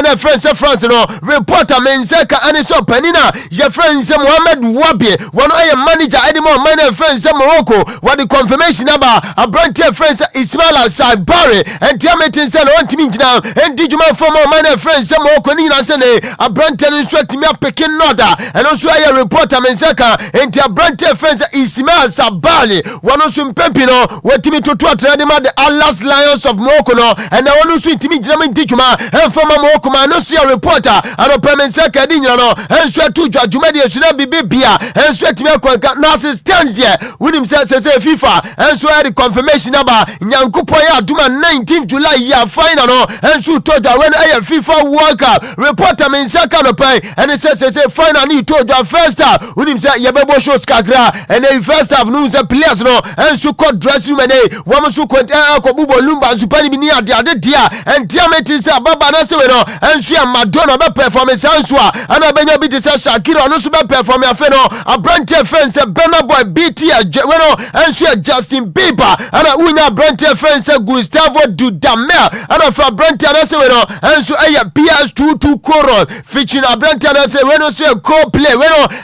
man friends France no reporter menseka ane so panina ye friends Mohammed Wabi one aye manager anymore man friends Morocco what the confirmation about a brand friends Ismail Sabari and Tiametin said on to me now and did you my former man friends Morocco ni na sene a brand instruct me picking order and also aye reporter menseka and a brand friends Ismail Sabari one also Pempino what me to the Allah's Lions of Morocco no and I want to see me German teachuma and from Morocco man no see a reporter and a permanent second no and sweat to Jumadi should not be bia and sweat me Nasa stands here when himself says FIFA and so the confirmation about Nyankupoya Duma 19th July year final no and so told that when I FIFA World Cup reporter means second pay and it says final he told you first half when himself Yabebo shows Kagra and then first half no players no and so called dressing room woman so called Lumba and Supani Binia dia and Diametis Baba Naseweno and she and Madonna performance answer and I benya bit Shakira no super perform a feno a branch friends Benna Boy BT and she Justin Bieber and a winner branch friends Gustavo Dudamel and a branch Naseweno and so a PS22 Coral featuring a branch Naseweno say co-play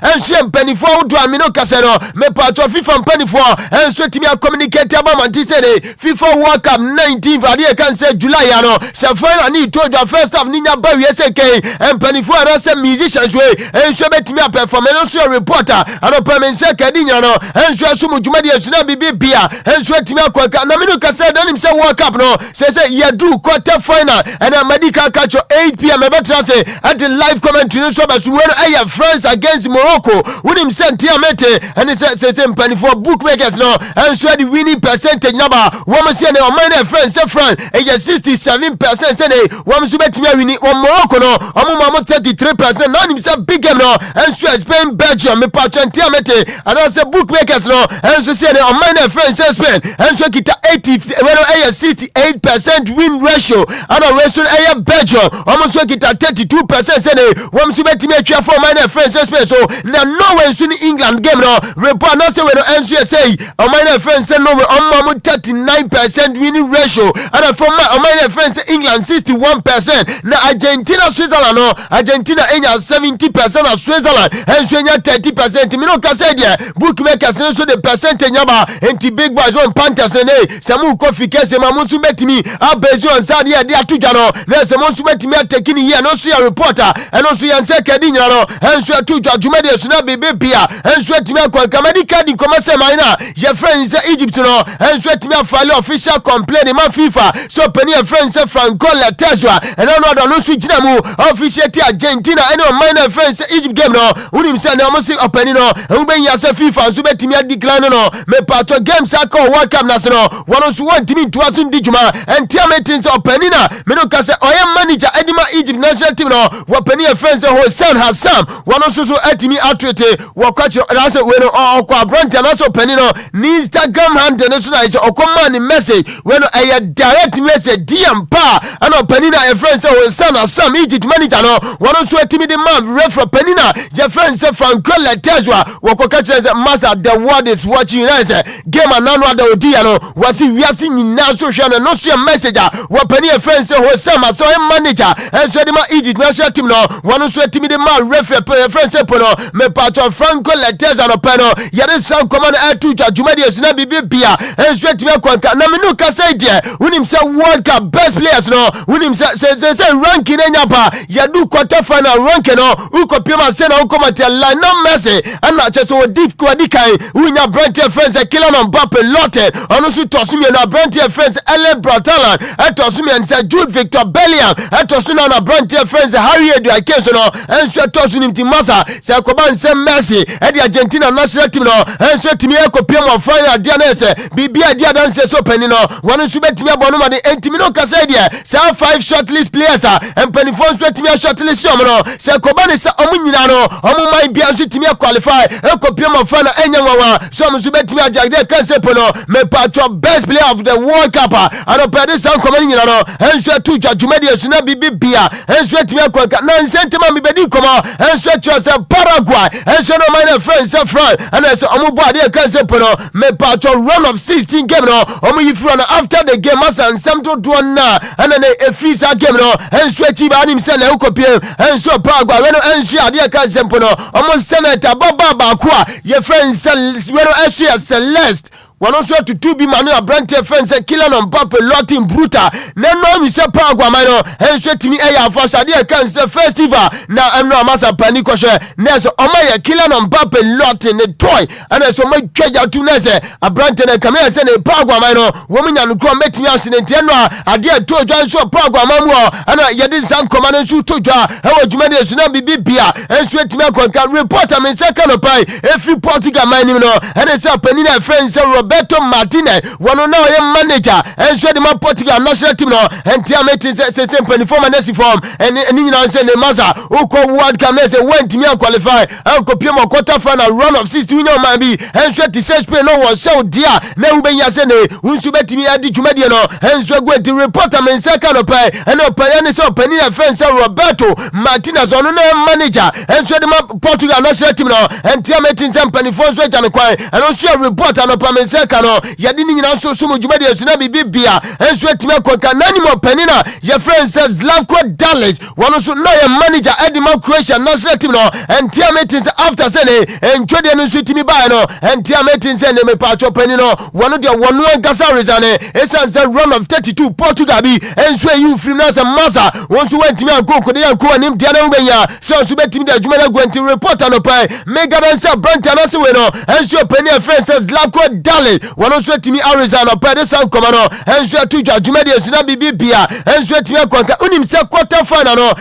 and she and Penny 4 do Amino Casero me part of FIFA Penny 4 and so to me a communicate about Mantisere FIFA World Cup 19th I can say July ano se final ni told you first half ninya ba SK and Penny 4 and say musicians way and so betimi a performance so reporter and permanent second no and so sumu jumadi esuna bibia and so timi akwaka na minu ka say dan him say World Cup no say you do quarter final and a medical catch 8 p.m. e better say at the live commentary so ba so when I France against Morocco when him sent Tiamete and he say Penny 4 bookmakers no and so the winning percentage number woman say na my friends say France e 67% say dey woman so betimi win Morocco no omo 33% now him say big game no and so Spain Belgium me patron Tiamete and I say bookmakers no and so say na my friends say Spain and so kita 68% win ratio and a ratio Belgium almost so kita 32% say dey woman so betimi atwa for my friends say Spain so na Norway so England game no report no say we no and so say my friends say Norway almost 39% winning ratio and from my friends England 61% na Argentina Switzerland no Argentina enya 70% of Switzerland and so enya 30% me no ka say there bookmakers so the percentage nyaba enti big boys one Panthers ne samu kofi kese mamu so betimi abezu on side here dia tuja no na samu so betimi atekini here no so reporter and no so yan say kadi nyina no and so tuja jumade so na bebe bia and so timi akwa kamadi kadi komase maina je friends Egypt no and so timi afale official complaint ma FIFA so penny friends Franco Latezwa and no switch na mu official Argentina and minor friends Egypt game no unim say na mo say openi no and ben ya say FIFA so betimi decline no me pato games akọ World Cup national one so want timi to asun dijuma and Tiametin so openi na me no ka say oya manager Edima Egypt national team no wo penny friends Hossein Hassam one so etimi atrete wo kwachi na say we no okwa brand na so openi no ni Instagram handle no so na say okoma ni message we no a direct message DM pa and openi na friends Hossein Hassam Egypt manager no one so etimi the man refer penny na your friends Franco Latezwa wo kwachi master the world is watching us game anano da odia no wasi wiase nyina so hwe no so message wo penny friends Hossein so manager and so the man Egypt national team no one so etimi the man refer friends no me patro Franco Latezwa no peno yare san command to jumadi esuna bibia and so etimi akwanka na me no ka say there unim say World Cup best players no unim say ranking enya pa yadu quarter final ranking no ukopima say na ukomate line no mercy and na che so diff ko dikai unya brand friends killer no Mbappe lotte onu so tosumi na brand friends Ellen Bratalan etosumi and say Jude Victor Bellingham etosumi na brand friends Harry Eduardo no and so tosumi timasa say koban say Messi e di Argentina national team no and so timi ekopia final dia na say bibia dia dan say so penny no one so betimi abonu ma de entimi no ka say dia say 5 shortlist players and penny phone so timi shortlist no say koban say omunyina no omu mai bia so timi qualify ekopia mo final enya wawa so mo so betimi ajagde kan say pono me patro best player of the World Cup and opede san komani nyina no and so tu jumadi esuna bibia and so timi akwanka na nsentema me bedi komo and so chose Paraguay and so no my friends France and so omu bo ade kan say pono me patro run of 16 game no omu yifru na after the game asa nsam to do na and then e free sa game no and so tiba nim se na ukopiem enso pagwa weno enso ade ka sempo no omo senator baba ko a ye friends weno enso Celeste one also to be manu abrante friends killer on papa lotting brutal na no mi se pa agwama no enso timi eya for sade kan se festival na emno amasa pani ko hwe na so omaye killer on papa lotting the toy and so ma twaja tu na se abrante na kamera se ne pa agwama no wo mi nyanu ko metimi asinete no ade to dwa so pa agwama mu ana yedi san koma no so to dwa e wo dwuma de so na bibia enso timi akonka reporter me se kanopai every Portugal man no and se pani na friends Roberto Martinez one no manager and so the Portugal national team no and meeting say perform and form and you know say the maza uko world cup say went me qualify and ko pie quarter final run of 16 no man be and so to say Spain no was show dia na we benya say ne unsu betimi adi dwumadie no and so go to reporter men second opai and opai and so pani na friend say Roberto Martinez on no manager and so the Portugal national team no and meeting say perform so jan kwai and also report and opai men kano yadi ni nyina so mo dwuma de suna bibia enso atime akoka nani mo panina your friend says Slavko Dalic one so no your manager Edima Croatia national team no and team meetings after say encho de no so timi ba no and team meetings say me pacho panino one de one gasa rezane esan say run of 32 Portugal bi enso you free na say masa one so wentimi akoko de yanko anim dia na ubenya so so betimi de dwuma de gwenti reporter no pai mega dancer brand na say we no enso panina friend says Slavko Dalic one also timi Arizona pede san komano enso tu dwuma de suna bibia enso timi akonka unim se quarter final no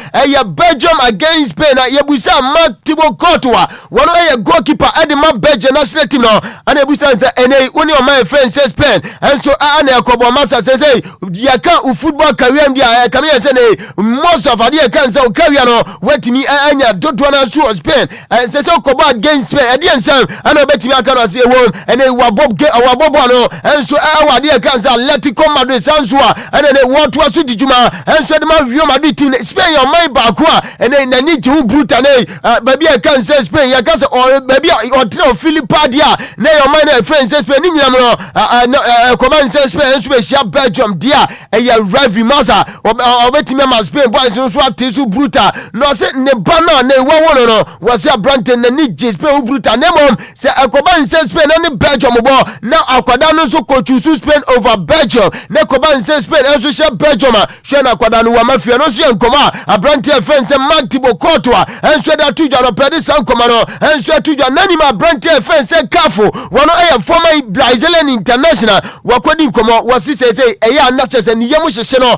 Belgium against Spain na yebusa Mark Thibaut Courtois one goalkeeper Edema Belgium national team no and yebusa nse ene uni o my friend says Spain enso ana yakobo masa say yaka u football career dia kamia say ne most of ade kan say career no wetimi anya dodo na so Spain say kobo against Spain ade nsam ana betimi aka no say won ene wabob our bobo no enso awade kan say Atletico Madrid sansua ene ne wotu aso dijuma enso de ma Real Madrid team Spain your mind back a ene nani je brutal ne baby kan say Spain ya kan say or baby or tro Philippa dia na your mind friend say Spain ni nyam no command say Spain enso be share Belgium dia ya rival masa obetime ma Spain boys so atisu brutal no say ne bana ne wawo no was say Branton nani je Spain brutal ne mom say command say Spain ni Belgium bo now akwada no so ko choose Spain over Belgium na koba say Spain enso share Belgium share na akwada no wa mafia no so enkoma Abrantia friends Mark Thibaut Courtois enso da tuja no pede san koma no enso tuja nani ma Abrantia friends Kafo one former Brazilian international wakodi nkomo wasi say eya na chese ni yemu hyehye no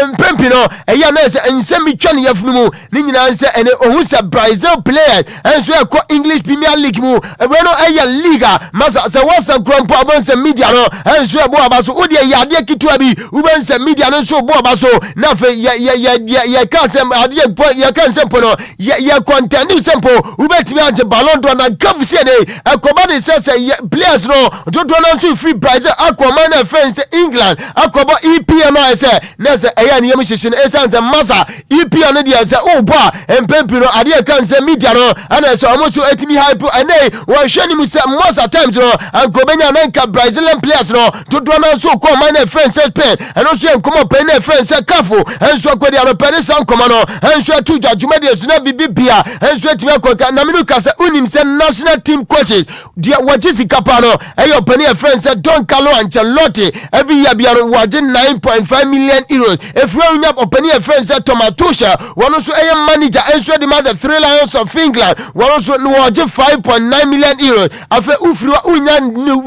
empempi no eya na say ensemi twa ne yafunu ni nyina nse ene ohun say Brazil players enso ekọ English Premier League mu eweno eya liga masa say wasa grandpa abanse media no enso ebo abaso odi yade kitua bi ubanse media no so bo abaso na fe ye kan sem ade ye kan sempo no ye content sempo ubetimi anje Ballon d'Or na gavise ne akoba de say players no dodo na so free Brazil akoma na friends England akoba EPL no say na say eya ne yem hyehye no esanse masa EPL no dia say oh ba empempi no ade kan say media no ana so omo so etimi hype ene wo hwe ni mu say most at times no ankobenya na nka Brazilian players no dodo na so ko man na friends Spain and also enkomo pen na friends Kafo enso akwadi aro pere san koma no enso atu dwuma de so na bibia enso etimi akoka na minu kasa unim say national team coaches dia wajisi kapa no eyo pen na friends Don Carlo Ancelotti every year bia waje 9.5 million euros if we unya pen na friends Thomas Tuchel one also manager enso the mother three Lions of England one also waje 5.9 million euros afa ufiri unya no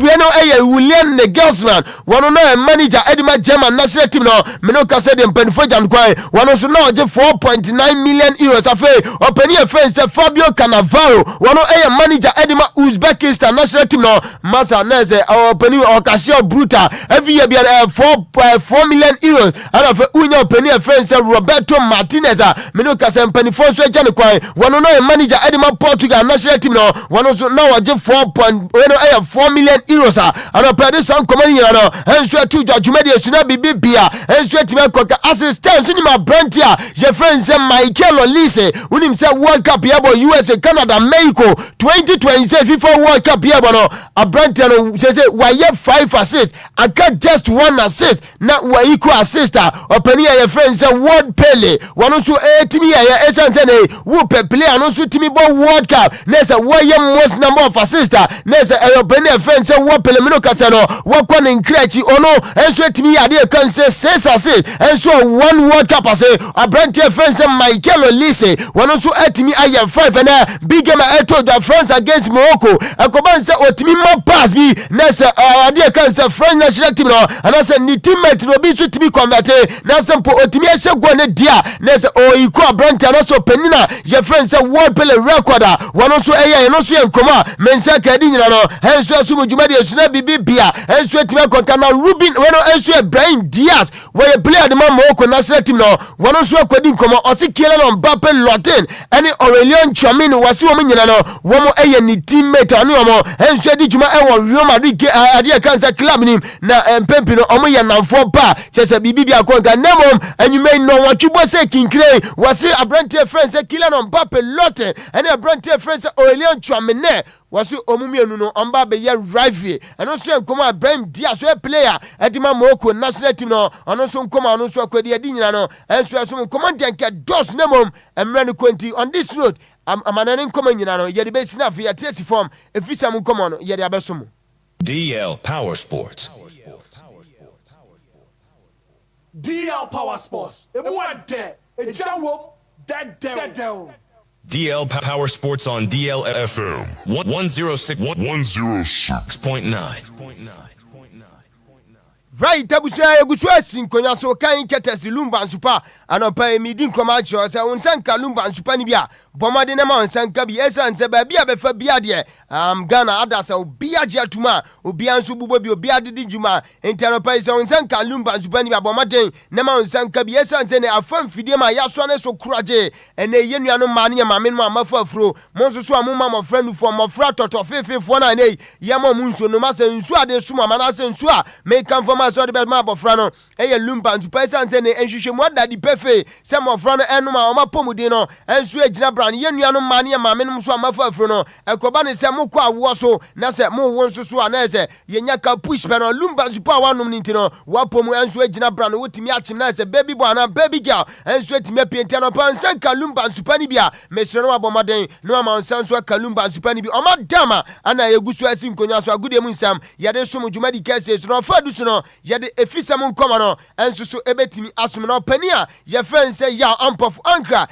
William Nagelsmann one no manager Edema German national team no menoka said dem penfo jan kwai one also no 4.9 million euros afa open your friends Fabio Cannavaro one no manager Edema Uzbekistan national team no masa neze open your cashier brutal every year be 4 million euros and afa unya open your friends Roberto Martinez menoka said penfo so jan kwai one no manager Edema Portugal national team no one also no 4 million euros and pede san komani no enso atu dwuma de suna bibia enso etime koka assistant ni ma brantia je friends Michael Olise unim say World Cup yabo USA Canada Mexico 2026 FIFA World Cup yabo no abrantia no say why 5 assists aka just 1 assist na wa equal assist openi ya friends World Pele wano so timi ya esan se ne wo pe player no so timi bo World Cup na se wo ye most number of assists na se European friends se wo pelemino kasa no wo kwa ne nkrachi ono enso timi ya de kan se 6 assists enso one World Cup ase abrantie friends se Michael Olise wano so timi aye 5 na big game to the France against Morocco akoban se otimi ma pass bi na se ade kan se French national team no ana se ni teammate no bi so timi convert na se po otimi ehye go ne dia na se o iko abrantie no so penina je friends se world play record wano so no so enkoma mensa ka di nyina no enso asumu juma de esuna bibia enso timi konka na Ruben wano enso Ibrahim Diaz wo ye player de ma Morocco national team no wano so akwadi nkoma osi kiele no Mbappe Lotin ene Aurelien Tchouameni wasi wo nyina no wo mo ni teammate anu wo enso di juma Real Madrid ade kansa club ni na mpempi no omo ye namfo ba chese bibia konka nemom anyume no watwibo se kinkire wasi abrantie friends se kiele no Mbappe Lotin ene abrantie friends Aurelien Tchouameni wasi omumienu no omba be ye rivalry eno so enkoma Ibrahim Diaz so player edima Morocco national team no ono so nkoma ono so akwadi adi nyina no enso so nkoma denke dos nemom emre no konti on this road amanane nkoma nyina no ye de be sina fe yetesi form efisa mu nkoma no ye de abeso mu DL Power Sports. DL Power Sports. Ejawo dead. DL Power Sports on DLFM 106.9. Right, tabusia egusua sinkonya so kan ketesi Lumba nsupa anopa emidi nkoma cho se unsanka Lumba nsupa ni bia bomade na ma unsanka bi esanse ba bia befa bia de Ghana adasa obia je atuma obia nso bubo bi obia didi juma entanopa se unsanka Lumba nsupa ni bia bomade na ma unsanka bi esanse ne afam fidie ma yaso ne so kuraje ene yenuano ma ne ma me no amafa afro monso so amuma mo friend for mo fra toto fefefo na ne yema munso no ma se nsu ade suma ma na se nsu a me kan for so the best man of Frano, Lumba, to person saying, and she should want that the perfect, some of Frano and my pomodino, and Sue Gina Brown, Yenu Mani, and my minimum swam of Frono, and Kobani Samuka Wasso, Nasa Mo wants to swan as a Yenaka push panel, Lumba, Power Numintino, Wapomu and Sue Gina Brown, with me at a baby boy and a baby girl, and sweat me painting upon Sanka Lumba and Supanibia, Messono Bomade, no amount Sanswa Kalumba and Supanibi, or Madama, and I Gusua Sinkonya, so good emusam, Yadesumu Jumadi cases, no Fadusuno. Yade efisa mun komano enso so ebetimi asumna pania ye friend say ya ampof ankra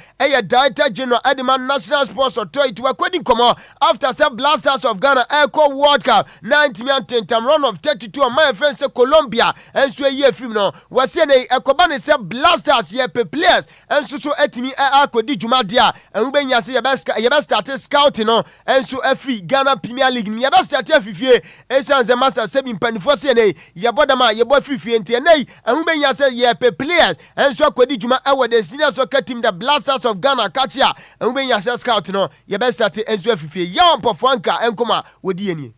director general Edman National Sports Authority wakwedi komo after say Blasters of Ghana Echo World Cup 90 time run of 32 on my friend say Colombia enso ye film no wase ne ekoba ne say Blasters ye players enso so etimi akodi juma dia enubenya say ye best start scouting no enso afri Ghana Premier League ye best start afifie esanze master sebi mpanifo say ne ye bodama ye boy free enti nei ahubenya say ye players enso akwadi juma ewo the senior soccer team the Blasters of Ghana kachia ahubenya say scout no ye best start enso afifie ya mpofo anka enkoma wodi eni.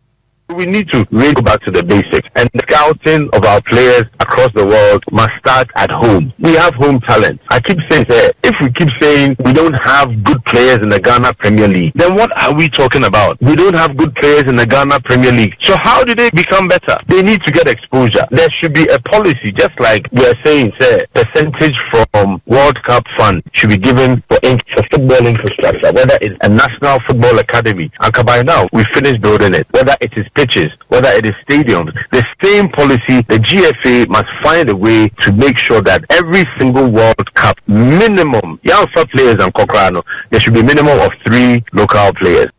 We need to really go back to the basics, and the scouting of our players across the world must start at home. We have home talent. I keep saying that if we keep saying we don't have good players in the Ghana Premier League, then what are we talking about? We don't have good players in the Ghana Premier League. So how do they become better? They need to get exposure. There should be a policy, just like we are saying, say, percentage from World Cup fund should be given for football infrastructure, whether it's a national football academy. And by now, we finished building it, whether it is pitches, whether it is stadiums. The same policy, the GFA must find a way to make sure that every single World Cup minimum, young players and Kokrano, there should be a minimum of 3 local players.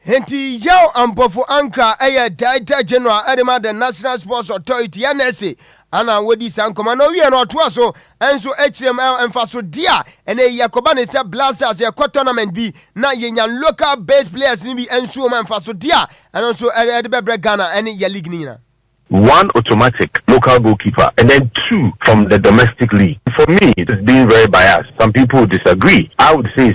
Henti yao ampofu ankra director general Edema the National Sports Authority NSA ana wodi sankoma no wie no to so enso HML emfaso dia ene yakoba ne se Blasters ye tournament bi na yenya local based players ni bi enso ma emfaso dia enso bebre Ghana ene ye league ni na. 1 automatic local goalkeeper and then 2 from the domestic league. For me, it is being very biased. Some people disagree. I would say,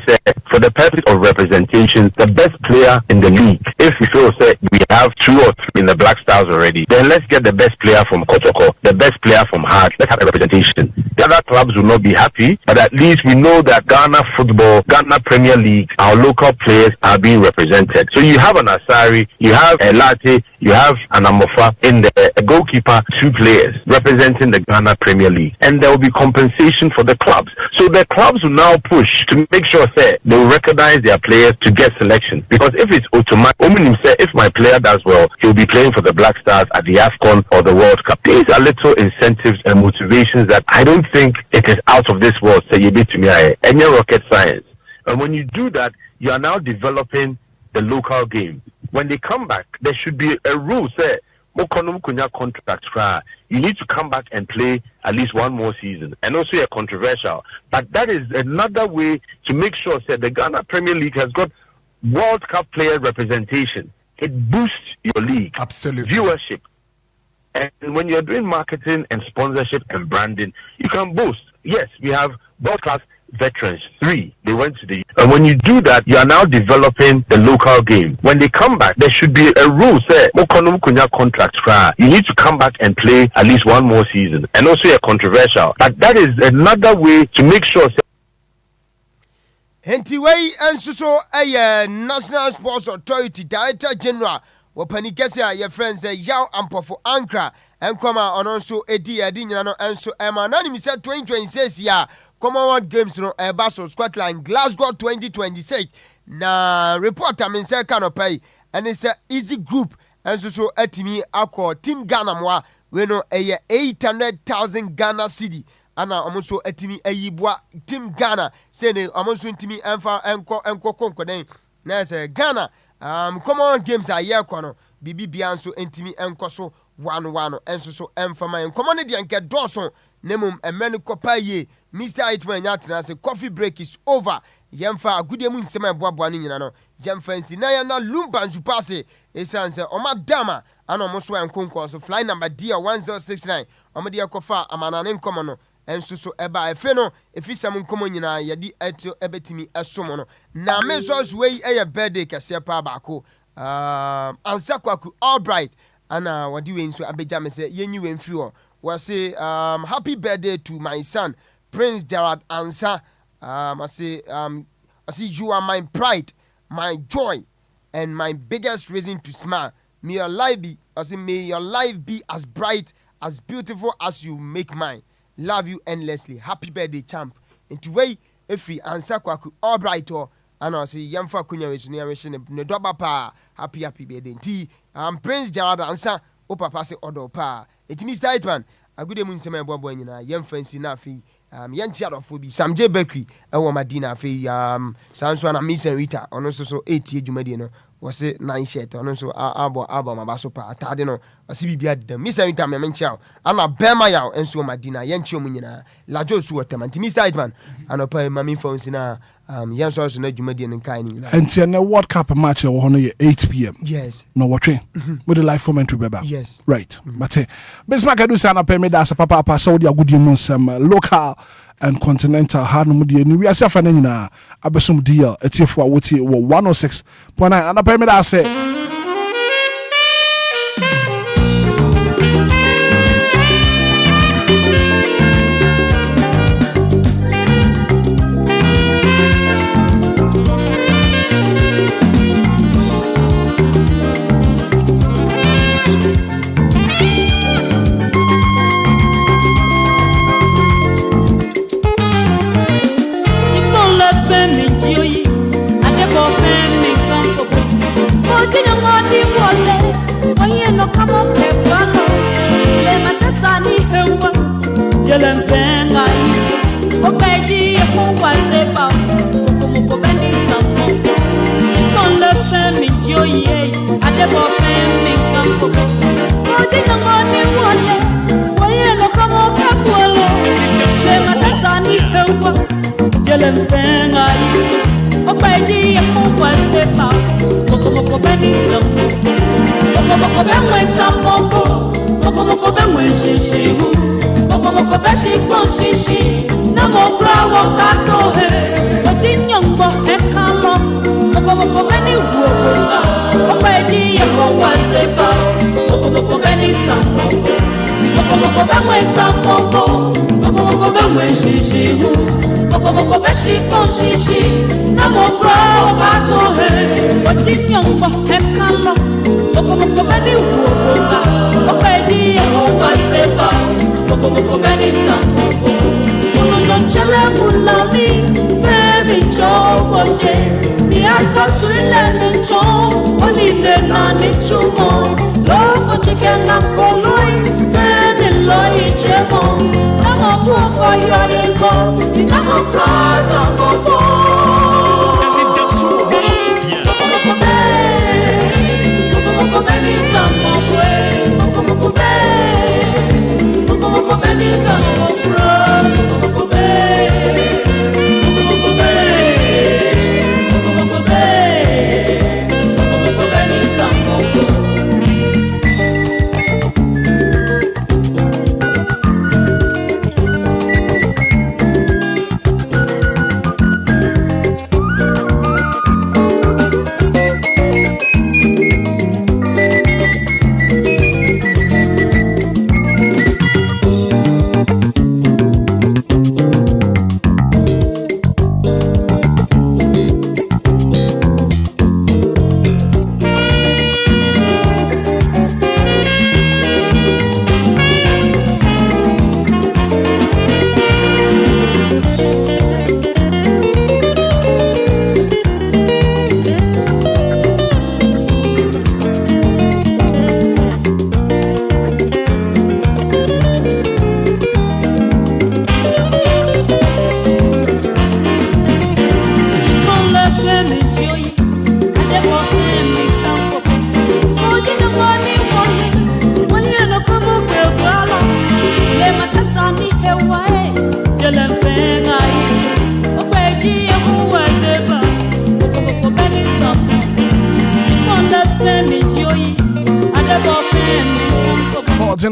for the purpose of representation, the best player in the league. If we feel we have 2 or 3 in the Black Stars already, then let's get the best player from Kotoko, the best player from Heart. Let's have a representation. The other clubs will not be happy, but at least we know that Ghana football, Ghana Premier League, our local players are being represented. So you have an Asari, you have a Latte, you have an Amofa in there. a goalkeeper, 2 players representing the Ghana Premier League, and there will be compensation for the clubs. So the clubs will now push to make sure say they will recognize their players to get selection. Because if it's automatic, if my player does well, he'll be playing for the Black Stars at the AFCON or the World Cup. These are little incentives and motivations that I don't think it is out of this world. Say you to me, any rocket science. And when you do that, you are now developing the local game. When they come back, there should be a rule say contract. You need to come back and play at least one more season. And also a controversial, but that is another way to make sure that the Ghana Premier League has got World Cup player representation. It boosts your league, absolutely, viewership. And when you're doing marketing and sponsorship and branding, you can boast. Yes, we have world-class veterans, 3. They went to the... And when you do that, you are now developing the local game. When they come back, there should be a rule, say, contract. You need to come back and play at least one more season. And also a controversial. But that is another way to make sure... Hentiway and so a National Sports Authority Director General Wapani Kesia, your friends, Yao Ampo for Ankara, and Koma on also Eddie Adinano, and so Anonymous said 2026 year Commonwealth Games no Basel, Scotland, Glasgow 2026. Na report I mean say cannot pay, and it's a easy group, and so etimi ako Team Ghana mwa we no 800,000 Ghana cedi. Ana omonso etimi ayibwa Team Ghana say ne omonso ntimi enfa enko konkoden na say Ghana common games are year kono bibi bianso ntimi enko so 1-1 enso so enfama enkomo ne de enke doso nemum emene kopaye Mr. Hitman nyatena say coffee break is over yemfa agudemu nsema eboaboa no nyina no yemfa nsi na ya na Lumba nzupase esanse omadama ana omoso enkonko so fly number D1069 omede yakofa amanane nkomo no enso so eba efe no efisam nkomo nyina yadi eto ebetimi esomo no na me so we eye birthday kase pa baako ansakwaku all bright ana wadi we nso abeja me se yenyi we mfi ho was say happy birthday to my son Prince Gerard Ansa. I say you are my pride, my joy, and my biggest reason to smile. May your life be as bright, as beautiful as you make mine. Love you endlessly. Happy birthday, champ. And to way if we answer kwaku all bright or and I say yamfa kunya wesunia ne doba pa happy birthday. Ti Prince Gerard Ansa o papa say odo pa. It Mr. Hitman. Agude mu nsema eboabo nyina yemfansi na afi yanchi adofo bi Samje Bakery ewo Madina afi sanso na Miss Rita ono so etie dwumade no wose 9 shirt ono so abo mabaso pa atade no wose bibia de Miss Rita me menchao ana bema yaw enso Madina yanchi omu nyina lajo su wotamanti Mr. Hitman anopa mami phones na yanso so na dwumade no kai ni enti na World Cup match wo hono ye 8 p.m. Yes no watching with the live commentary beba. Yes right but Bismarck do say na permit as papa Saudi agudi mu nsem local and continental hanu die ni wiase afa na nyina abesum deal etiefo awoti 106.9 and permit as say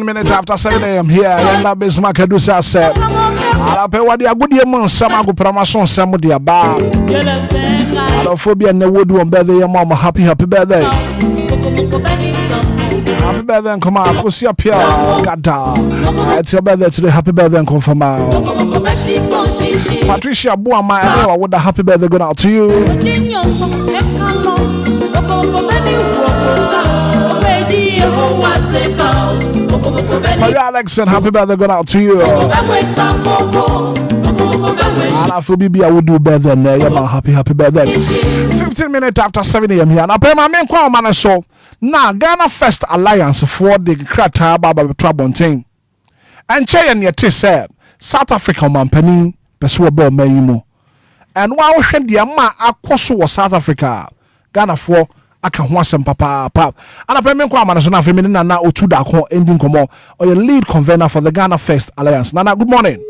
Minutes after 7 a.m. here, and that Bismarck Edusa said, I'll pay what they are good year, some I go promotion, some of the bar. Phobia and the wood one birthday, your mama, happy birthday. Happy birthday and come out, what's your pure gada? It's your birthday today, happy birthday and come from out. Patricia Buama, I know what the happy birthday going out to you. Alex, and happy birthday going out to you. And I feel BB, I would do better than happy birthday. 15 minutes after 7 a.m. here. And I pay my main call, man. So now Ghana First Alliance for the Krata Baba Trouble team. And Chay and Yeti said South Africa man penny Pesua Bell Mayimo. And while we had the Ama Aquaso South Africa, Ghana for aka ho asem papa and I pay kwa man so na femini na otu da ko ending komo or your lead convener for the Ghana First Alliance. Nana, good morning.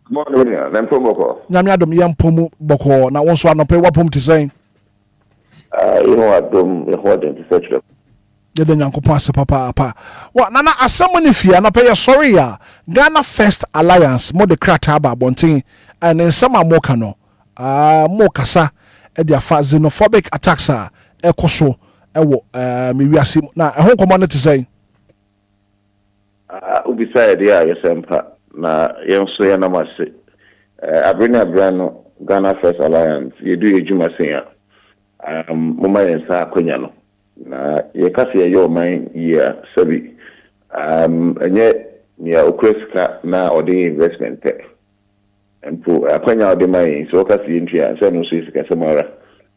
Good morning. I'm from Boko. Nyame adom yam pomu Boko na won so anope wapom ti sen. You know adom e ho den ti search. Ye den yankopon ase papa. Wa nana asem ni fia na pay sorry ya Ghana First Alliance mo de krata ba bonten and in some amoka no mo kasa e dia fa xenophobic attacks ekoso ewo me wiase na ehon community say ubisa dia yesempa na yenso ya na mase abrina brano Ghana First Alliance yedu ejuma sen moma yensa akonya no na ye kase ye yo man ye sabi enye nia okreska na odi investment empo akonya odi man so kase ntria se no so isika samara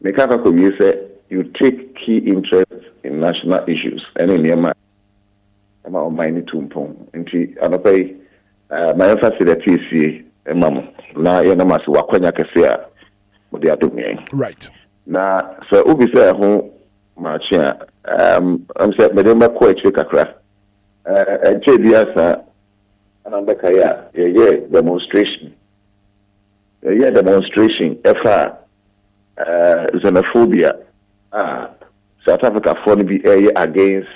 me kaka ko wi say you take key interest in national issues and in your mind ama mine tumpon nti anopai my emphasis that TC emam na ye na maso wakwanya kese a mo de adomien right na so obi say ho ma chia am say me dem ko echi kakra eche biasa anambeka ya ye demonstration efa xenophobia South Africa for be against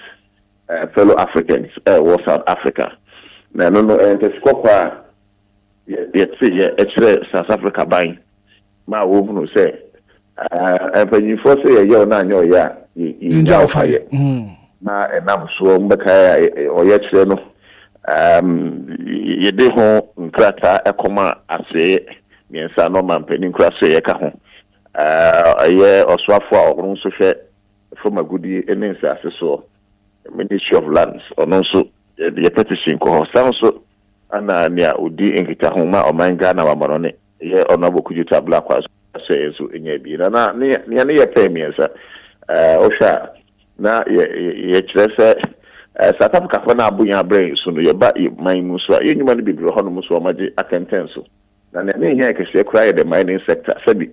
fellow Africans or South Africa. No, and the scope South Africa buying. My woman say, and when you first say, you're not in jail fire. Now, and I'm so or yet, yede ho nkrata ekoma ase miensa no man pani nkrasa ye ka ho ye oswafo a ogron so hwe from agudi enensa ase so Ministry of Lands ono so ye petition ko san so ana nia odi enkita ho ma omanga na wamarone ye ono bokuju tabla kwa so yeso enya bi na ne ye pay miensa osha na ye kyerese South Africa for na abunya brain so no ye ba mine mu so ye nyuma no bibiro ho no mu so maji akenten so na ne here kese kra the mining sector sabi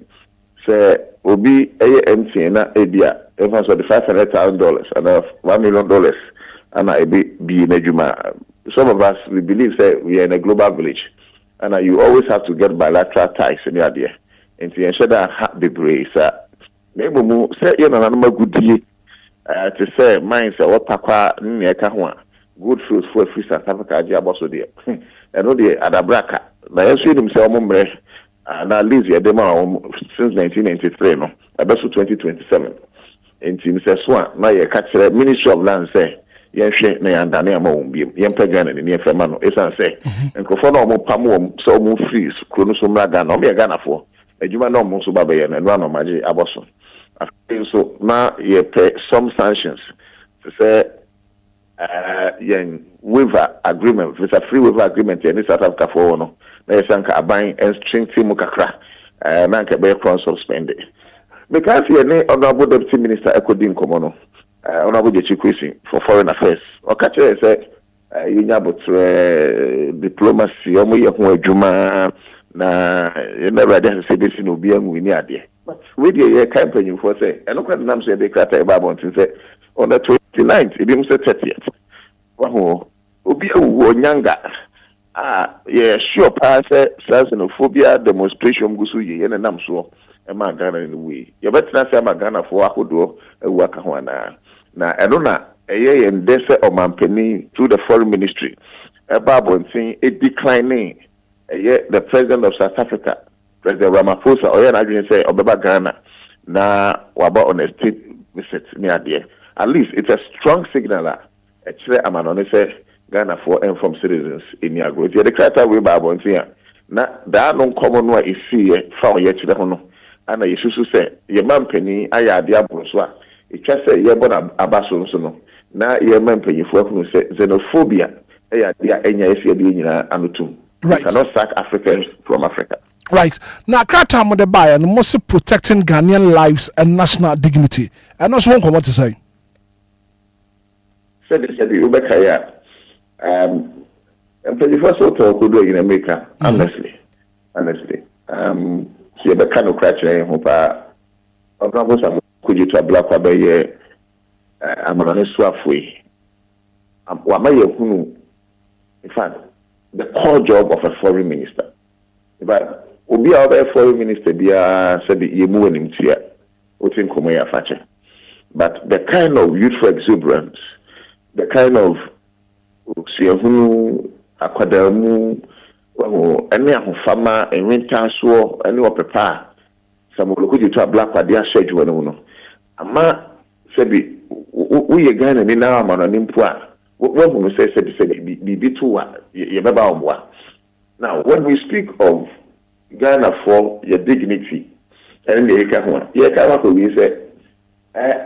say obi eye MTN na ebia even so the $500,000 and $1 million and I be in a some of us we believe say we are in a global village and you always have to get bilateral ties in the idea and to ensure that the brace maybe mu say you know na good to say mine say what pakwa nyeka ho good fruits for free South Africa aja boso there and no the adabraka na yesu nim say omomre na lease ya dem since 1993 no abeso 2027 and team says one na ye catch Ministry of Land say yenhwe na yandane ama wombiem yempa Ghana ne yefema no esan say enkofo na omo pam wo so omo free krono so mra Ghana omo ye Ghana fo adwuma na omo so babaye na no anomaje aboso so na ye pay some sanctions to say yen waiver agreement it's a free waiver agreement in South Africa for no na yesanka aban and strengthen mu kakra na nka be cross suspend because ye ne honorable deputy minister ekodin komono honorable Jechikwesi for foreign affairs o ka chere say yinya botre diplomacy omo ye ho adwuma na ye na brother say be sin obi anwu ni ade we dey ye campaign for say eno kwa nam say be krata e ba bontin say on the 29th it be say 30th waho obi awu onyanga yeah sure pass xenophobia demonstration gusu ye na nam so e ma Ghana in the way ye betina say ma Ghana for akodo ewu aka ho na eno na eye ye ndese omampani through the foreign ministry e ba bontin e declining the president of South Africa President Ramaphosa oya na adwene say obeba Ghana na waba on a state visit near there at least it's a strong signal actually amanone say Ghana for and from citizens in your growth. The criteria we ba bontia na da no common wa isi fa o ye chire ho no ana yesusu say ye mampani aya ade abonso a e twa say ye bona abaso nso no na ye mampani fo afunu say xenophobia aya dia enya esi ade nyina anotum. Right. You cannot sack Africans from Africa. Right. Now, Krata mo de buy and mostly protecting Ghanaian lives and national dignity. And also won't come what to say. Said Ubekaya. And for the first talk we do in America, honestly. She be kind of crash in hopa. Obravo some could you to a black baby I'm on a swafwe. In fact, the core job of a foreign minister. But Obia a foreign minister said you move him here. But the kind of youthful exuberance, the kind of Aquadamu, any fama and winter so any prepare some look to a black idea schedule. Ama sabi we again and in our man and impua. What we say be too now when we speak of Ghana for your dignity and we say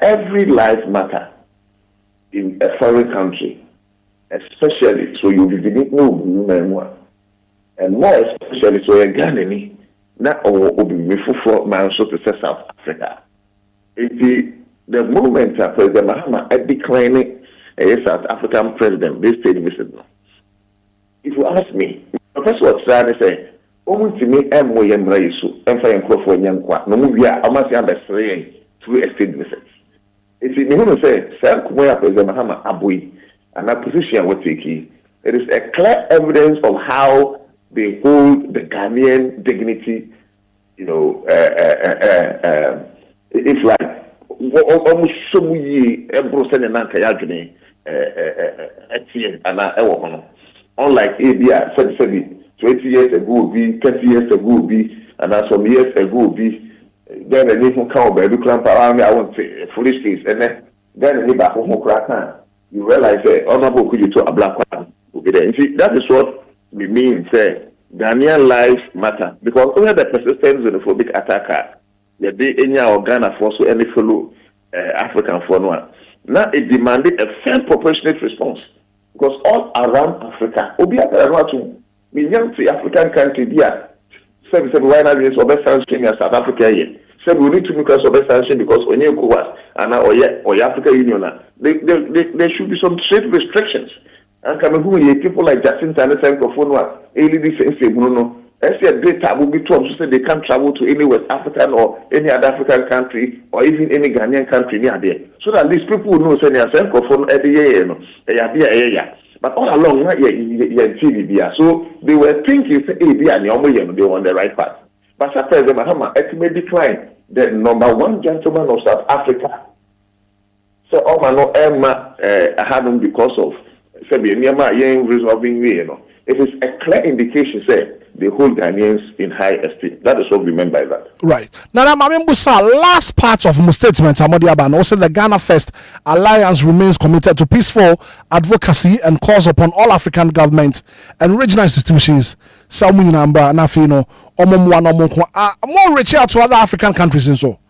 every life matter in a foreign country, especially so you will be no and more especially so a Ghanaian not or be for man so to South Africa. The moment President Mahama is declining a South African president, this state visit. If you ask me, first what trying to say, almost to me, I'm way and Raisu, and for for Yankwa, no movie, I must understand through a state visit. If you want to say, Sam Kuya President Mahama Abui, and that position would take it is a clear evidence of how they hold the Ghanaian dignity, you know, it's like almost so many Brussels and Nankayagni. Unlike ABI, 20 years ago, 30 years ago, and some years ago, then a nation come by the clamp around. I want to foolish case, and then back home, you realize, honorable could you to a black one, See, that is what we mean, say, Ghanaian lives matter. Because only the persistent xenophobic attacker, the day any or Ghana for so any fellow African for no. Now it demanded a fair proportionate response. Because all around Africa, Obia to we young to African country there. Seven why not is best sanction in South Africa here. So we need to make us best sanction because when you go and now or African Union there should be some trade restrictions. And Cameroon, people like Jacinta and Sankophone, Bruno, as a data will be told to say they can't travel to any West African or any other African country or even any Ghanaian country near there. So that these people know say they are Sankophone every year, but all along, so they were thinking, say, hey, they were on the right path. But after the Mahama, it may decline the number one gentleman of South Africa. So, Emma had him because of resolving me, It is a clear indication, say, they hold Ghanaians in high esteem. That is what we meant by that. Right. Now, last part of my statement, Amadiaban, also the Ghana First Alliance remains committed to peaceful advocacy and calls upon all African governments and regional institutions, more reach out to other African countries and so.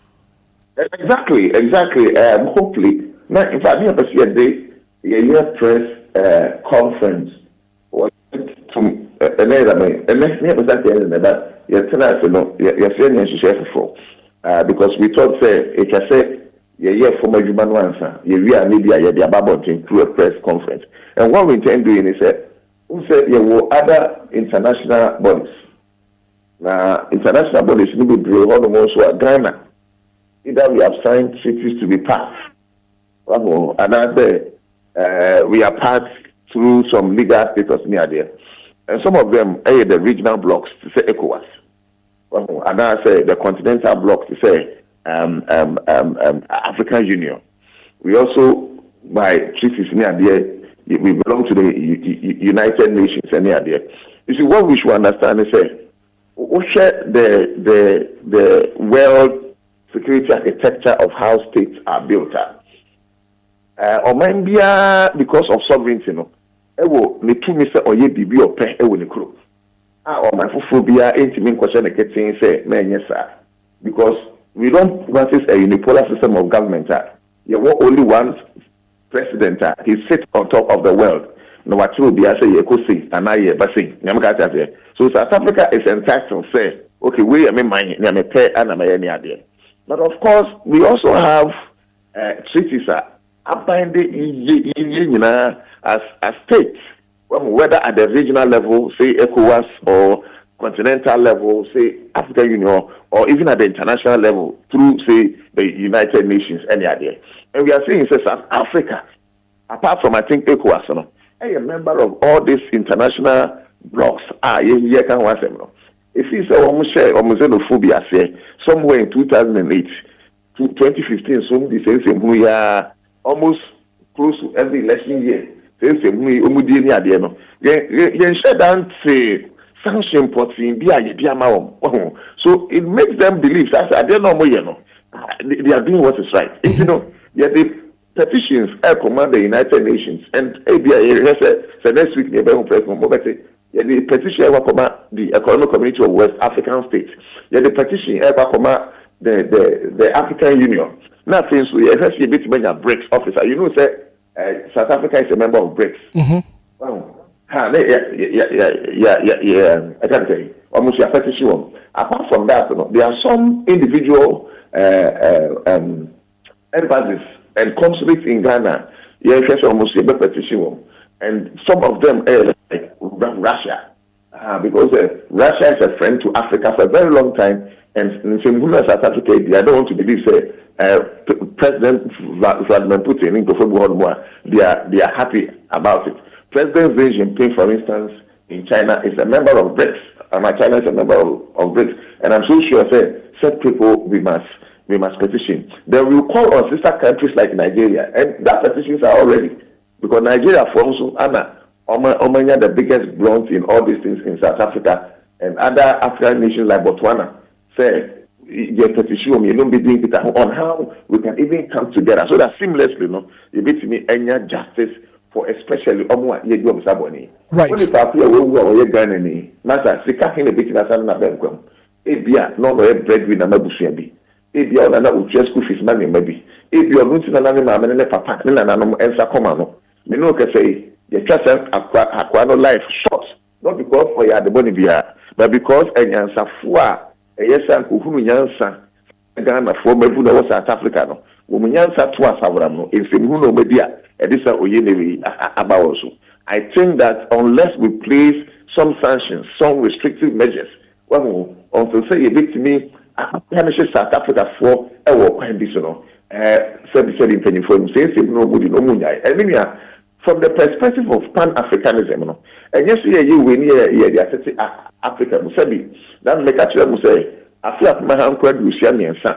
Exactly. Hopefully, now, in fact, I see a day, a year press conference was from because we thought former human answer we are media through a press conference, and what we intend doing is other international bodies. Now international bodies need to be also Ghana. Either we have signed treaties to be passed, and I say we are passed through some legal status near there. And some of them are the regional blocks to say ECOWAS. And I say the continental block to say African Union. We also, by treaties near there, we belong to the United Nations near there. You see, what we should understand is the world security architecture of how states are built up. Or maybe because of sovereignty, me too, Mr. Oye Bibi or Pen, the crew. Or my phobia ain't mean question a kitchen say, man, yes, sir. Because we don't practice a unipolar system of government. You want only one president, he sits on top of the world. No, what will be, I say, you could see, and I hear, but see, so South Africa is entitled to say, okay, we are mine, I'm a pair, and I'm any idea. But of course, we also have treaties, as states, whether at the regional level, say ECOWAS, or continental level, say African Union, or even at the international level through, say, the United Nations, any idea. And we are saying, say, South Africa, apart from, I think, ECOWAS, a member of all these international blocks, if you say almost share xenophobia, say, somewhere in 2008 to 2015, some the we are almost close to every election year. Since we shut down say sanction porting so it makes them believe that they are doing what is right. The petitions command the United Nations and next week the petition command the Economic Community of West African States. The petition command the African Union. Nothing so you have a bit many BRICS officer. You know, say South Africa is a member of BRICS. Wow. I can't say almost a petition. Apart from that, there are some individual embassies and consulates in Ghana. Almost a petition, and some of them are like Russia, because Russia is a friend to Africa for a very long time. And in South Africa, I don't want to believe, say, President Vladimir Putin, they are happy about it. President Xi Jinping, for instance, in China, is a member of BRICS. China is a member of BRICS. And I'm so sure, say, such people we must petition. Then we will call on sister countries like Nigeria. And that petitions are already. Because Nigeria, for also, the biggest blunt in all these things in South Africa and other African nations like Botswana. Say, your petition, you don't be doing it on how we can even come together so that seamlessly, you beat me any justice for especially Omwa Yegum Saboni. Right. When you start here, we are Ghanaian. Master, Sika in a bit of a bank. Ebia, no breadwinner, Mabusiabi. Ebia, and I would just school fees money, maybe. If you are going to an animal and a papa, and an animal and Sacomano, you know, can say, you trust Aquano life short, not because for you the money, but because a Yansa Fua, a yes, and who Yansa, Ghana for Mabuna was South Africa. Woman Yansa to us, Abramo, if you know media, Edisa Oyenevi Abaosu. I think that unless we place some sanctions, some restrictive measures, well, until say a bit to me, I punish South Africa for a war conditional. Said in penny for him, says nobody, no moon. I mean, from the perspective of Pan-Africanism, and yes, you win here, the Africa, Musabi, that make actually say, I feel like my uncle Lucian and son.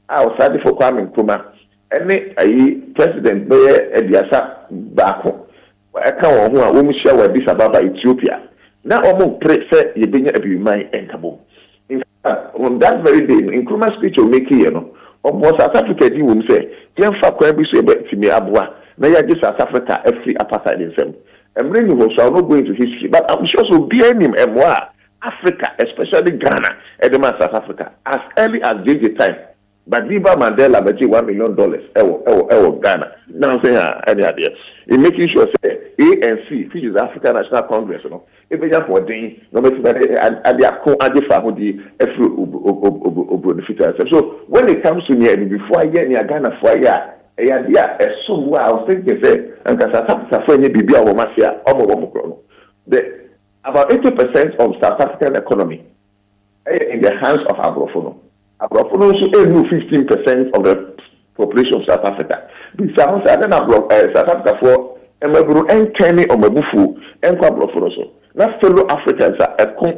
I was sorry for Kwame Nkrumah. Any president, Ediasa Bako. I can't want woman share with this about Ethiopia. Now, almost pray, say, you bring every mind and Cabo. In fact, on that very day, Nkrumah's speech will make you know, almost South Africa, you will say, Jan Fakwe, say, to me, Abua. Now, you South Africa, every apartheid in them. And many of us are not going to history, but I'm sure so be any more. Africa, especially Ghana, and the South Africa, as early as JJ time. But Liba Mandela bet $1 million. Ghana. Now say any idea. In making sure say ANC, which is African National Congress, you know, if they have for day, no matter at the family, so when it comes to me, before I get near Ghana for a year, so I was thinking say, and South Africa for any BB or Masia or about 80% of South African economy in the hands of Abrofono. Abrofono also 15% of the population of South Africa. The South Africa for Emabru and Kenny or Mabufu and Abrofono. Now fellow Africans are a poor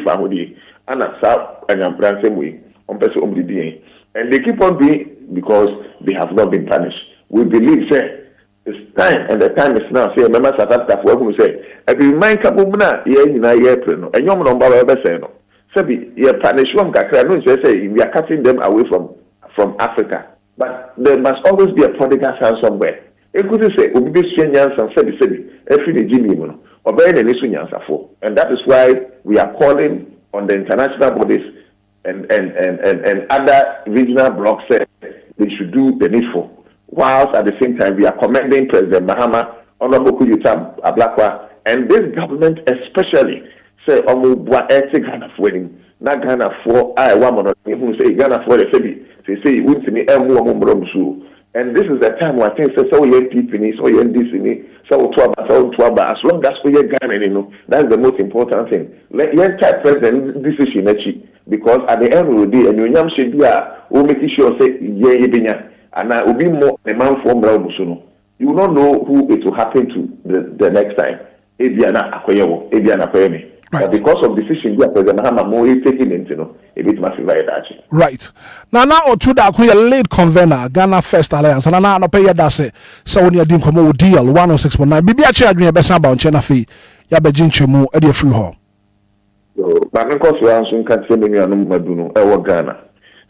family and a South and a brand same way on person only, and they keep on being because they have not been punished. We believe say it's time, and the time is now. Say, remember South Africa for who say, I be mind kabumna ye ina ye preno. And yom number ever say no. Sabi ye punish one kakra. No say we are cutting them away from Africa, but there must always be a prodigal son somewhere. It could say obi be swenyan and sabi every the jimmy mono. Obey the nation for, and that is why we are calling on the international bodies and other regional blocs say they should do the needful. Whilst at the same time we are commending President Mahama, Honorable Kuyutam Ablakwa, and this government especially say Ghana for winning. Not Ghana for I want who say Ghana for the city. Say wouldn't me and this is the time where I think so young people so young this so as long as we are Ghana, you know, that's the most important thing. Let young type president decision because at the end of the day and you should be who make sure say yeah and I will be more a man from Braubusuno. You will not know who it will happen to the next time. Ebiana Akoyewo, Ebiana Akoyemi. But because of decision you are President Mahama more taking into no, a bit massive actually. Right. Now or two that we late convener, Ghana First Alliance, and now no pay dase. So when you didn't come with deal 106.9. Bibi a chair green best about China fee. Yabejin chemu Eddie free hall. So but of course we are soon can't say me Maduno, Ewa Ghana.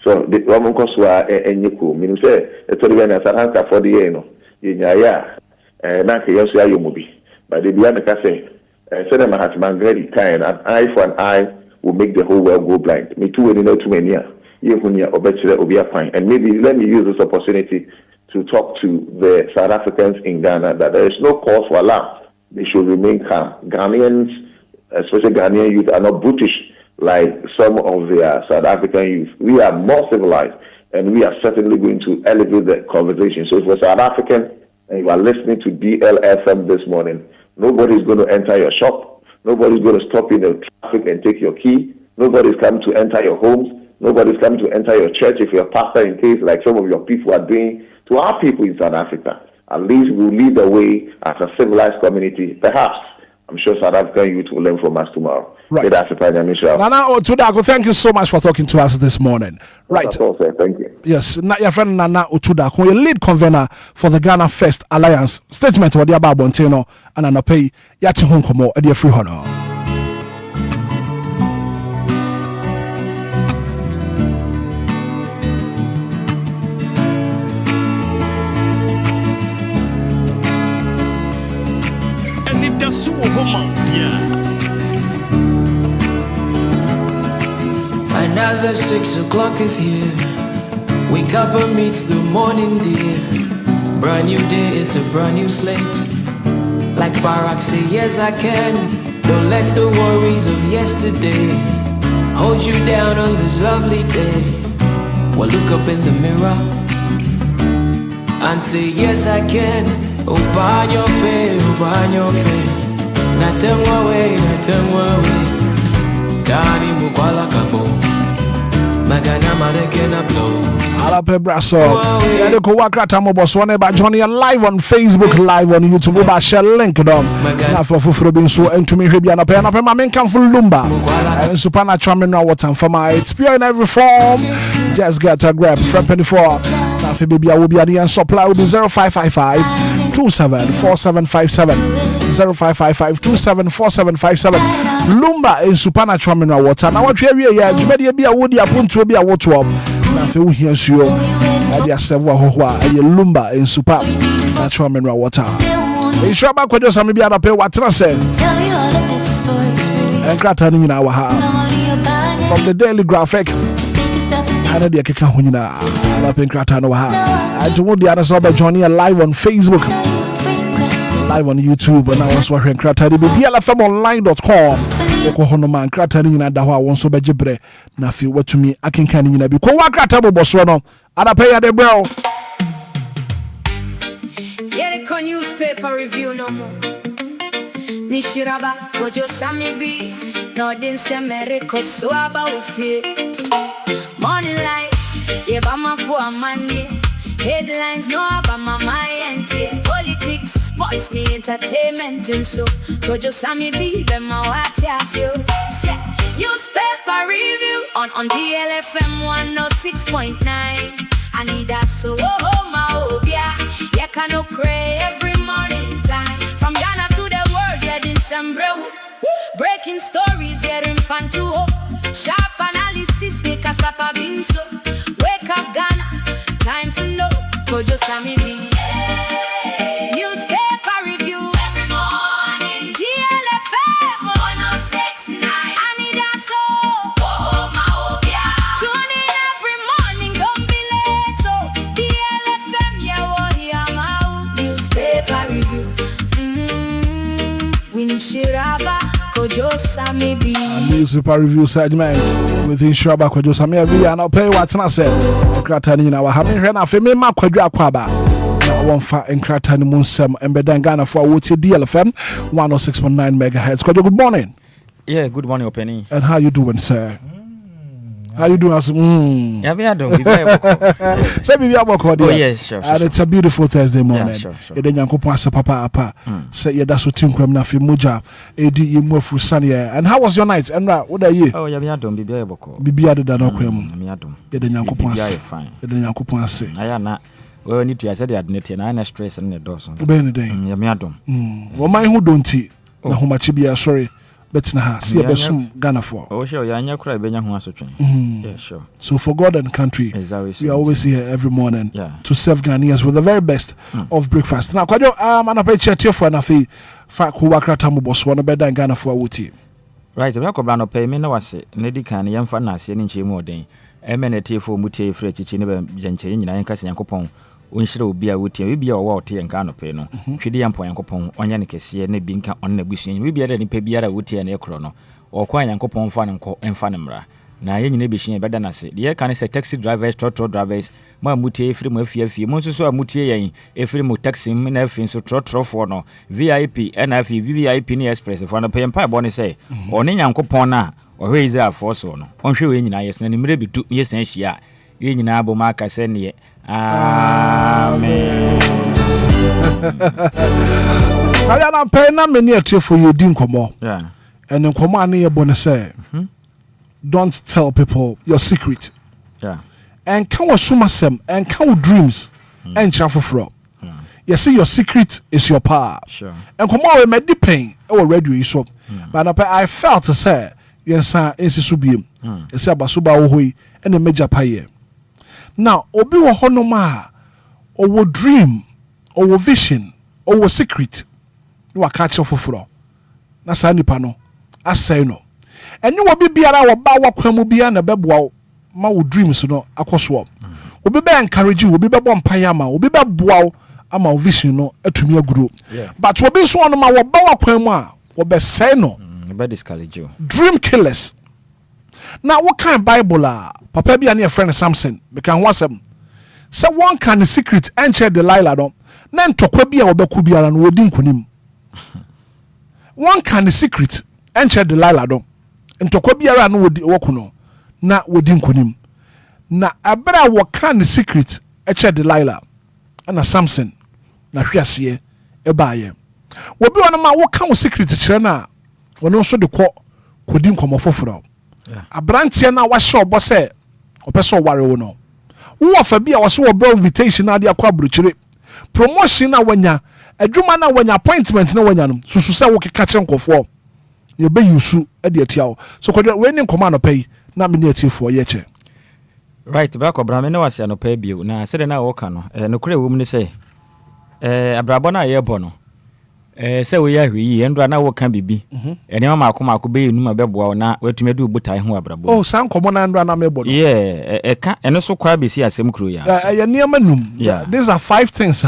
So the woman cost were enyiko. Meaning say the Torian as a for the year no. Yaya, Nanka Yosia Yomubi. But the Bianca say, Senator Hitman very kind, an eye for an eye will make the whole world go blind. Me too, you know too many. Obia fine. And maybe let me use this opportunity to talk to the South Africans in Ghana that there is no cause for alarm. They should remain calm. Ghanaians, especially Ghanaian youth, are not brutish like some of their South African youth. We are more civilized, and we are certainly going to elevate the conversation. So if you're South African and you are listening to DLFM this morning, nobody's going to enter your shop. Nobody's going to stop in the traffic and take your key. Nobody's coming to enter your homes. Nobody's coming to enter your church if you're a pastor in case like some of your people are doing to our people in South Africa. At least we'll lead the way as a civilized community. Perhaps, I'm sure South African youth will learn from us tomorrow. Right. That's Nana Otudako, thank you so much for talking to us this morning. Right. That's all, sir. Thank you. Yes, your friend Nana Otudako, your lead convener for the Ghana First Alliance. Statement of the Abontino and Anapay Yati Honkomo at your free honor. Another 6 o'clock is here. Wake up and meet the morning dear. Brand new day, it's a brand new slate. Like Barack say, yes I can. Don't let the worries of yesterday hold you down on this lovely day. Well, look up in the mirror and say, yes I can. Open your face, open your face. Nothing away, nothing away. Dani mukwala kabo. Magana marekena blow. Alape Brasso. Yeah, go work at Amoboswane by Johnny live on Facebook, live on YouTube. By share link them. Now for being so and to me, Ribiana Pen up my main come from Lumba. And supernatural mineral water for my it's pure in every form. Just get a grab from 24. Now for baby, I will be at the end supply will be 0555 274757 0555 274757. Lumba is supernatural mineral water. Now what we are, you may be a woody upon to be a water. Now for you here, so I several Lumba in supernatural mineral water. In short, back with us, I'm maybe I'll pay what I say. And Gratani in our house from the Daily Graphic. I know the Kikahuna. I'll pay Gratano. I do the other side by Johnny live on Facebook, live on YouTube, and I was watching Gratani. DLFM online.com. Okohonoman Gratani in Adawa won't so be jibre. Na fi what to me, I can canny in a big Gratabo Boswano. I'll pay at the bro. Yeah, the newspaper review no more. Nishiraba, Kojo Samibi, Nordin Semerico, Swaba Ufi. Money life, yeah, Bama for money. Headlines, no, Bama my auntie. Politics, sports, the entertainment, and so. Kojo Samibi, Bema Watiasio. Newspaper review on DLFM 106.9. Anidaso Wɔhɔ, Obia. Yeah, can no cray every morning time. From Ghana to the world, yeah, in some bro. Breaking stories, yeah, in fan to hope. Sharp analysis, they kasapa binso. Wake up, Ghana, time to know. Kojo Samibi. Newspaper review every morning. DLFM 106.9. Anidaso Wɔhɔ, Obia. Tune in every morning, don't be late. So DLFM, yeah, newspaper review. Winchiraba, Kojo Samibi. Newspaper review segment with Inshiraba Kojo Samibi. And I'll pay what I said. Gratani in our having ran off a mema Quadra Quaba. Now one fat and Gratani Munsem and Bedan Ghana for Woti DLFM 106.9 megahertz. Kojo, good morning. Yeah, good morning, Openny. And how you doing, sir? How you doing? Yeah, we are doing. Say, we are working. Oh, yes, sure. And it's a beautiful Thursday morning. Yeah, sure. Then you can pass papa. Say, yeah, that's what Tinkwem Nafi Muja. Edi Imofu Sanya. And how was your night? And what are you? Oh, yeah, we are doing. Bibi other than Okwem. We are doing. Yeah, then you can pass. Fine. Then you can pass. I am not. Well, need to. I said, I had no stress in the doors. Yeah, we are doing. Well, my who don't tea. Na Humachibia, sorry. But now, see a besum Ghana for. Oh, sure, you are not crying. Yeah, sure. So, for God and country, we are always here every morning to serve Ghanaians with the very best of breakfast. Now, Kwajo, I'm a picture for an affair. Fact, who work at Tamubos, one better than Ghana for Wuti. Right, we are going to pay me. No, I say, Nedi can young fancy and Chimodin. MNT for Muti, Fretchy, never Gentry, and Cassin Copon. Unshiro be a wuti, we be a water and cano peno. Chidi and Poyancopon, Onyanicasi, and Nebinka on the Bushin, we be at any pebiara wuti and Ecrono, or Quayancopon fan and Fanamra. Na yenye nebishin better na se. The can say taxi drivers, trotro drivers, ma mutie free mo fie mo so mutie yen e free mo taxi me na fin so trotro for no VIP na fi VIP ni express for na pay pa boni say oni nyankopon na o hwe ize afo so no on hwe we nyina yes na nimre bitu ni yesan hia ye nyina bo ma ka se ne amen. I am paying na many a for you din komo. Yeah. And then komo ani e boni say. Don't tell people your secret. Yeah. And can we sumasem and can we dreams and chafufro. You see, your secret is your power. Sure. And come on, we made the pain. Oh, radio so. But I felt to say, yes, sir, it's a subium. It's a basuba ohui and a major paye. Now, obi wa honoma, or dream, or vision, or secret. You are catch of fro. That's any pano. I say no. and you will be biara wa ba wa kwamu bia na beboa ma wo dreams no akoso obi be encourage you obi be bom payama obi be boa ama vision no atumi aguro but obi so no ma wo ba wa kwamu a wo be say no be discourage you dream killers. Now what kind of Bible papa bi ane friend Samson me kan wasem say one can secret and share Delilah don na ntokwa bi a wo be ku biara no wodi nkonim one can secret and share Delilah don ntokwa biara no wodi wokuno na wodi nkonim na abra wo kan secret e share Delilah na Samson na hwiase e baaye wo bi wona ma wo kan secret kire na wono so de kodi nkomo foforo abrantie na wa show bo se opeso ware wo no wo fa bi a wo so wo bro invitation na de akwa bruchire promotion na wanya adwuma na wanya appointment na wanya no susu se wo keka kire nkofo ye be yusu e de atia so ko we ni nkoma no pay na me ni atifo ye che right back obra me na wase no pay bio na se de na wo ka no no kure wo mu ni se abrabo na ye bo no se we ya hwi endo na wo kan bibi ene ma akoma be enuma beboa na watumi adu butai ho abrabo oh san komo na endo na mebo no ka eno so kwa besi asem kro ya ya niam num these are 5 things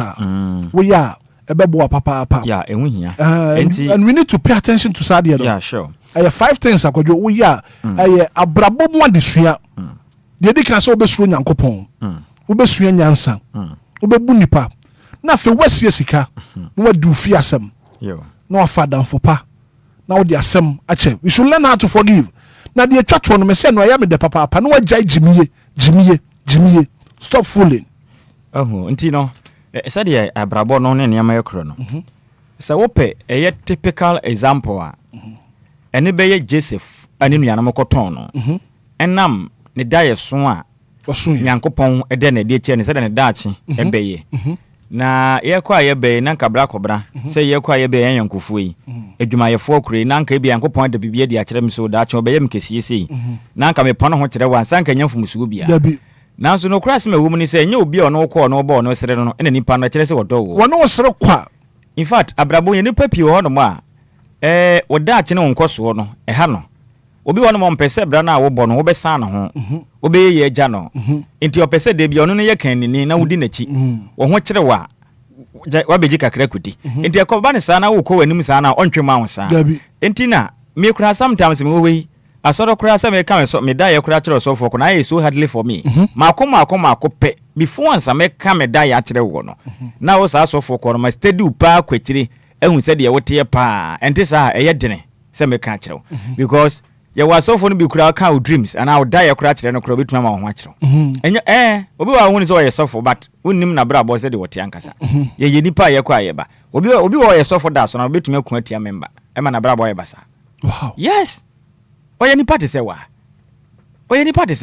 we are beboa papa enwu hia and we need to pay attention to sadia yeah sure 5 things akojo we are abrabo mo adesua de di kan so obesuro nyankopon obesua nyansa obebu nipa na fe wasie sika na wadu fi asem no father for pa now the asem ache we should learn how to forgive na the twatwo no me say no ya me de papa no wajai jimiye stop fooling nti no say the abrabo no ne niam yakro no say wope a typical example ene be ye Joseph ani nuanam koton no enam ne daye so a Nyankopon ede na de che ne say ne daachi ebeye na yekwa yebe na nkabra kobra se yekwa yebe yankufu yi adwumayefo kure na nka bia Nyankopon da bibie de akere me so da ache obeye mkesie sei na nka me pono ho kire wa sanka nyamfu musugo bia na so no kras me wo mu ni se nya obi ono ko no bo no sere no ene nipa no kire se wodo wo wono sere kwa in fact abrabo ye nipa pie ho no ma woda ache ne wonkoso no ha no obi wono mo mpese bra na wo bo no wo be san no ho obe ye agya no enti opese de bia ono ne ye kan ni na wudi nachi wo ho kire wa beji kakra kuti enti akoba ne sana wo ko wanim sana ontwema ho sa enti na me kura sometimes me we asoro kura sa me kan so me da ye kura kire so for ko na ye so hardly for me makope before ansa me kan me da ya kire wo no na wo sa so for ko ma steady pa kwetire ehun se de ye wote ye pa enti sa eye dene se me kan kire because ya waso for no be kura ka dreams and I die kura kire no kura bituma ma ho akire enya obi wa hu ni so ye sofo but unnim na bra bo se de wote ankasa ye ye nipa ye kwa ye ba obi wa ye sofo da so na bituma ku atia member e ma na bra bo ye basa wow yes oye nipa te se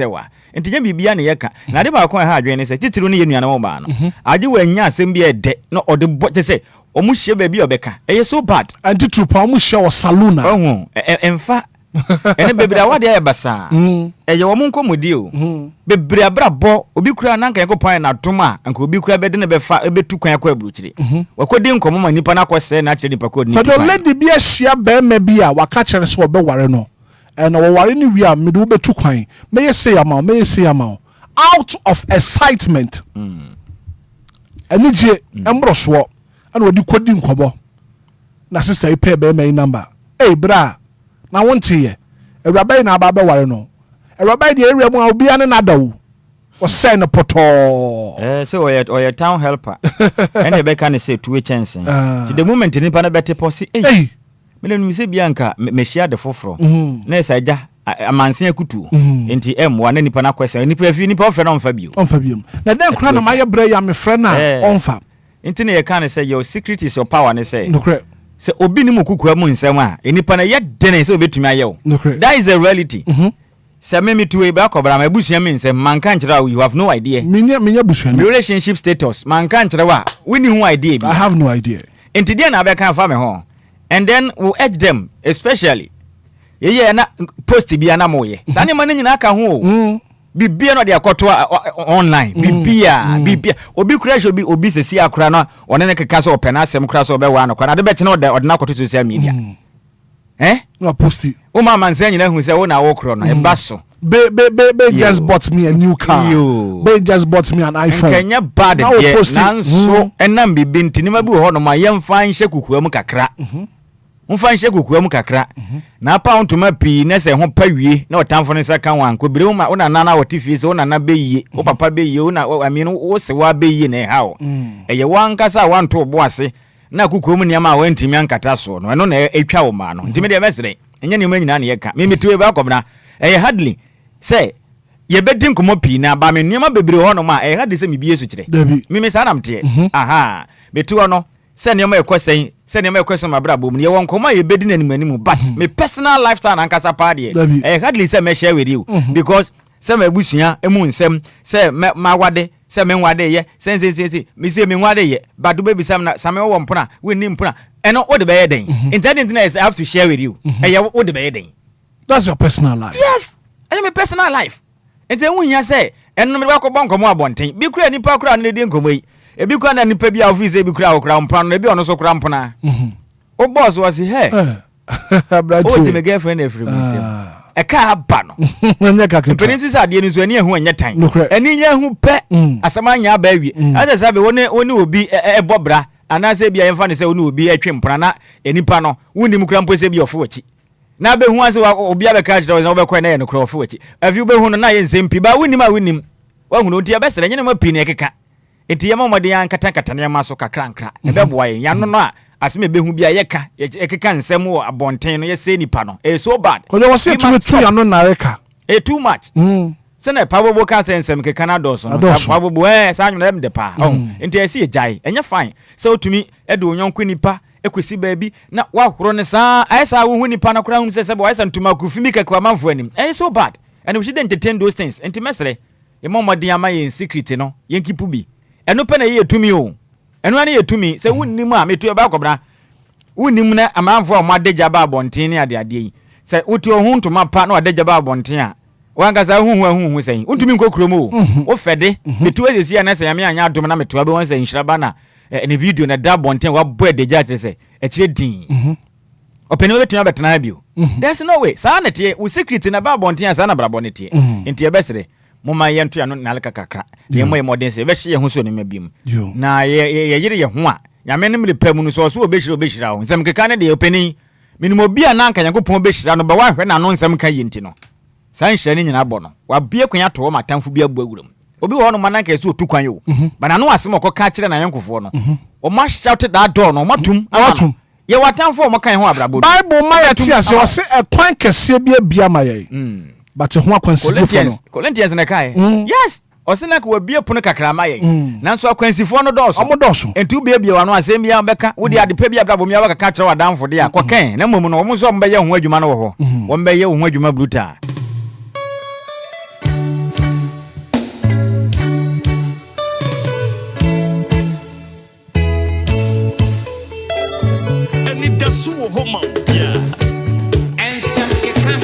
wa enti bibia ne ye ka na de ba ko ha adwen ne se titiru ne ye nuana mo ba no age wa nya asem bi e de no ode bo te se omu hye ba bi obeka e so bad anti trupa omu hye o saluna ohu emfa ene bebira wade ya basa eye wo mun komodi o bebira brabo obi kura nanka Yakopon na doma anka obi kura bede ne befa ebetu kwan akwa aburuchire wakodi nkomo ma nipa na kwese na akire nipa kodi nipa but lady bi ahia be ma bi a waka kire so obe ware no na wo ware ni wi a me do betu kwan me ye say amount out of excitement ani je embroso ana odi kodi nkomo na sister ipe be ma number bra na wonte ye ewrabai na aba ware no ewrabai de area mu a obi ane na dawo o say no poto so oye town helper ene be kan say two chance to the moment ni pa na bete posi me le se bianka me share de foforo na esaja amanse akutu enti m1 nipa na kwese nipa afi nipa ofe na onfa bio na den kra na maye bra ya me friend na onfa enti ne ye kan say your secret is your power ne say se obi ni mukuku amu nsem a enipa na ye dene se obetumi ayew that is a reality se me tuwe ba kobra ma busuan me nsem man kan kira you have no idea menya busuan relationship status man kan kira wa we ni hu idea bi I have no idea enti dia na be kan fa me ho and then we urge them especially ye na post bi ana moye sane man nyina aka ho bibia no de akoto online bibia obi crash obi sesi akura no one ne keka so open asem kura so be wa no kwa na de be kene ode na akoto social media No posti. O mama nse nyina hu say wo na wo kro no e baso. Be just bought me a new car. Be just bought me an iPhone. Kenya bad there. Nanso enam bibi ntini ma bi ho no ma yemfa nhye kukuam kakra. Mfa nhye kukuam kakra. Na pa ontoma pi na se ho pawie na otamfo ne se kan wan ko bire ma una nana wotifi se una na beyi o papa beyi una amino wo se wa beyi na ha o. Eye wan kasa wan to bo ase na kukuam niam a wantimi ankata so no eno na etwa wo ma no. Ntimi de mesere enye niam nyina na ye ka. Me metuwe ba kobna. Eye hardly say ye bedin komo pi na ba me niam bebre ho no ma hardly say me bi yesu kire. Me me sa namte. Aha. Betu no say niam ekosen say niam ekosen mabra bom ye won komo ye bedin animanimu but me personal lifestyle ankasa pa de. Hardly say me share with you because say me busua emu nsem say ma wade say me nwade ye say me say me nwade ye but do baby sam na same wo mpona we ni mpona eno wo de be ye den intending is I have to share with you wo de be ye den. That's your personal life. Yes, I my personal life. And then when you say, and no matter what come bonting, be clear any power and Indian come a big one and the office, a big crowd, crown, pan, maybe on also crampona. Oh, boss was he? Hey, oh, my girlfriend, every a car panel. Peninsula are the news when you when your time. And in your who pet as a man, your baby. Others have one will be a bobra, and I say, be a funny say, will be a trim prana, any panel, wouldn't crampus be your 40. Na be hu ase Obia be catch does no be kwa na ye no kro fo achi afi be hu no na ye nsem ba winnim wa hu no ntia be sere nyene ma pi ne keka enti ye ma mode yan kata ne ma so kakra nkra e be boa ye yan no a ase me be hu bia ye ka keka nsem wo abonten no ye se nipa no e so bad ko le wose tu ya no na reka e too much se na pabo ka se nsem keka na doso no pabo sa nyu na dem de pa enti e se ye jai enye fine so to me e de onyonkwe nipa ekwesi baabi na wa horo ne saa ayesa wo hu nipa na kora hu se sebo ayesa ntuma kufimi kakwa manfo anim so bad and we should entertain those things enti mesere e momodin ama ye secret no ye nkipu bi eno pe na ye tumi o eno na ye tumi se wunnim a metu ba kobra wunnim na amanfo a mwadegya ba abonten ne ade yi se uti o hu ntuma pa na wadegya ba abonten a wanga sa hu sen untumi nkokrom o o fede metu ezesi ya na se yame anya adom na metu ba won se nhyiraba na ne video na da bonten wa boy de judge say e kire din openi we betuna betena bio there's no way sa na tie we secret na ba bonten sa na bra bonete enti e besere moma ye nto ya no na alaka kakra ye mo ye modern say be hye ye hu so ne mabiem na ye yire ye ho a nyame ne mle pamu no so so obehira ho nsem keka ne de openi minimo bia na anka yakopon obehira no ba wa hwe na no nsem ka yenti no sa nhira ne nyina bo no wa bie kwanya to ma tamfo bia bu aguram obi wo no mananka ese otukwan yo bana no asem okoka kire na yankofo no o ma shout that door no matum ye watamfo mo kan ho abrabo Bible ma ya ti ase o se ekwan kese bia ma ye but ho akwansifo no Corinthians na kai yes o se na ko bia pono kakra ma ye nanso akwansifo no doso omo doso entu bia wano asem bia beka wo de adepa bia abrabo mi abaka kire wadamfo de akokan na mom no mo so mo be ye ho adwuma no wo ho wo be ye ho adwuma bruta Anidaso Wɔhɔ, yeah. And some can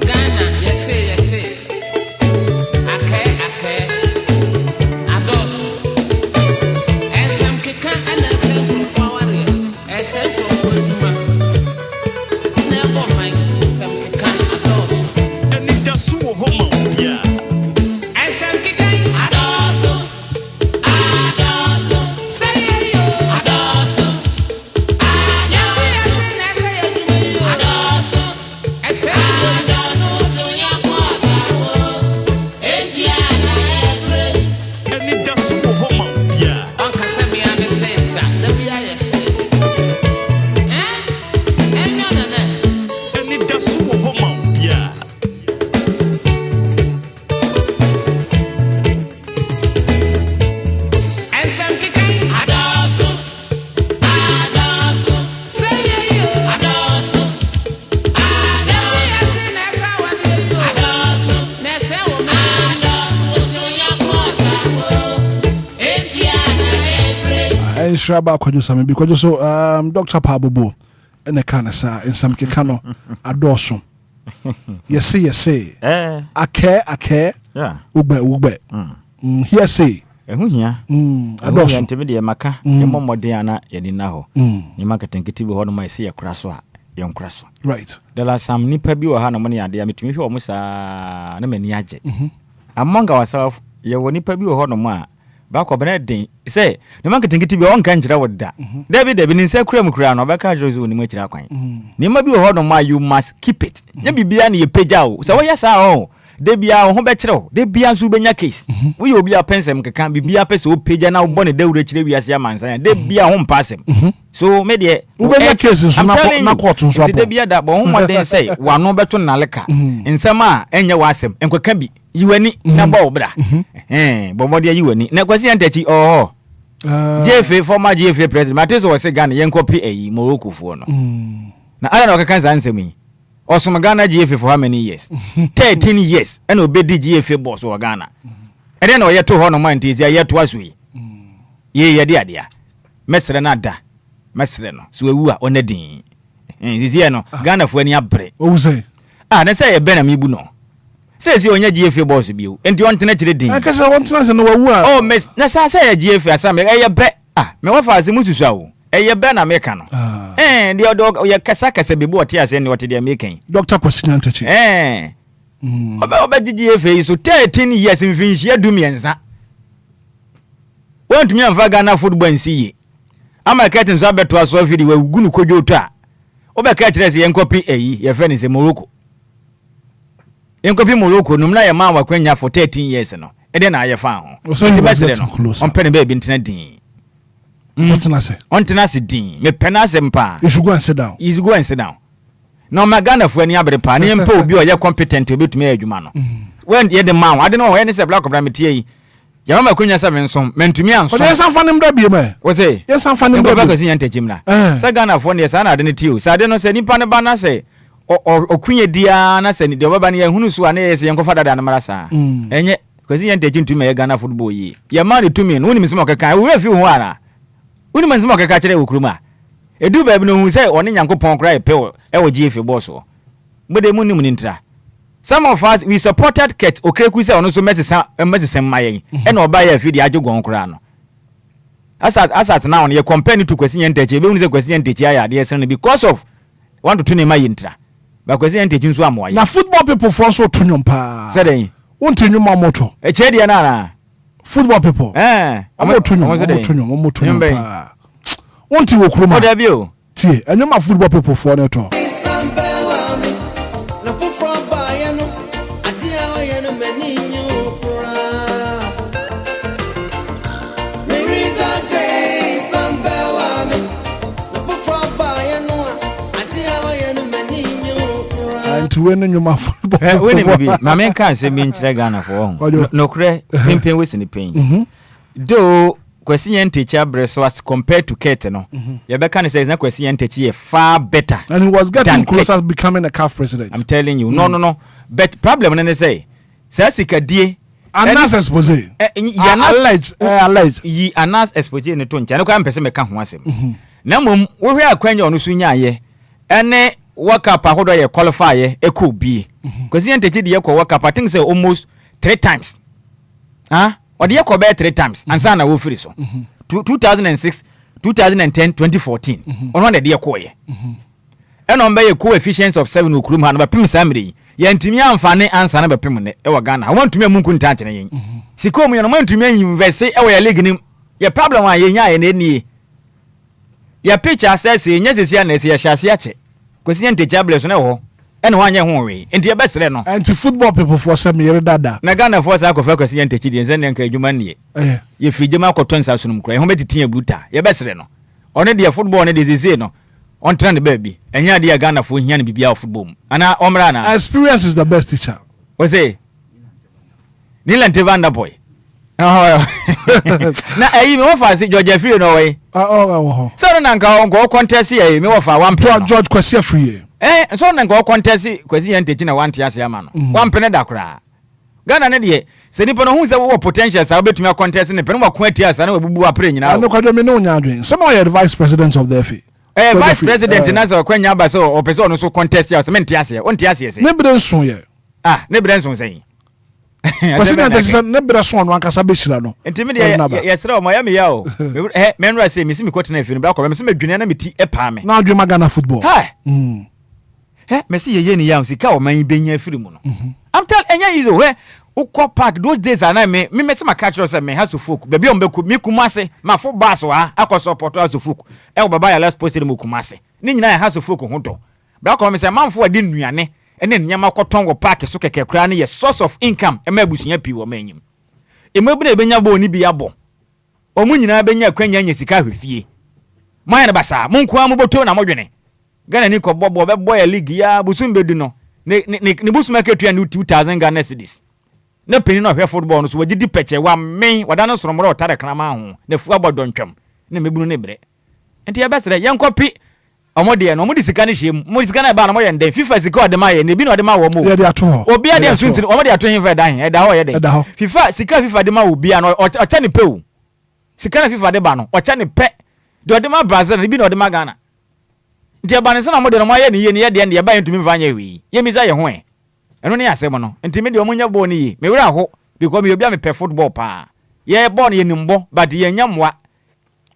Ghana, yes, okay. Ados. And some can and a simple flower, a simple never mind. Some can ados. Anidaso Wɔhɔ, yeah. And some can ados. Say you ados. Shraba kwajo same bi kwajo so Dr. Pabobo ene kana sa ensam keka no adoso yesi ake yeah ugbe here say ehu hia adoso nteme de maka ye momode ana ye ni na ho ni maka tenkiti bi ho no ma ese ye kura so a yɛnkora so right there are some nipa bi wɔ ha na mo ne ade ametumi hwɛ ɔmo saa na mani agye among ourselves yɛwɔ nipa bi wɔ hɔ no mo a baako bɛna den sɛ ne man ketenkete bi ɔnka nkyerɛ wo da dabi ne nsa kura mu kura no bɛka adwo so onimo kyerɛ akwan ne ma bi wɔ hɔ no ma you must keep it nya bibia ne yɛpagya wo sɛ wɔyɛ saa ho debia wo ho bɛkyerɛ wo debia nso bɛnya case wo yɛ obi a pensem keka bibia pɛ sɛ wo pagya na wo bɔ ne dawura kyerɛ wiase amansan debia ho mpa asɛm so me de wo bɛnya case nso na court nso apɔ debia da bɔ ho mɔden sɛ wano bɛto naleka nsɛm a ɛnyɛ wa asɛm enkwaka bi yiwani na bɔ wo bra bɔmɔde yiwani na kwasi antachi JFA former JFA president Mateso was Ghana yenkopi eyi Morocco fo no na ala na okaka nsɛm yi Osum Ghana GFA for how many years? 13 years. And obedi GFA boss or Ghana. And then we to hono man is ya to us we. Ye dia. Mesre na da. Mesre no. So we are on the din. Is here no. Ghana for any abre. Oh say. Ah, na say e be na me bu no. Say si onya GFA boss bi o. Enti on tena kire din. I kasa on tena se no wu a. Oh, mes na say GFA asam e ye be. Ah, me wa fa asem susu a o. Eye be na meka no. The dog ye kasa bebu oti ase ne oti de meken. Dr. Kwesi Antachi. Oba GFA so 13 years in finchia du mienza. Want me amfa Ghana football nsiye. Ama curtain so abeto aso afidi we gunu kodwo to a. Oba ka kire se yenkopi eyi ye friend se Morocco. Yenkopi Morocco num na ye man wa kwanya for 13 years no. E de na ye fa ho. So you better no. On pen be bi ntena din. On tenase din me penase mpa you should go and sit down no magana fu ani abere pa ne mpa obi o ye competent obetumi adwuma no when ye the man ade no ho ne se black obra metie yi ya ma konya se mensom mentumi anso o san fa ne mda bie me wo se ye san fa ne mda bie ko ntachim na se Ghana fo ne sa na ade ne tie o sa ade no se nipa ne ba na se okunye dia na se ne de obaba ne hunu so ana ye se yenko fa dada na mara sa enye ko ntachim tumi ye Ghana football yi ye ma ne tumi no ni misemo keka wo afi ho ara Uni manzimo kaka kire okuruma. Edu ba bi no hu say oni Nyankopon kra epe e wo GFA boss o. Mode mu nim ntra. Some of us we supported Ket Okreku say ono so mesesa mayen. E na oba ya fi di ajogon kra no. Asat now on ye compare to Kwesi Ntachi be hu say Kwesi Ntachi aya de esere because of want to name mayen ntra. Ba Kwesi Ntachi nso amoa. Na football people for so tunyon pa. Say den. Won't nyuma moto. E che dia na. Football people. Omo tunyo pa. Won't you okroma? What have you? Tie, enyoma football people for no to. When you my football, when it be, my man can't say me in Ghana for no cray, pimping with any pain. Though Kwesi Ntachi breast was compared to Kate, no, Yabeka says, no Kwesi Ntachi far better, and he was getting closer to becoming a CAF president. I'm telling you, no. But problem when they say, Sassika D. Anas expose. Alleged. Ye Anas expose in the tone. I can't person me can't want him. Namum, we are quenya on Sunya ye, and work up a holder ye qualify ye could be. Kwesi Ntachi the work up, I think say almost 3 times. Huh? Or the echo bear 3 times, and sana will free so. 2006, 2010, 2014. On one the dear coy. And on by a coefficient of 7 Ukrum and a pim samri. Yantimi and Fanny and Sana Pimone, our Ghana. I want to me a moon touching. Sikomi and I want to me invest say, oh, you're legging your problem. I and any. Your picture says, yes, it's your Shasiache. Question the jabless no. And one young way, and your best reno. And to football people for some year dada. Nagana force I could focus in Ntachi and then Humani. If you Jamaica turns out some cry, home to Tia Buta, your best reno. Only the football and it is no. On turn the baby, and ya dear Ghana for Yan be out football. And our Omrana experience is the best teacher. Was a Nilan Tivanda boy. Now, I even offer say George Free no way. Oh, so then go contest here, me offer one George Kwesi free. So then go contest Kwesi Ntachi na 1 tias ya man. 1 penny da kra. Ghana ne de se nipa no hu se wo potential sa obetumi contest ne penny wa kwa tias na wabubu apre nyina. No kwado me no nya adwen. Some are the vice president of the FA. Vice president na so kwanya ba so o person no so contest ya so me ntiase. O ntiase se. Ne brenson ye. Ne brenson say. President is ne bra so no ankasa be hira no. Ntimi de yesere o moya me ya o. Me nra say me si me kwotena afi no bra ko me si medwene na meti epa me. Na adwuma Ghana football. Hi. Me si ye ni ya sika o man benya afiri mu no. I'm tell enya is where ukọ park those days are na me se catch us me has folk baby on beku me kumase ma fo bus wa akọ support us folk e wo baba ya let's post mu kumase ni nyina has folk ho do bra ko me se manfo adi nnuane ene nyama kọtọn wo park so keke kra ne ye source of income e ma abusunya pi wo manyim e ma bu na benya bo ni bi abo o mu nyina benya kwanya nya sika hwefie man na basa mon kwa mu boto na modwene Ghana ni ko bobo be boy league ya busum bedu no ne busuma ketua ni 2000 Ghana cedis na peni no hwe football no so wagidi peche wa men wada no soromro otare krama ho na fu abodontwam na mebunu ne bre enti ya besere yenkopi omode no omode sika ne hiem mo sika na ba no mo yende FIFA sika ode ma ye ne bi no ode ma wo mo ye de ato Obia de sunti omode ato hin fa dan e da ho ye de FIFA sika FIFA de ma Obia no ocha ne pew sika na FIFA de ba no ocha ne pe de ode ma Brazil ne bi no ode ma Ghana enti ya ba ne se na omode no mo ye ne ye ne ye de ne ba ntumi mfa nya wi ye mi za ye ho eno ne asem no ntimi de omunya bo ne yi me wura ho because me Obia me pe football pa ye ball ye nimbo but ye nyamwa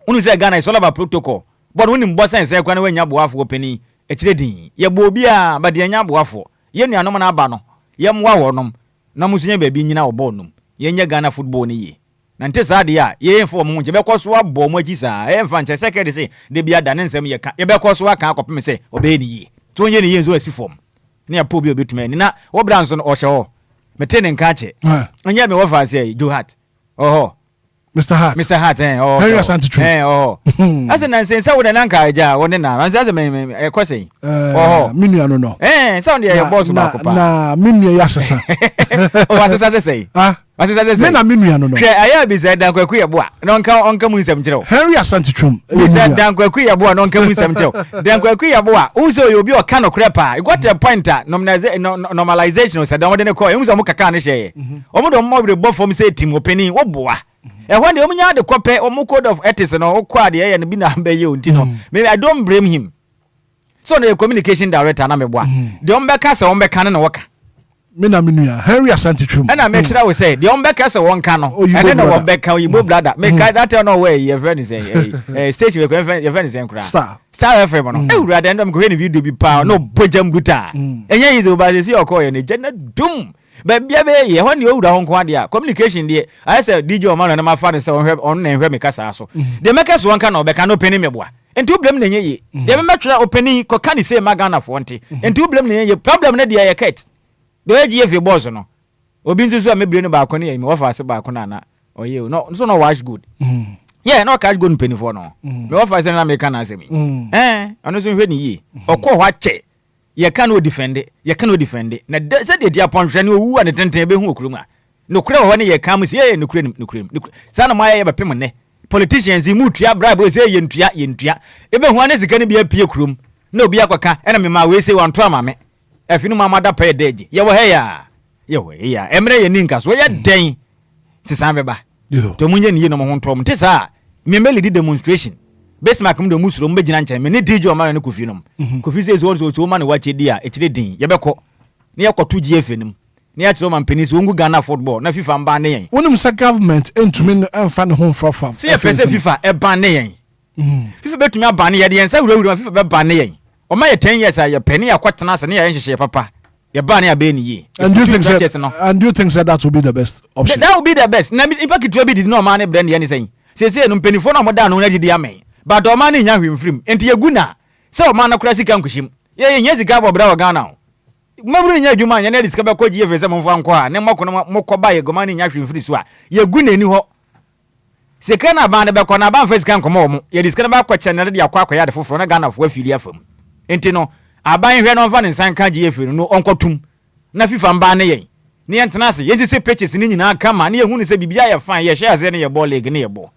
unu say Ghana is all about protocol but when nimbo sense e kwa na wanya boafo openi e kire din ye bo Obia but ye nya boafo ye nuanom na aba no ye mwa wonom na musunya ba bi nyina wo nom ye nya Ghana football ne yi na nte sa de a ye info mo nje be koso abo mo aji sa e mfa nche second say de bia da ne nsem ye ka ye be koso aka akopem say obe ni yi to nye ni ye nzo asifom ne apo bi obetuma ni na wo branso no ohye ho metene nka che anya me wo fa say Johat Mr. Hart Henry Asante True asa na sensa wo na nka aja wo ne na asa me kwese minu ano no sound ya boss na kopa na minu ya sasa asasa say asasa say na minu ano no hwe aya bi say dan kwaku ye bo a no nka mu nsem kire Henry Asante True say dan kwaku ye bo a no nka mu nsem kire dan kwaku ye bo a wo say obi o ka no kire pa you got a point normalization say dan wo de ne call you say mo kaka ne hye o mo do mo be bo form say team opening wo bo a when the omunya de kope omu code of ethics no okwa de ye no bi na be ye onti no maybe I don't blame him so the communication director na meboa de ombeka se ombeka na woka me na menua Henry Asante True na me kira we say de ombeka se wonka no ene na wombeka oyibo brother me ka that no way ye friend say station we ye friend say nkura star FM no ewura de ndom ko he ni video bi pa no bojam bruta enye yizo ba se si okoye ne jena dum bia be ye ho ne owura ho nko ade a communication de I say DJ Omar na ma fa ne se on na ehwe me kasa so de make so nka na obeka no peni meboa enti problem na nye ye de me metwa openi ko ka ni say magana fo nti enti problem na nye problem na de ye ket de ye GF boss no obi nzuzu a mebire no ba ko ne ye me wo fa se ba ko na oye no so no wash good yeah no catch good peni fo no me wo fa se na me kana se mi ono so hwe ni ye okọ ho ache ye can defend na say de dia ponhwe ne owu ane tenten be hu okurum a no kure ho ne ye kan mu se ye no kure sa na ma ye be pem ne politicians mu tua bribe say ye ntua ebe hu ane sika ne bia pie kurum na obi akwaka ena me ma we say wan to ama me afinu ma mada pa deje ye wo he ya emre ye ninka so ye den sisan be ba to munye ne ye no mo ho ntom te sa me lead demonstration Besmark mdo musuro mbegina nche me ne DJ Omar ne Kofi nom Kofi says so man wache dia e kire din ye beko ne yakoto GF nim ne ya kire man penis wongu Ghana football na FIFA mba ne yen wonim sa government entumi no emfa ne ho frofam se ye pese FIFA e ban ne yen FIFA betumi aban ne ye de yen sa wura FIFA be ban ne yen o ma ye 10 years a ye peni akwatena se ne ye nhyehyɛ papa ye ban ne abe ni ye and do you think that will be the best option that will be the best na impact to be no man ne brand ye ne sen se no penifo na mo da no na gidi amen but o man nya hwimfrim enti yeguna se o man na kura sika nkushim ye nya sika bobra wa Ghana o mabru nya adwuma nya na sika be ko GF se mo fa nko a ne mako na moko ba ye goma nya hwimfri so a yeguna ni ho sika na ban be ko na ban fa sika nkomo mo ye sika na ba ko channel de akwa ya de foforo na Ghana fo afili afam enti no aban hwe no fa ne nsan ka GF no onkotum na FIFA mba ne yen ne yentena se ye se pitches ni nyina kama ne yehunu se bibia ye fan ye share se ne ye ball league ne ye ball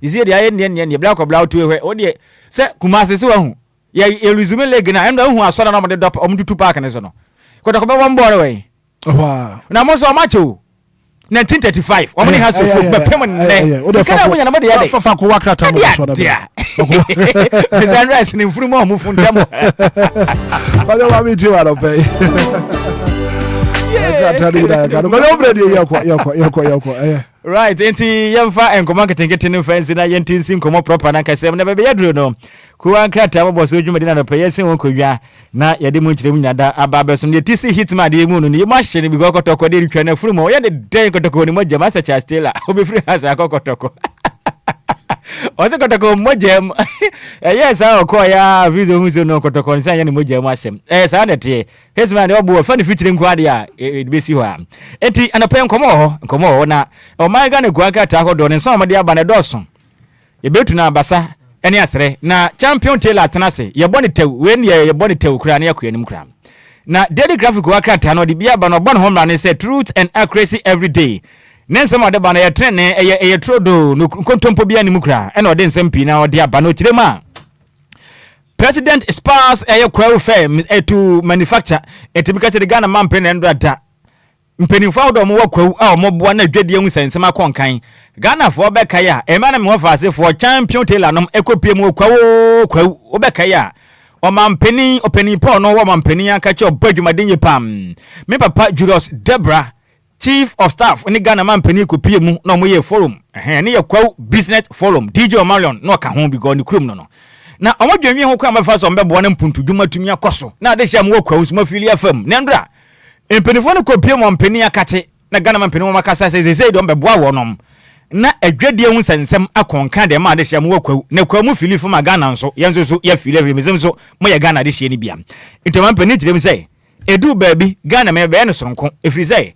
isi de aye ne black obla to ehwe o de se kumase se wahu ye resume league na enda hu asora na mo de dop o mtutu park ne so no ko de ko be one ball we na mo so macho 1935 o mo ni haso fo be pem ne o de fa mo nya na mo de ya de fa ko wakra ta mo so da be sunrise ni furu mo mu fundamo ba de wa mi ti wa do pe Right, enti yemfa enkoma ketenkete ne fancy na yentinsi nkomo proper na kasem na bebe yadro no kuwa krata mo boso dwuma dina no peyese won kodwa na yede mu nkyerem nyada aba so ne tisi hitman de mu no ne mahye ne bigo kotoko de retwa na furu mo ye de den kotoko ne mo jama sa cha stela obi free house akokotoko Oze kotoko mojem yes a okoya video hu so no kotoko nsa ya ne mojem asem sa na te Hitman obo fa ne fitire nkwade a besi ho a enti anapen nkomo ho na o my Ghana guaka ta ho do ne nsa omade aba ne doso ye betu na abasa ene asere na champion tailor tenase ye bone tew we ne ye bone tew kura ne yakua nim kura na daily graphic guaka ta no de bia ba no bone ho mra ne say truth and accuracy every day Nensem ade ba na ye trene eye trodo no kontompo bia ni mukra e na ode nsem pi na ode aba no tirema President Spars eye kwawu firm to manufacture etibika te Ghana mampe na ndo ada mpenimfo awdo mo wakwawu a mo boa na dwadie mu sensem akonkan Ghana fo beka ya e ma na me hofaase fo champion tailor nom ekopie mu kwawu obeka ya o mampeni openi po no wo mampeni aka che obadwumadenye pam me papa Julius Debra Chief of Staff ni Ghana mampeni kopie mu na mo ye forum ne ye kwawu business forum DJ Omarion no ka ho bi go ni krum no na omodwenwe ho kwa mafa so mbebo ne mpuntu dwuma tumi akoso na ade hia mo kwawu sma fili FM ne ndra empenifo ne kopie mo mpeni akate na Ghana mampeni mo makasa se do mbebo awonom na adwadie hu sensem akonka de ma ade hia mo kwawu na kwawu fili fo ma Ghana nso yenzo so ya fili FM so mo ye Ghana de hia ni bia ntoma mpeni tirem se edu baabi Ghana me be ne soronko efiri se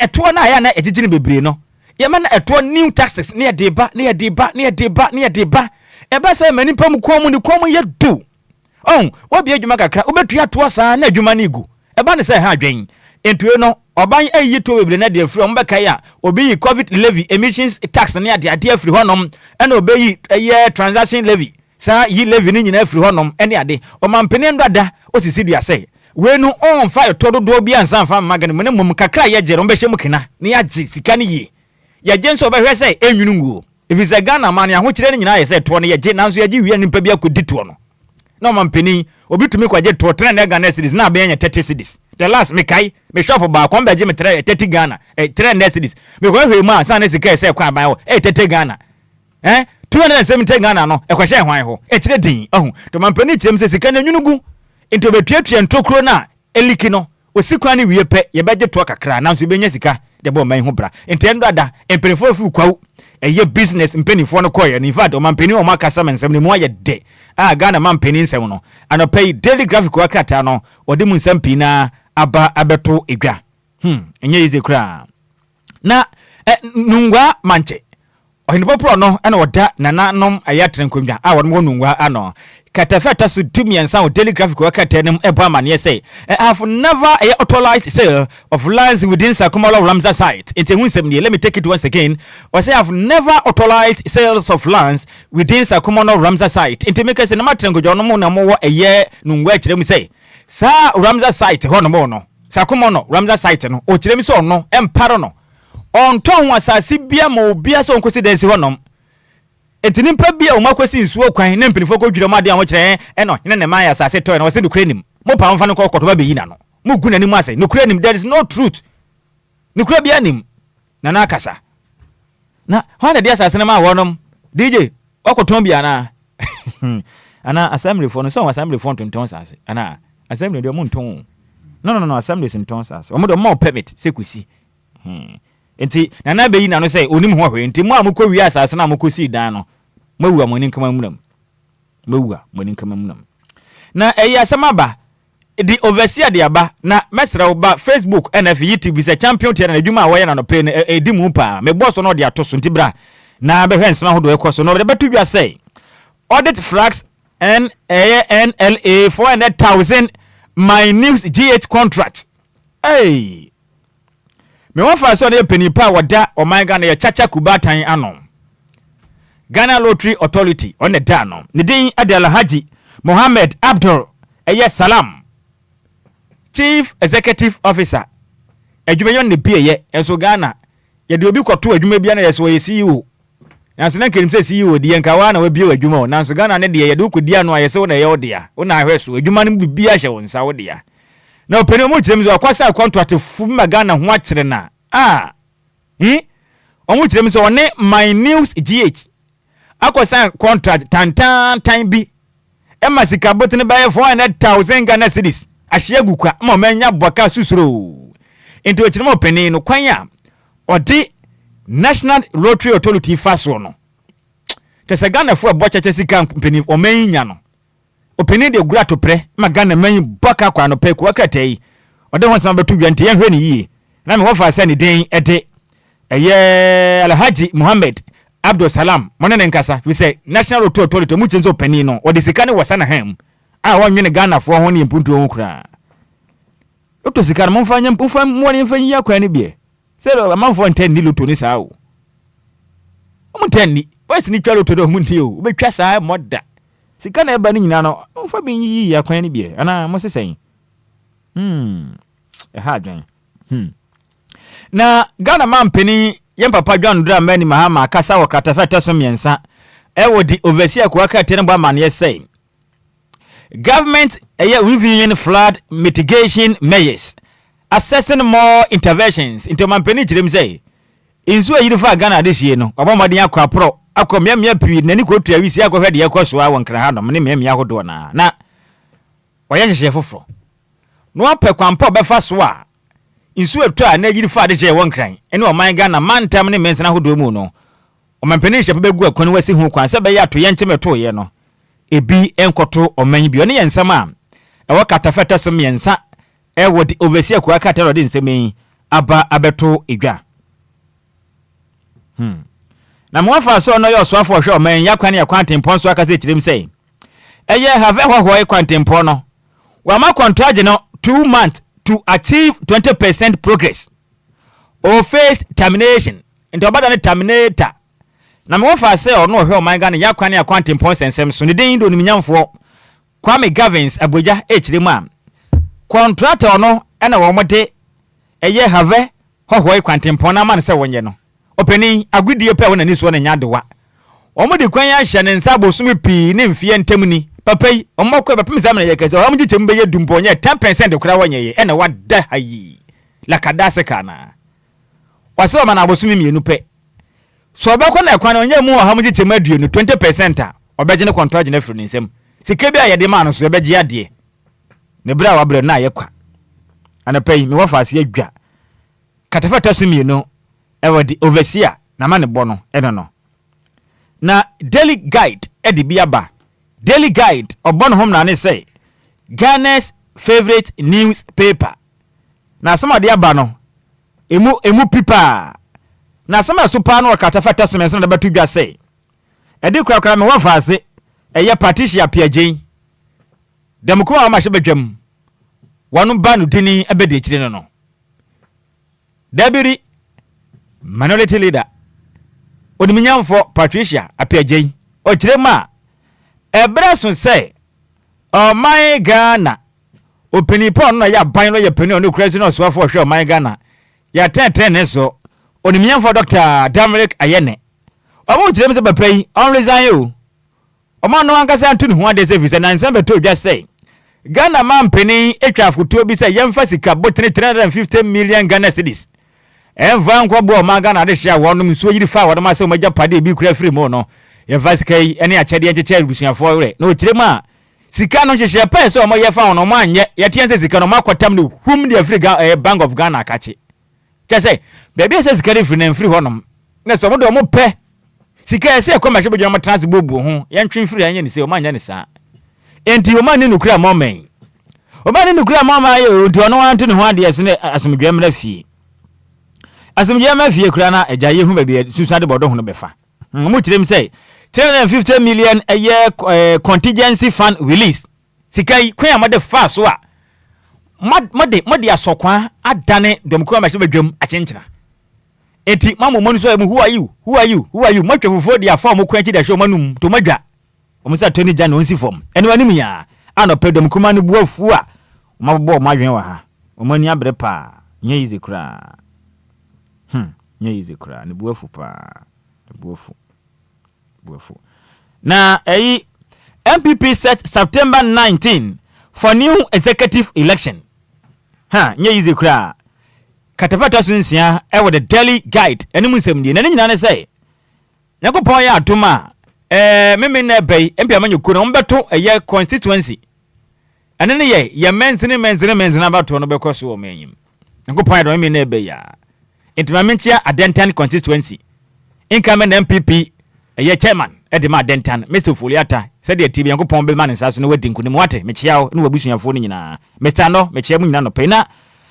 eto na ya na ejijini bebre no ye ma na eto new taxes ne deba eba se mani pam komu ni komu ye do wo bi adwuma kakra obetua to saa na adwuma na igu eba ne se ha adwen entue no oban ayi to bebre na de afri ombeka ya obi yi covid levy emissions tax ne ade afri honom ena obeyi ye transaction levy saa yi levy ni nyina afri honom ene ade o mampene ndada osisi dua se we no on fire todo do bi ansa fa magane mo ne mum kakra ye jere ombehye mukena ne ya ji sika ne yi ya jenso obehwe se enwunu nguo if is a Ghana man ya ho kire ne nyina ye se to ne ye je nanso ye ji wi nimpa bi akodi to no no mampeni obi tumi kwaje to tren ne Ghana cedis na be nya 30 cedis the last me kai me shop ba kwa mbe je me 30 Ghana tren ne cedis me kwa hwe ma san ne sika se kwa ban ho 30 Ghana 270 Ghana no e kwahye hwan ho e kire din to mampeni kirem se sika ne nwunugu into betuatua ntokro na eliki no osikwa ne wie pe ye beje to kakra nanso be nya sika de bo man ho bra ntendo ada empenifo fu kwawu eye business mpenifo no koye in fact o mampeni o makasa mensem ne mu aye de Ghana mampeni nsem no anopay daily graphic wakrata no ode mu nsem pi na aba abeto egwa enye ize kra na nungwa manche ohinbo pro no ana oda nananom ayatre nkonwa wodmo nungwa ano katafata su tumiensa o daily graphic wakata nem ebo amane say I have never authorized sale of lands within Sakumalo Ramza site into let me take it once again or say I have never authorized sales of lands within Sakumalo Ramza site into make us na matrengo jono mo na mo eye nungwa kire mu say sa Ramza site ho no mo no Sakumalo Ramza site no o kire mi so no emparo no on ton wasasi bia mo bia so nkosidence ho no etinimpa bia o makwesi nsuo kwan na mpinifo ko dwira made anwo kire eno hene ne man ya sase toy na wose do krenim mo pa mfa no ko kotoba be yina no mo gu nanim ase no krenim there is no truth no kra bia nim na na akasa na ho na dia sase na ma wonom DJ okoton bia na ana assembly for no so assembly for tonton sase ana assembly de mo nton no assembly sin ton sase o mo do mo permit sekusi enti na be yina no say onim ho hwe enti mo amukọ wi asase na amukọ si dan no mawu amoni nkama munam na eyi asamaba di overseer de aba na mesra oba Facebook NF YouTube se champion tier na adwuma awoye na no pe na edi mu pa me boss no de atoso nti bra na be hwensema hodo ekoso no de betu bia say audit flags NLA 400,000 my news GH contract me won fa so na penipa wada o my Ghana ya chacha kubatan ano Ghana Lottery Authority on the dano ni din Adel Haji Mohammed Abdul Salam Chief Executive Officer adwumayon ne bieye enso Ghana ye de obi kwoto adwuma bia na yeso ye CEO nanso na kerim se CEO de yenka wa na wa bia adwuma nanso Ghana ne de ye de ukodi ano ayese wo na ye odea wo na ahweso adwuma no bibia hye won sa wo dea na openi omo kyerem so akwasa contract fuma Ghana ho akyere na omo kyerem so one my news GH akwasa contract tan bi ema sika botene baye 400,000 Ghana cedis ahye gukwa ma manya boka susuro into kyerem openi no kwan a odi National Lottery Authority faso no tese Ghana fo abochache sika openi omanya no openi de gura to pre ma Ghana man boka kwa no pe ko akratai ode ho sama betu dwante yen hwe ni yi na me ho fa se ni den ede eye Alhaji Muhammad Abdul Salam monene nkasa we say National Lottery Authority mu chenzo openi no ode sika ne wasana ham a wonwene Ghana fo ho ne mpuntu ho kura oto sika no mfa nyam mfa mo ne mfa yi akwa ne bie sero amanfo ntani loto ni saa o mo ntani wesi ni twa loto do mu nti o betwa saa moda sika na eba ni nyina no mfa bi yi akwan ni bie ana mo sesen ha dwen na Ghana mampeni yem papa dwan dra mani mahama akasa wakata fata so miensa e wodi overseer ko akate ne ba mane say government reviewing flood mitigation measures assessing more interventions into mampeni kirem say insu ayi fa Ghana de hie no obomodin akwa pro akomia pi nani ko tua wisi akwa hwede yakoso a wonkra ha no ne mia hodo na oye hyehye foforo no apɛ kwampa befa so a insu etu a na yiri fa de je wonkran ene o man Ghana mantam ne mensana hodo mu no o mampeni hye begu akon wasi hu kwan se be ya to ye nkyeme to ye no ebi enkoto o man bi one ye nsam a e wakata feta so miensa e wodi overseer ko akata ro de nsemi aba abeto edwa na mo fa so no yo so afo hwe o man yakwan ya kwantempon so aka se kirim sei eye have hwahwo kwantempon no wa ma contract no 2 months to achieve 20% progress or face termination into obada ne terminator na mo fa se ono hwe o man Ghana yakwan ya kwantempon sensem so ne den do nimnyamfo Kwame Gavins Abuja echirem a contract ono ena wo mode eye have hwahwo kwantempon na man se wonye no openi agudie pe wona ni so na nyadewa omode kwan ya hye ne nsa bosumi pi ne mfie ntamni papai omokwe bapem zamana ye kase omje chembe ye dumponye 10% kura wonye ye ena wada hayi lakadase kana waso mana bosumi mienu pe so obekọ na kwan onye mu ohamje chema aduonu 20% a obeje ne contract na firi nsem sike bia ye de ma no so obeje ade ne bra wa bra na ye kwa anapai me wafase adwa katafata simienu ewe di overseer na mane bono eno na daily guide edi biaba daily guide obono hom na ne say Ghana's favorite newspaper na some de aba no emu pipa na some so no katafata semenso na batu dwa say edi kura me wafase eye Patricia Piagen demko a ma hye badwam wanu ba no dini ebede kire no dabiri minority leader odiminyamfo Patricia Piagen o kirema ebraso say o my Ghana opinipon no ya ban no ya peni no crazy no so for sure my Ghana ya 10 so odiminyamfo Dr. Damrick Ayene o mo kirema se bapai on resign o man no ankasa antunu ho ade service na nsembe to dwa say Ghana man peni etwa foto bi say yemfa sika botene 350 million Ghana cedis enva nkwa bo ma Ghana de hia wonum nso yiri fa wodom ase omaja pade bi kura free mo no yemfa sika yi ene achede encheche busuafo re na okirema sika no hyehyɛ pɛ so omo ye fa wono ma anye ye tiense sika no makwatam no hum de Africa Bank of Ghana akache chese baby ese sika de free na free honom na so mo de omo pɛ sika ese ekoma hye bodwa mo transport bo ho ye ntwe free anye ne se omo anya ne sa enti omo ne nukura mo men omo ne nukura mo ma ye enti ono wanto ne ho ade ese ne asomdwa mra fie asomdwa ma fie kura na agya ye hu baby susade bodo ho no befa mo kirem say 350 million a year contingency fund release sikai kwen amade fa so a mode asokwa adane domko ma hye badwam achenchira enti mamo monu so who are you matwa fufo dia form kwan chi da hye manum to madwa omusa Tony Jan onsi form ene wanim ya anope domko ma no buafu a mabbo madwen wa ha omani abre pa nye easy kra nye easy kra ne buafu pa buafu na MPP set September 19 for new executive election ha nye easy kra katapata so nsia e the daily guide ene mu nsem die na nyina ne say yakopon ya atoma meme na bay empia manyoku no mbeto eye constituency ene ne ye men's na bato no bekoso o manyim yakopon ya do meme na bay ya intima menchia adentan constituency incoming MPP eye chairman edema adentan Mr. Foliata said the TV yakopon be man nsaso no wadi nkunim wate mechiao ne wabusuafo no nyina Mr. no mechia mu nyina no pena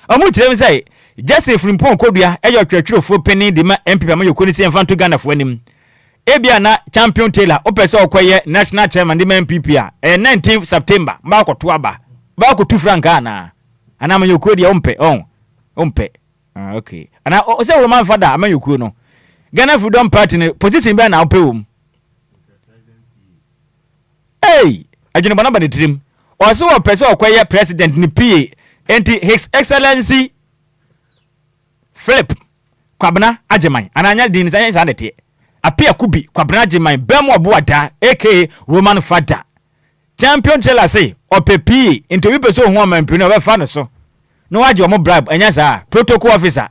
omu kirem say Jesse Frimpon Kodua eyo twetwerofo peni de ma MPP amayoko ni se mfanto Ghana fo anim ebia na champion Taylor opese okoye national chairman de MPP a 19th September ba ko to aba ba ko tu franka na ana amayoko dia ompe okay ana o se Roman father amayoko no Ghana Freedom Party ne position be na opewom hey adwene bana bana trim o se opese okoye president ni PA enti His Excellency Philip Kwabena Ajeman ananya din sanye sanete apia kubi Kwabena Ajeman bemo oboada aka Roman father champion Taylor say opepi into we person ho amampi no be fa no so no waje omo bribe anya sa protocol officer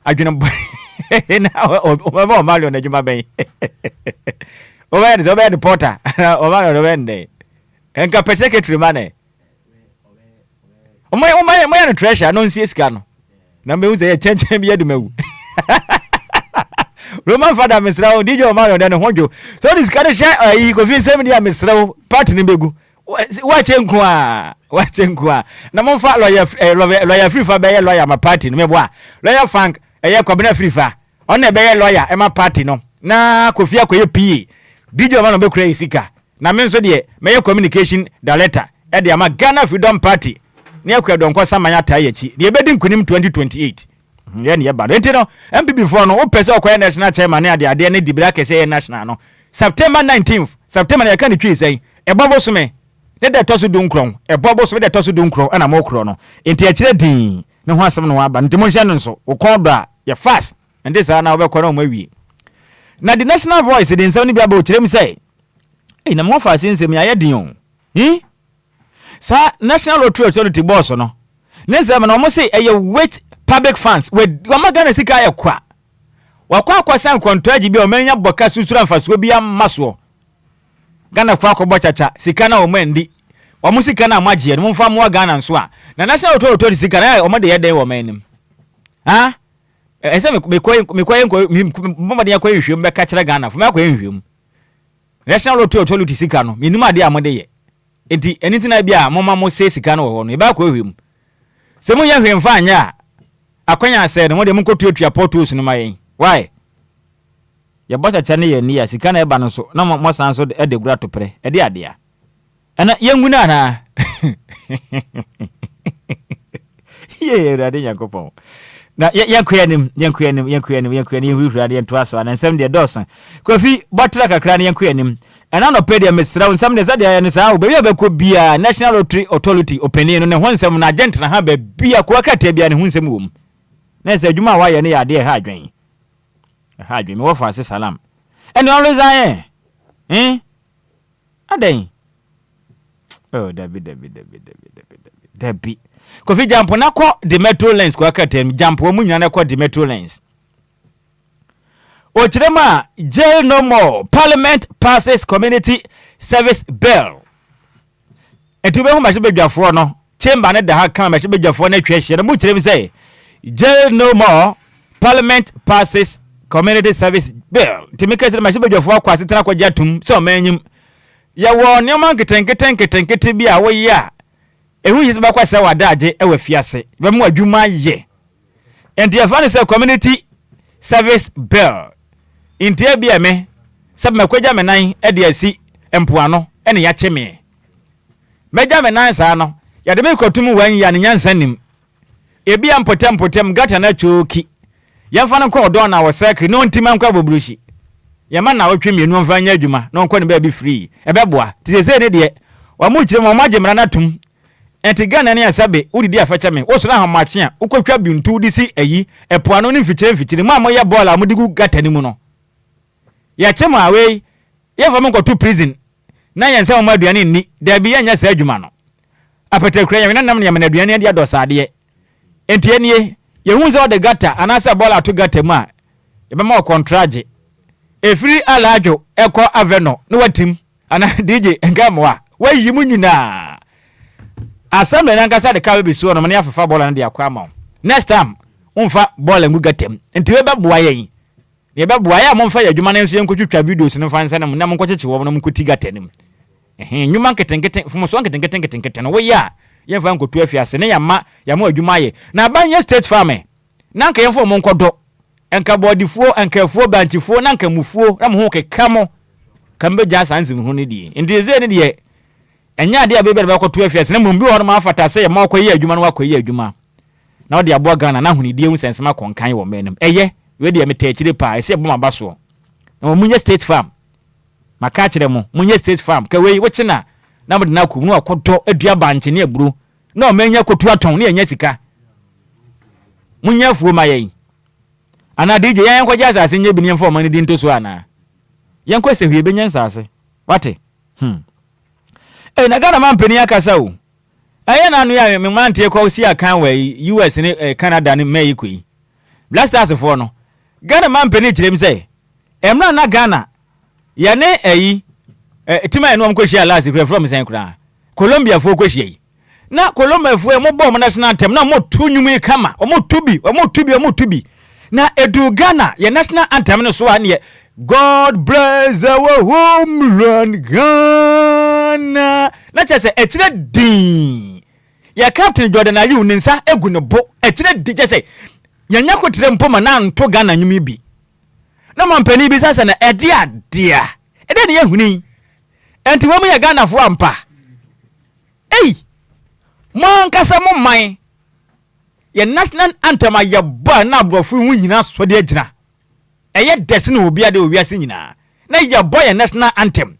adwene na o Mario na juma ben o be reporter o Mario be ndey enka secretary mane o my no treasure no nsie sika no na me uze ye chenchen bi adumawu Roman father Mr. DJ Omar don hojo so this kind of share he go fit 7 year Mr. Party ni begu wa chenku a na mo fa lawyer free fa be ye lawyer ma party ni me bo a lawyer Frank eye Kwabena free fa on na be ye lawyer e ma party no na Kofi akoye PA DJ Omar be kura isika na me nso de me ye communication director e de ama Ghana Freedom Party ni akwadon kwa samanya tayechi de ebedi nkunim 2028 ye ne ba enti no MPP for no opese okoye national chairman ne ade ne dibira kese national no September 19th September na ka ne twi sei ebobo so me ne de toso du nkron ebobo so de toso du nkron ana mo kro no enti akire din ne ho asem no aba enti mo hye no nso ukon bra ye fast enti sa na obekọ na mo awie na the national voice de nsem ni bia ba o kirem sei na mo fa sinsem ya ye din o sa National Lottery Authority boss no nensem na omo say eye wait public funds we Ghana sika aye kwa wakwa san contract bi o menya boka susura mfaso bi amaso Ghana kwa akobọ chacha sika na omo ndi omo sika na amagie no mfa mo Ghana nso a na National Lottery Authority sika na omo de yeden wo manim ha ese me mama de yakwa hwehwem be ka kire Ghana fo me akwa hwehwem National Lottery Authority sika no minum ade amode ye enti anything na bia mama mo se sika no ho no e ba kwa hwem se mo ye hwemfa anya akwanya ase no mo de mo kotuatua portos no mayen why ya bota cha ne ye ni ya sika na e ba no so na mo san so e de gura to pre e de ade a ana yengu na na ye rade yakopon na yankuanim hurade ento aso na nsem de dosan Kofi botra kakra na yankuanim ana no pedia mesra nsem de zade ya ne sa o be ko bia National Lottery Authority opinion no ne ho nsem na agent na ha ba bia ko akata bia ne ho nsem wom na se adwuma wa ye ne ya de ha adwen me wo fa se salam ene always aye aden oh Dabi Kofi jump na ko the metro lens ko akatem jump wo munwa na ko the metro lens o kirema jail no more parliament passes community service bill etube ho mahye bedwafo no chamber ne da ha kan mahye bedwafo na twehye no mu kirem say jail no more parliament passes community service bill timika say mahye bedwafo akwa setena kwa jatum so manyim ya wo ne man keten bi a wo ya ehu yisi ba kwa se wadaje e wa fiase be mu adwuma ye and the fan say community service bill intia bia me sab makwaja menan e de asi empoano ene ya cheme meja menan sa no ya de me kotum wan ya ne nyansanim e bia mpotem gata na choki ya fa no ko do na wo sekre no ntima nkwa bobrushi ya ma na wotwe mienu mfa nya adwuma no nkwa ne ba bi free e beboa tise ne de wa mu kire mo magye mra na tum enti Ghana ne asabe udidi afacha me wo so na hamache a ukotwa bintu disi ayi epoano ne mfikyire mu amoye ball a mudigu gata ni mu no ya chema awe ye fa me to prison na yense mo aduane ni da bi nya sa adwuma no apetakura ya me nanam ne ya me aduane ade adosade enti enie yehu se ode gata anasa bola to gata mu a yebema contract efiri alajo eko aveno no watim ana DJ ngamwa wayi mu nyina assembly na ngasa de kawe besuo no me afafa bola na de akwa ma next time umfa bola ngu gatem enti we beboa yen ye beboa ya momfa ya adwuma na nso yenkotwitwa videos no fansa na mo nkokyeche wo no mkoti gatenim nyuma nketenketen fumoso nketenketen no we ya yemfa nkotu afiase ne yama adwuma ye na abanye state farm na nka yemfo mo nkodo enka bodifuo enkafuo banchifuo na nka mufuo na mo ho kekamo kambe jasa nzim ho ne die ndize ne die enya de abebe ba kotu afiase na mumbi ho no ma afata se ye ma okoyi adwuma no akoyi adwuma na odi aboa Ghana na huni die hu sensema konkan wo menem eye we de meta akire pa ese boma baso na munye state farm maka kire mo munye state farm ka we wochina na mode na ku nu akoto adua banche ne aburu na o manya kotu aton ne enya sika munye afuo mayen ana DJ yan ko jasa ase nye bini enfo mani di ntoso ana yan ko se hwie benya nsase wate na Ghana man peni akasa o aye na anu ya me man tie ko si akan we US ne Canada ne mai kwi blasters for no Ghana man peni kirem say emra na Ghana ya ne ayi tima eno am ko hia last from sen kura Colombia fo ko hia na Colombia fo mo bom national anthem na mo tunwum kama mo tubi na edu Ghana ya national anthem no so ane God bless our homeland Ghana na chese etire din ya captain Jordan ayu ninsa egu ne bo etire din chese yanya kotre mpoma na nto Ghana nwumi bi na mampani bi sasa na ede adia ede ne yahuni enti wo mu ya Ghana fo ampa mo nkasa mo man ya national anthem ya ba na abrofo hu nyina so de agina eye desne Obia de owiase nyina na ya boy ya national anthem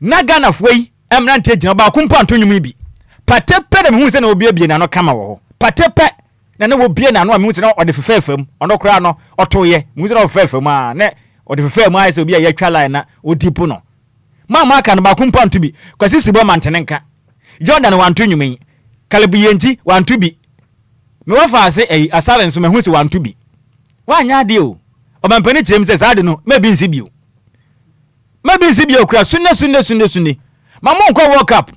na Ghana foi emra nte agina ba kumpa ntonyum bi patepe de hu se na Obia bie na no kama wo patepe na na wo bie na no hu se na ode fefefam ono kra no otoye hu se na fefefam a na ode fefam a se Obia ya twa line na odipu no mama aka no ba kumpa nto bi kwasi sibo mantenenka Jordan wantonyum Kalibiyenji wantu bi me wafa se asare nso me hu se wantu bi wanya de o obampani kirem se sade no mebi nsibio kura sunne mama nko World Cup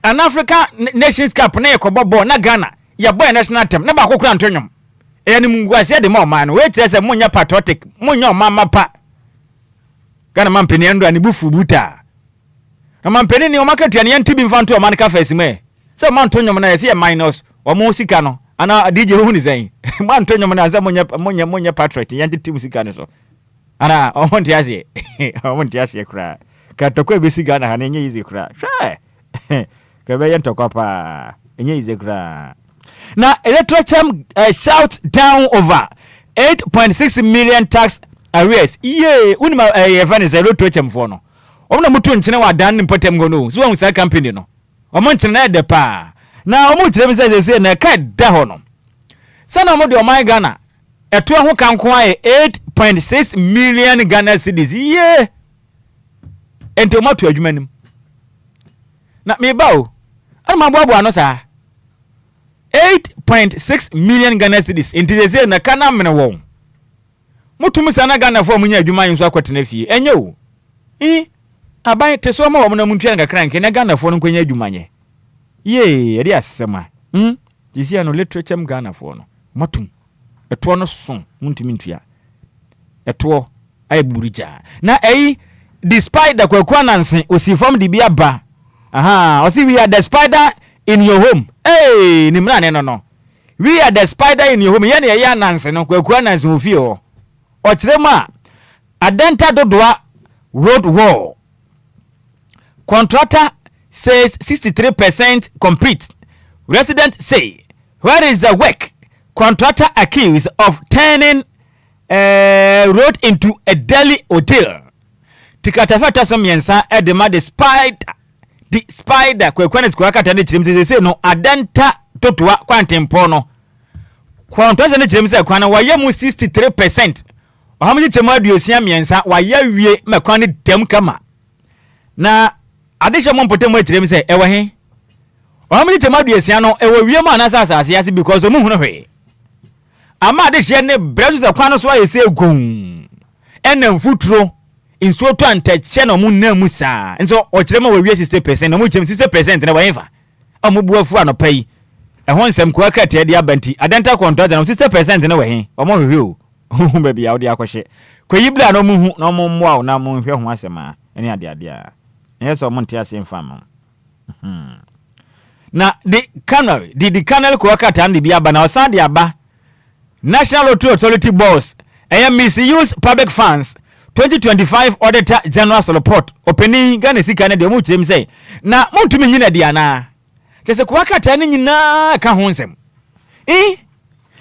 an Africa Nations Cup na yekobobo na Ghana ya boy national team na ba kokura ntonyom eni mungwase de ma man we tire se munya patriotic munya mama pa Ghana mampani ando ani bufu buta na mampani ni o makatu ani yantibi mfanto o man ka fasime so man tonyom na yesi minus o mo sika no ana DJ hu ni zen man tonyom na za munya patriot yanti team sika ne so ana o monti ase kra ka tokwe be sika na hanenye easy kra hwe ka be yentokwa pa enye easy kra na electoral shout down over 8.6 million tax arrears unima evane zero to for no omna mutu nchene wa dan mpotem go no so wan sa campaign no omo nchene na de pa na omo kyerem se na ka da ho no sana omo de oman Ghana eto ho kanko aye 8.6 million Ghana cedis ento matu adwumanim na me ba o ana maboabo ano sa 8.6 million Ghana cedis enti se na kana mene won mutum sana Ghana fo munya adwuma yin so akwetena fie enye o aban te so ma wo na muntua ngakran ke na Ghana fo no kwanya adwuma nye edi asema jisi ano literature Ghana fo no matum eto no son muntimi ntua eto ay burija na despite the kwakwa nanse osi from the bia ba osi we are the spider in your home ni mra ne no we are the spider in your home ye ne ya nanse no kwakwa nanse ofie ho o kirema adenta dodoa road wall contractor says 63% complete. Residents say, where is the work? Contractor accused of turning road into a deli hotel. Tikatafata some yensa edema the spider kwekwenes kwakata ne chirimse say no adenta totoa kwantempo no. Contractor ne chirimse kwana waye mu 63%. Ohamji chemu aduosia miensa waye wie mekwane dem kama. Na adisha mo potem achirem se ewe he o amni chema duesia no ewe wie ma na sasa ase because mu hunu hwe ama de hye ne brezu da kwan so aye se gon ena mfuturo inso to antache na mu na mu saa nso o kire ma we 60% na mu kyem 60% na we fa amubu afu anopai ehon nsem kwa krate de abanti adenta contract na 60% na we he o mo hwe o hu ba bia o de akohye kwayi bla na mu hu na mo moa na mo hwe ho asema ene ade a yeso mo ntia se mfa ma na the canal kwa krate and bia ba na o san de aba National Lottery Authority boss misuse public funds 2025 Auditor General report opening Ghana sika ne de mu kyerem say na montumi nyina dia na kyese kwa kata ne nyina ka ho nsem e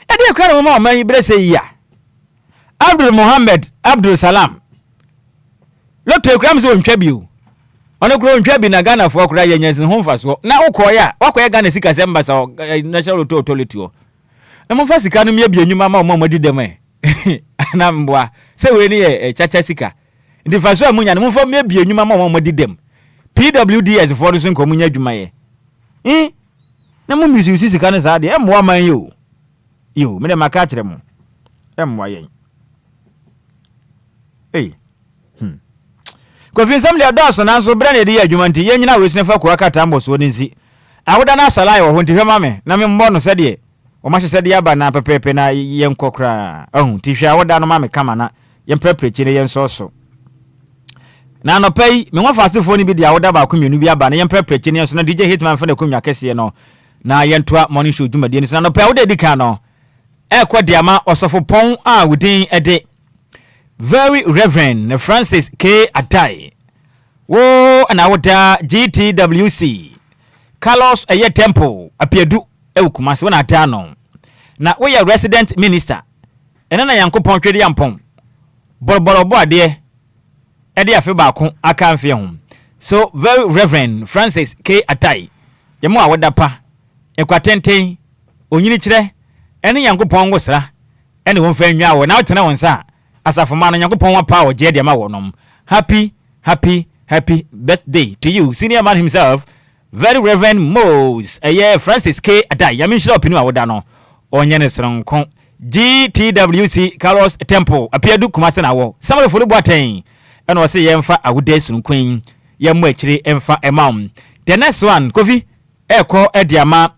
de kwa mo ma yi brese ya Abdul Mohammed Abdul Salam Lottery kram so ntwa bio ono kro ntwa bi na Ghana fo kra yenyensin ho mfaso na ukoya wakoya Ghana sika semba sa National Lottery Authority o na mo fa sika no me bia nyuma ma mo madi dem na mbwa se we ni chacha sika ndi fa so amunya mo fa me bia nyuma ma mo madi dem PWDS for so nko munya adwuma ye na mo misi sika no sa de emwa man yo me de maka kire mo emwa yen ko fin sam le adoso na so bra ne de adwuma nti yen nyina we sine fa ko akata mbo so nsi awoda na salai wo nti hwe ma me na me mbo no se de o ma hye de aba na pepepe na yen kokra ti hwe awoda no ma me kama na yen preprechi ne yen so na no pay me wa fast phone bi de awoda ba ko mienu bi aba na yen preprechi ne so na DJ Hitman fa na konwa kese no na yen toa morning show dwumade ni na no pay awoda di ka no kwa diama osofo pon a wudin ede Very Reverend Francis K. Atai. Wo anawoda GTWC. Carlos Eye Temple apiedu ewukumase wona atano. Na we ya resident minister. Ena na Yankopon twede yampon. Borborobo ade ede afi ba ko aka amfe ho. So Very Reverend Francis K. Atai. Yemo awoda pa. Ekwatenten onyini kire ene Yankopon ngosra. Ene won fa nwa wo na wotena won sa. Asafoma na Yankopon wa pa oje de ma wonom. Happy birthday to you, senior man himself, Very Reverend Mose Francis K. Adai. Yamin shira opinu awoda no onye ne sronkon GTWC Carlos Temple apiedu kumase na wo samalo fulu boaten eno wose yemfa awoda sronkon yemmo akire emfa emam. The next one kofi eko ediama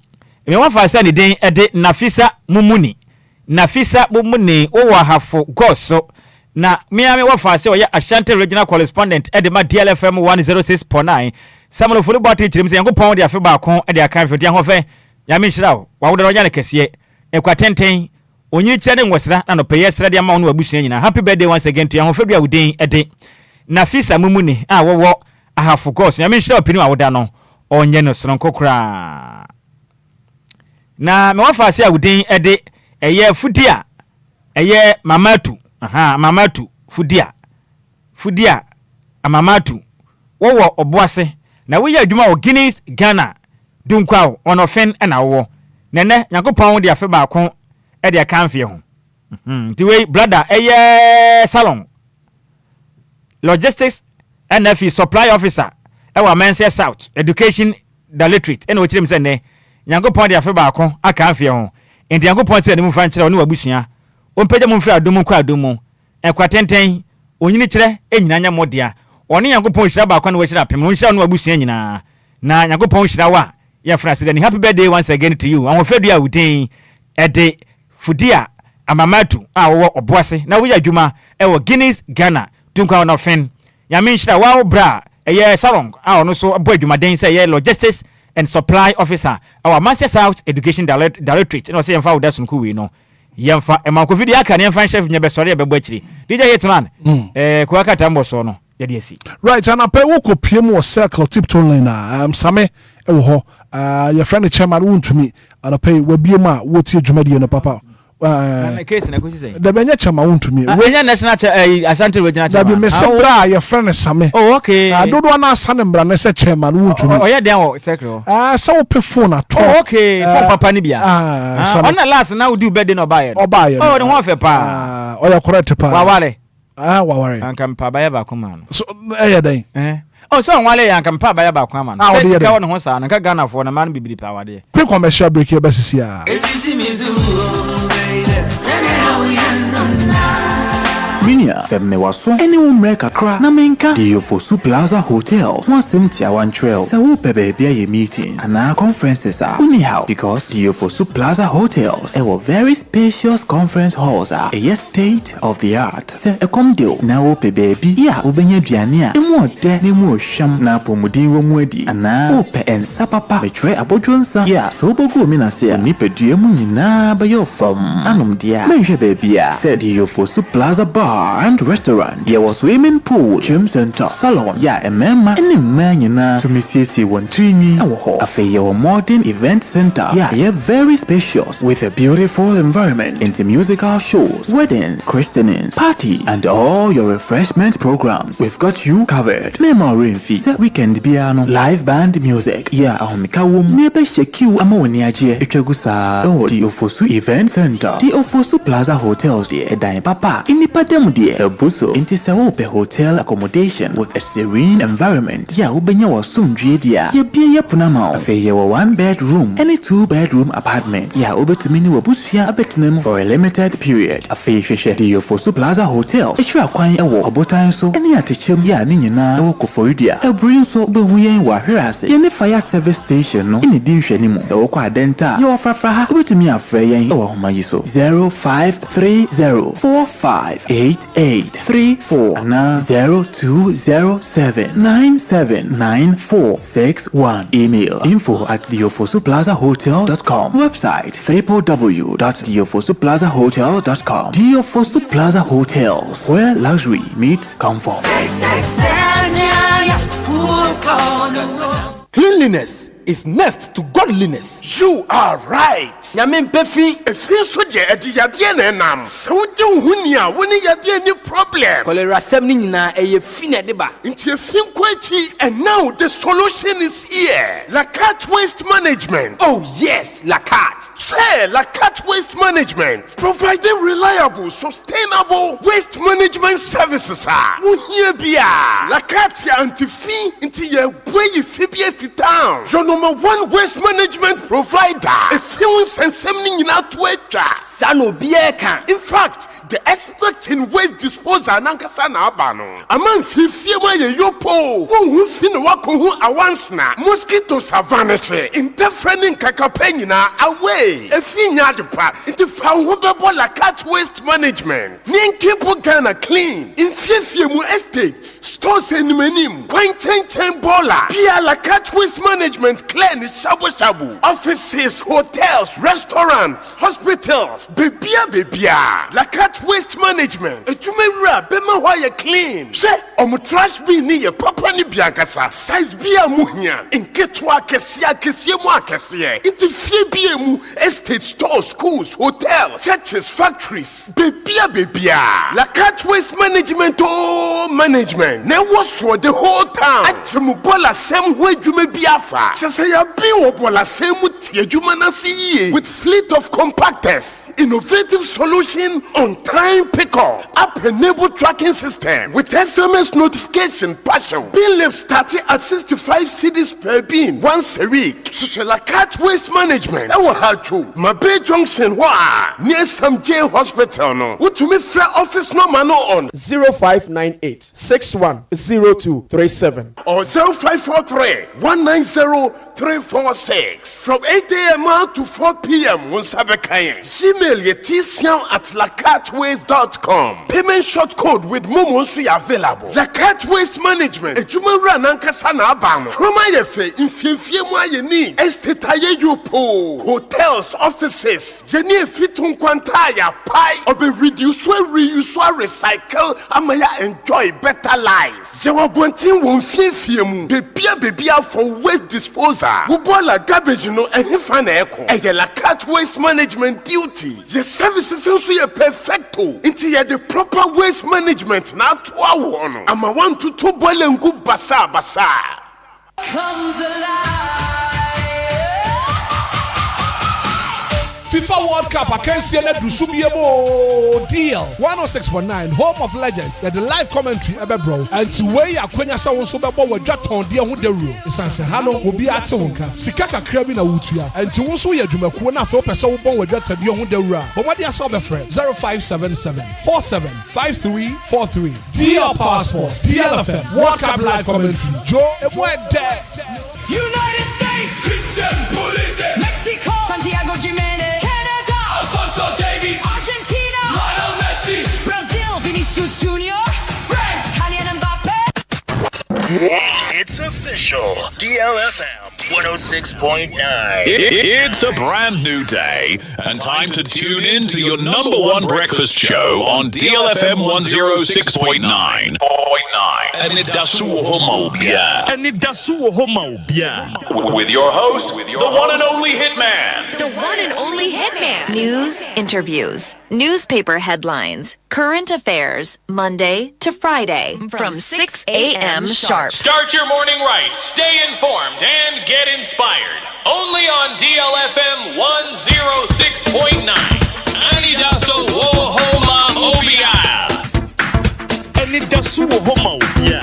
me wa fa sa ni den ede Nafisa Mumuni wo wa hafo goso na miami wa fa se oya Ashanti regional correspondent edema DLFM 106.9 samalo fulu boti chirim se Yankopon de afi ba kon ede aka fi de ho fe ya mi hira wa wo de onya ne kese ekwatenten onyi kire ne ngwesra na no peye sra de ama no abusua nyina. Happy birthday once again to ya ho fe bia wudin ede Nafisa Mumuni a wo ahafo goso ya mi hira opinu awoda no onye no sronkokra na me wa fa se awudin ede eye fudia eye mamatu fudia amamatu wo oboase na wo ya adwuma o Guinness Ghana dunkwa onofen na wo nene Yankopon de afi ba ko e de kanfie ho ti we brother eye salon logistics NFE supply officer e wa Mensa South education directorate ene wo kirem se ne Yankopon de afi ba ko akanfie ho enti Yankopon te ne mu fa nkire oni wabusua ompede mu mfra adomu kwa adomu ekwatenten onyini kire enyina nya modia oni Yankopon hira ba kwa na wahira pem onhira no wabusua nyina na Yankopon hira wa ya frase then happy birthday once again to you ahofedu a wudin ede fudia amamatu a wo oboase na wo ya dwuma e wo Guinness Ghana tunkwa no fen ya menhira wa obra eye salon a ono so abo adwuma den say ye logistics and supply officer our Mensa South education directorate no say yemfa wo dasun ku we no yemfa ema ko video aka ne yemfa chef nya be sori e be bo akiri DJ Hitman ko aka tambo so no ye de asi right and apɛ wo ko piem wo circle tiptoe line same e wo ho your friend chairman wontumi and apɛ wa biem a wo tie dwumadi no papa na case na ko si say da benya chama wontumi we nya national Asante regional chairman da bi me sebra your friend same oh okay dodo na asane mbra ne se chairman wontumi oh ye den wo circle so wo pe phone ato oh okay phone papa ni bia on na last na we do birthday no buy oh ne ho fe pa oh ya correct pa wawale waware anka mpa ba ya ba ko man so den oh so wale anka mpa ba ya ba ko man say ka won ho sa na ka Ghana fo na man bibiri pa wade quick commercial break here besisi a It's easy me zoo, baby. Minia femme waso any umre kakra na menka Diofosu Plaza Hotels one 71 trail se wo baby ye meetings and our conferences are anyhow because Diofosu Plaza Hotels were very spacious conference halls are a state of the art se e come deal na wo baby ya obenya duane a emu de ne mu ohwam na pomudi wo mu adi ana ope ensa papa betre abodwonsa ya so bogo mi na se ni pedue mu nyina ba yo from anom dia menhwe baby a se Diofosu Plaza Bar and restaurant. There was swimming pool, gym center, salon. Yeah, a man, any man, you know, to Miss one trini. A fair modern event center. Yeah, very spacious with a beautiful environment into musical shows, weddings, christenings, parties, and all your refreshment programs. We've got you covered. Memory fee, weekend piano, live band music. Yeah, Mikaum, never shake you. Amoniaje, Echegusa. Oh, Diofosu Event Center, Diofosu Plaza Hotels. The Edai Papa, Inipadem. A buso into Saope hotel accommodation with a serene environment. Ya ubenya wa sumdwe dia. Ya bia ya punama. Afe ya wa 1-bedroom, any 2-bedroom apartment. Ya ubetumini wa busfia abetinemu for a limited period. Afe sheshe Diofosu Plaza Hotel. Echwa kwanye ewo obotan so. Any atechem ya ninyina ewo koforidia. Ebrin so ubehuyen wa hirase. Ya ne fire service station no. Ini dinshwe nimu. Se woko adenta. Ya wafrafraha. Ubetumi afre yen ewa humayiso. 0530458834 na 0207979461. Email info@diofosuplazahotel.com. Website www.diofosuplazahotel.com. Diofosu Plaza Hotels, where luxury meets comfort. Cleanliness is next to godliness. You are right. Yamin Pefi, a feels with your Ediadian. So do Hunia when you had any problem. Cholera Semina, a fina deba. Into a film quality, and now the solution is here. Lacat Waste Management. Oh, yes, Lacat. Share Lacat Waste Management. Providing reliable, sustainable waste management services. Uhia Lacat anti-fee into your way Fibia Fitan. Number 1 waste management provider. If you send something in our Twitter, Sano Bieka. In fact, the expert in waste disposal Nankasana Abano. Among Fifima Yopo, who fin wako who awansna, mosquitoes are vanishing, interfering Kakapenina away. If you had the part, it is foundable Lacat Waste Management. Ninkipo Ghana clean. In Fifimu Estate, stores in Menim, Quainten Bola, Pia Lacat Waste Management. Clean shabu shabu. Offices, hotels, restaurants, hospitals. Bebia. Lacat Waste Management. Ejumera bema wire clean. She trash bin ni ye papa ni biakasa. Size bia muhia. Inketwa kesia mu akesie. Inti fie bia mu estate stores, schools, hotels, churches, factories. Bebia. Lacat Waste Management management. Ne was for the whole town. Achemubola same way jume biafa. Say a biwobola same with fleet of compactors. Innovative solution on time pickup. App-enabled tracking system with SMS notification partial. Bin lift starting at 65 cedis per bin once a week. Lacat Waste Management. Ewa hachu. Mabe Junction wa near some J Hospital no. What to me fair office number no on 0598 610237 or 0543 190 346 from 8 a.m. to 4 p.m. on Sabekayen. Email yetisian@lacatwaste.com. Payment short code with Momo available. Lacat Waste Management. Ejuma rananka sana abano. Kroma yefe infimfie mu ayeni. Estate ayeyopo. Hotels, offices. Jeni fitun kwanta ya pai. Obe reduce, reuse, recycle. Amaya enjoy better life. Jewa bontin won fie mu. Bebia for waste disposal. Ubola garbage no ehifana eko. Eye Lacat Waste Management duty. The services also are perfecto. Into the proper waste management. Now to our one. I'm a 1 to 2 boil and good basa. Comes alive. FIFA World Cup akansie na dusubiemo deal 106.9 home of legends the live commentary ebe bro and to way akwanya sa won so bebo wadwa ton de ho dawuro isanse ha no obi ate wonka sika kakra bi na wutua and to won so ye adwumakuo na afa opese wo bon wadwa tade ho dawuro a bomade aso be frɛ 0577475343 DL Passports DLFM World Cup live commentary Joe Ebwede United States, Christian Pulisic, Mexico, Santiago Jimenez, Canada, Alfonso Davies, Argentina, Lionel Messi, Brazil, Vinicius Jr., France, Kylian Mbappe. It's official. DLFM 106.9. It's a brand new day and time to tune in to your number one breakfast show on DLFM 106.9. Anidaso Wɔhɔ. With your host, the one and only Hitman. The one and only Hitman. News, interviews, newspaper headlines, current affairs, Monday to Friday from 6 a.m. sharp. Start your morning right, stay informed, and get inspired. Only on DLFM 106.9. Anidaso Wɔhɔ Obia. Anidaso Wɔhɔ Obia.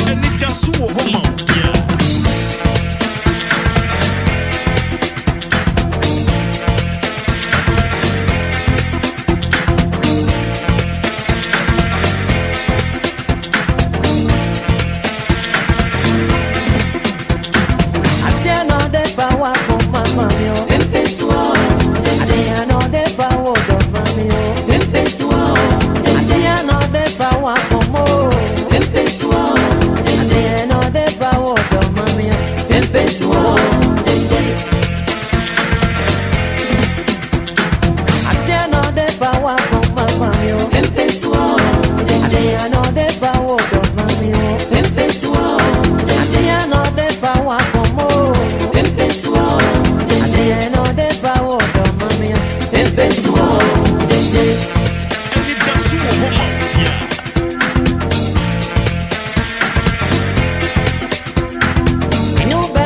Anidaso Wɔhɔ Obia.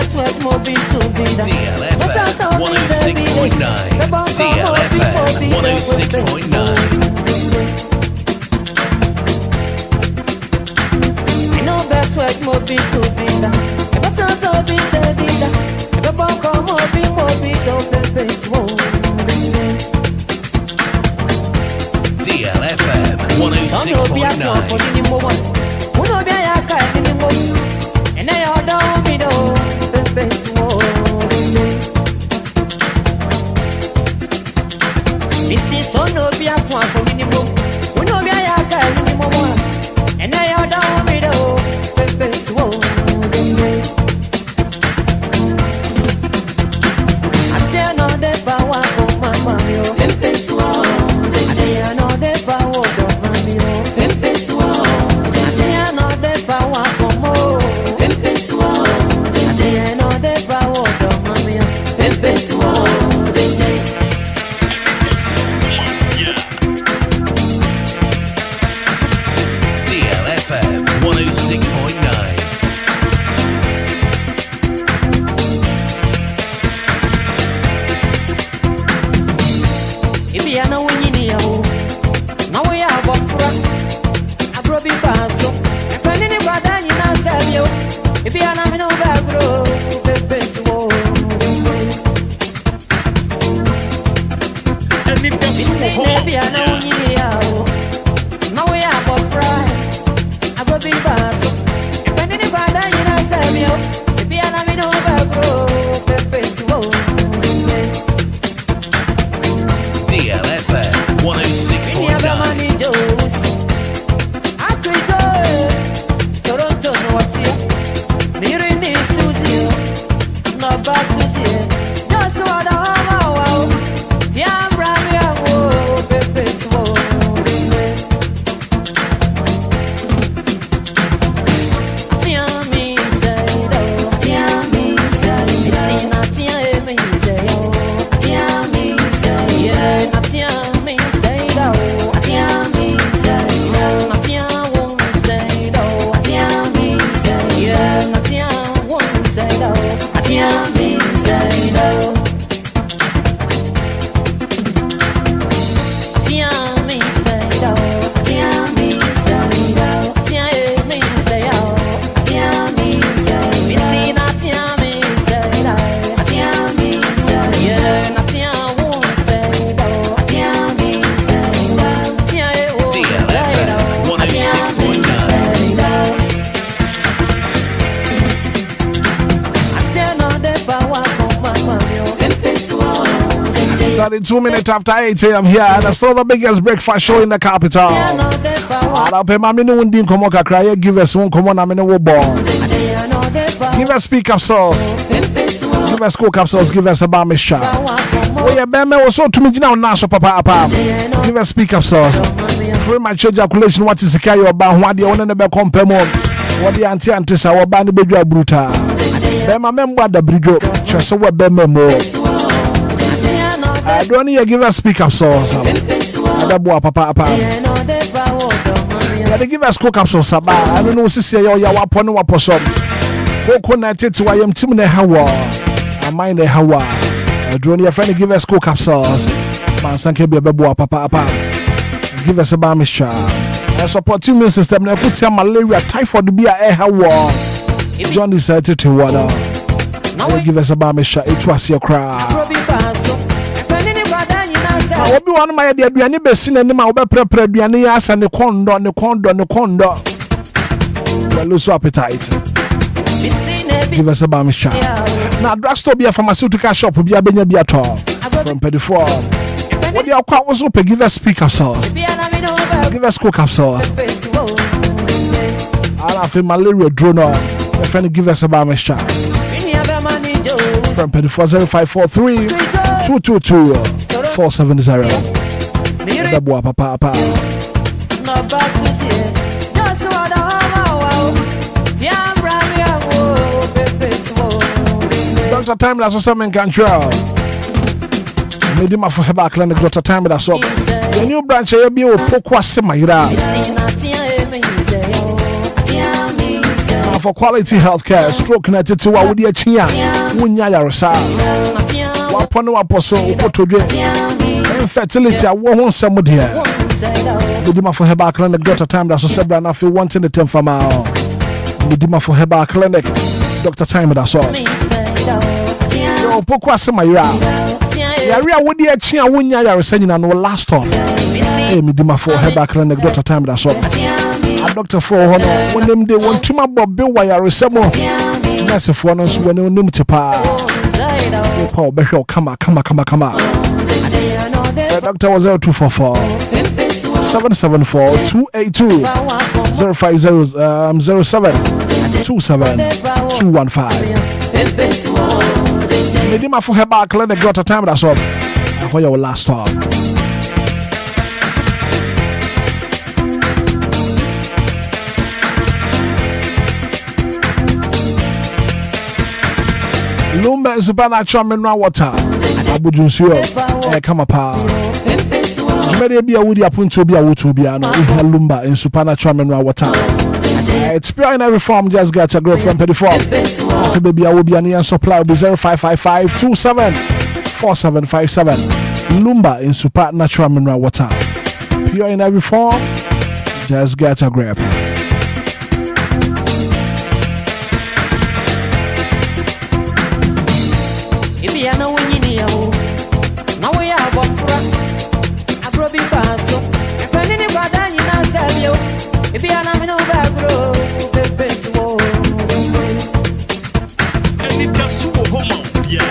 Yeah. 32 minutes after 8 a.m. here, and it's still the biggest breakfast show in the capital. I'll pay my minute one come on, cry. Give us one come on, I'm in a ball. Give us speak up sauce. Give us cook up sauce. Give us a bar mixture. Oh, yeah, Ben was so to me now, Naso Papa. Give us speak up sauce. Very much ejaculation. What is the carry about? What the owner never compare more. What the anti our band bedroom brutal. Ben, my member, the bridge. Just what Ben more. I don't need give us speak up sauce. Papa. They give us cook up sauce. I don't know, see your wapon or possum. Connected to I am Timon Hawa. I mind a Hawa. I don't your friend give us cook up sauce. Man, sanke be a bebo papa. Give us a bar mixture. I support immune system. I put some malaria, typhoid be a Hawa. John decided to water. Now give us a bar mixture. It was your crowd. I will be one of my dear Biani Bessin and my prepare Bianias and the condo. Well, lose appetite. Give us a bar mixture. Now, drugstore be a pharmaceutical shop will be a benya beato from 34. What the aqua was open, give us speak up sauce. Give us cook up sauce. I'll have a malaria drone on. My friend, give us a bar mixture. From 34 0543 222 470. Papa. Dr. Time that's something control. Made him for her clinic, Dr. Time that's up. The new branch will be a Pokwa Semaira. For quality healthcare, stroke connected to our dear Chia, Wunya Rasa. Wapano Apostle, infertility, I won't some dear. Medima for her clinic, Dr. Time that's a Sebra, if you want in the 10 for mile. Medima for her clinic, Dr. Time that's all. Yo, Pokwa Semaira. Yaria Woody Chia Wunya Rasa, and will last stop. Medima for her clinic, Dr. Time that's all. A doctor for honor when them they want to my Bobby wire resemble. Massive one when you name to pa. Paul Bishop, come on. The doctor was 0244 774 282 050 07 27 215. Medima for her back clinic got a time that's up. Where your last stop. Lumba is supernatural mineral water. Abujunsuyo, come up. Maybe be a woody upon to be a wood to be an Lumba in supernatural mineral water. It's pure in every form, just got a girl from 34. Baby, I will be an supply of 0555 27 4757. Lumba in supernatural mineral water. Pure in every form, just get a grip. Anidaso Wɔhɔ Obia.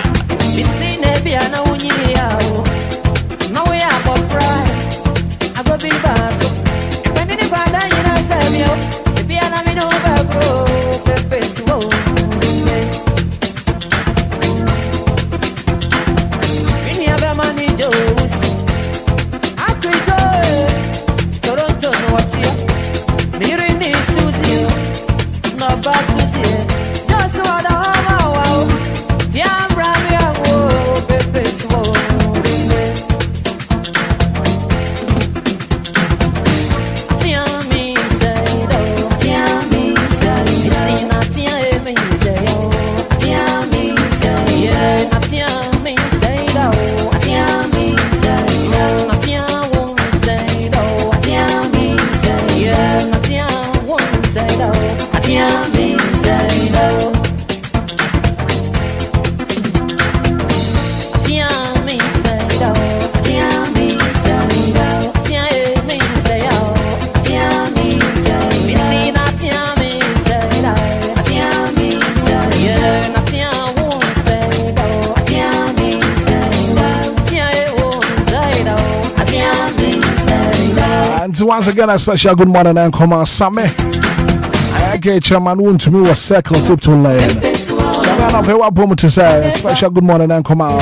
And once again, a special good morning and come on, Sammy. I get chairman won to me was circle tip to land. Sammy, I'll pay what bomb to say. Special good morning and come on.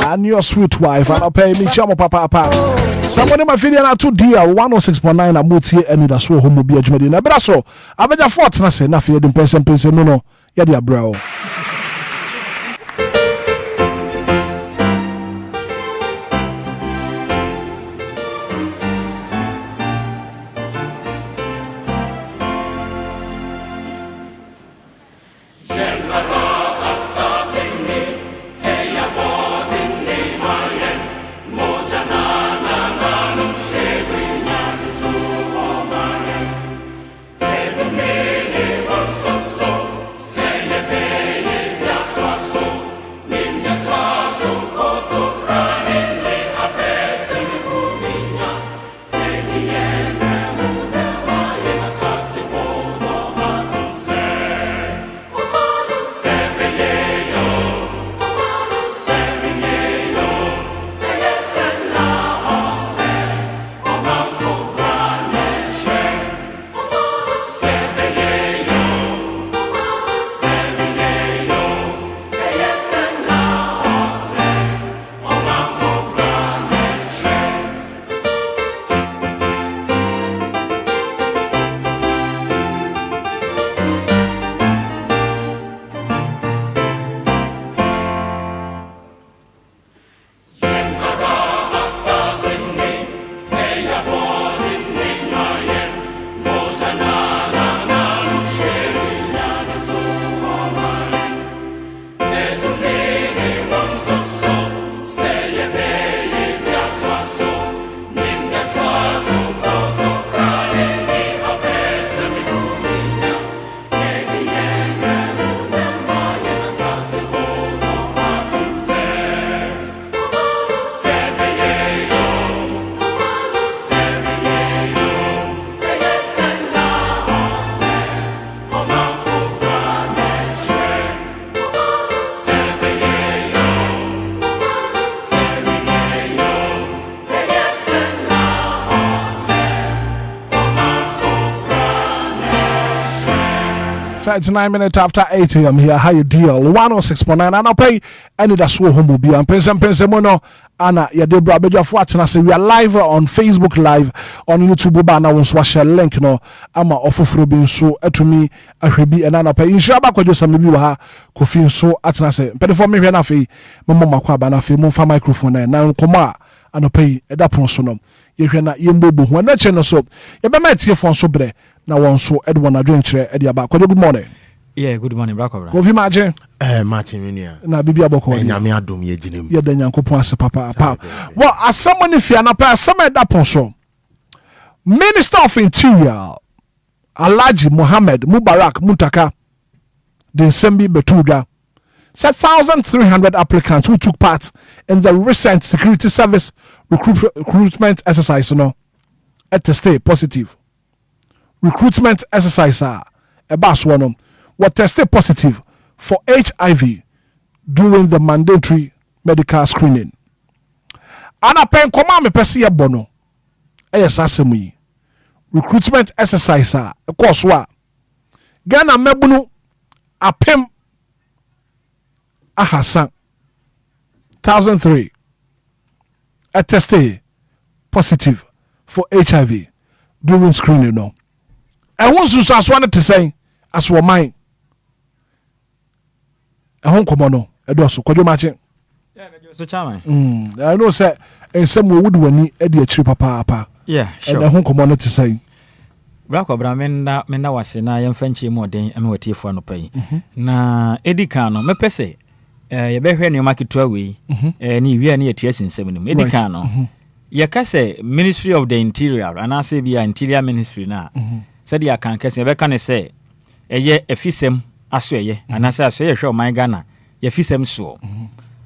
And your sweet wife, and I'll pay me chamo papa. Somebody my video na 2 DL 106.9 amuti Anidaso Wɔhɔ Obia Jumedi na braso. Abeja fort na se na fe dem pense no ya dia bro. It's 9 minutes after 8 a.m. here. How you deal? 106.9 and I'll pay Anidaso Wɔhɔ Obia and pense mono Anna ya debra beja fuatena say we are live on Facebook live on YouTube ba na wonso share link no ama ofoforo bi nso atumi ahwebi and Anna pay insha ba kwadwo sam bi wa ha kofi nso atena say pedefo me hwe na fe momo makwa ba na fe mo fa microphone na nkoma ano pay eda pon so no ye hwe na ye mbobo ho na che no so ye be ma tie fon so bre na wonso edwon adwen kire ede aba kwadwo good morning. Yeah, good morning, Bracobra. Kofi Margin. Martin Minia. Na bibi aboko. Nyame adom ye ginem. Ye da Nyankopon ase papa. Well, as someone if you na pa some da ponso. Minister of Interior Alhaji Mohammed Mubarak Muntaka the Nsembi Betuda said 1,300 applicants who took part in the recent security service recruitment exercise at the state positive. Recruitment exercise one were tested positive for HIV during the mandatory medical screening. Ana pen koma me pese ye bono. Yes asemu. Recruitment exercise course wa. Ghana mebunu apem ahasa 1,003 tested positive for HIV during screening no. I want to wanted to say as for mine. A home common edoso kwadwo mache. Yeah, so chama. I know say en some would wani e de achiri papa. Yeah, sure. And a home common to say. Bracobra menda wase na yemfa nchi mu den ame watiefo no pai. Na edika no mepese ye behwe ne maketua we ni wi ani etua sinsem no. Edika no. Ye ka say Ministry of the Interior and I say be Interior Ministry na. Said ya kan kese be kan say eye efisem asoye anase asoye hwe o man Ghana ye fisem so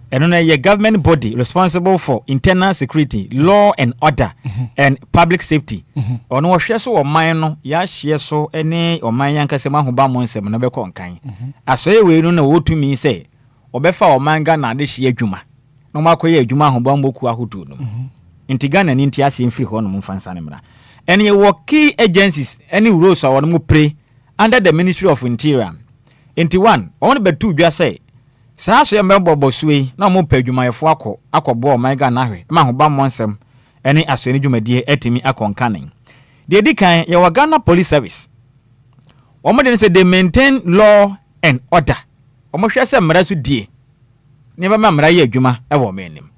eno na ye government body responsible for internal security, law and order and public safety ono wo hwe so o man no ya hye so ene o man yankase mahoba monsem no be konkan asoye we no na wotumi say obefa o man Ghana de hye adwuma no makoye adwuma ahoba mboku ahodu no nti Ghana ni nti ase mfiri ho no mfansa ne mra ene ye key agencies any rules awon mo pray under the Ministry of Interior nti one on betu dwa say saa so ye mebobɔ suwe na mo padwumayefo akɔbɔ man Ghana hwe ma ho ba monsem ene asoni dwumadie atimi akonkanen de dikan ye Ghana Police Service omo de say they maintain law and order omo hwɛ sɛ mra so die ne ba mra ye adwuma e wo menim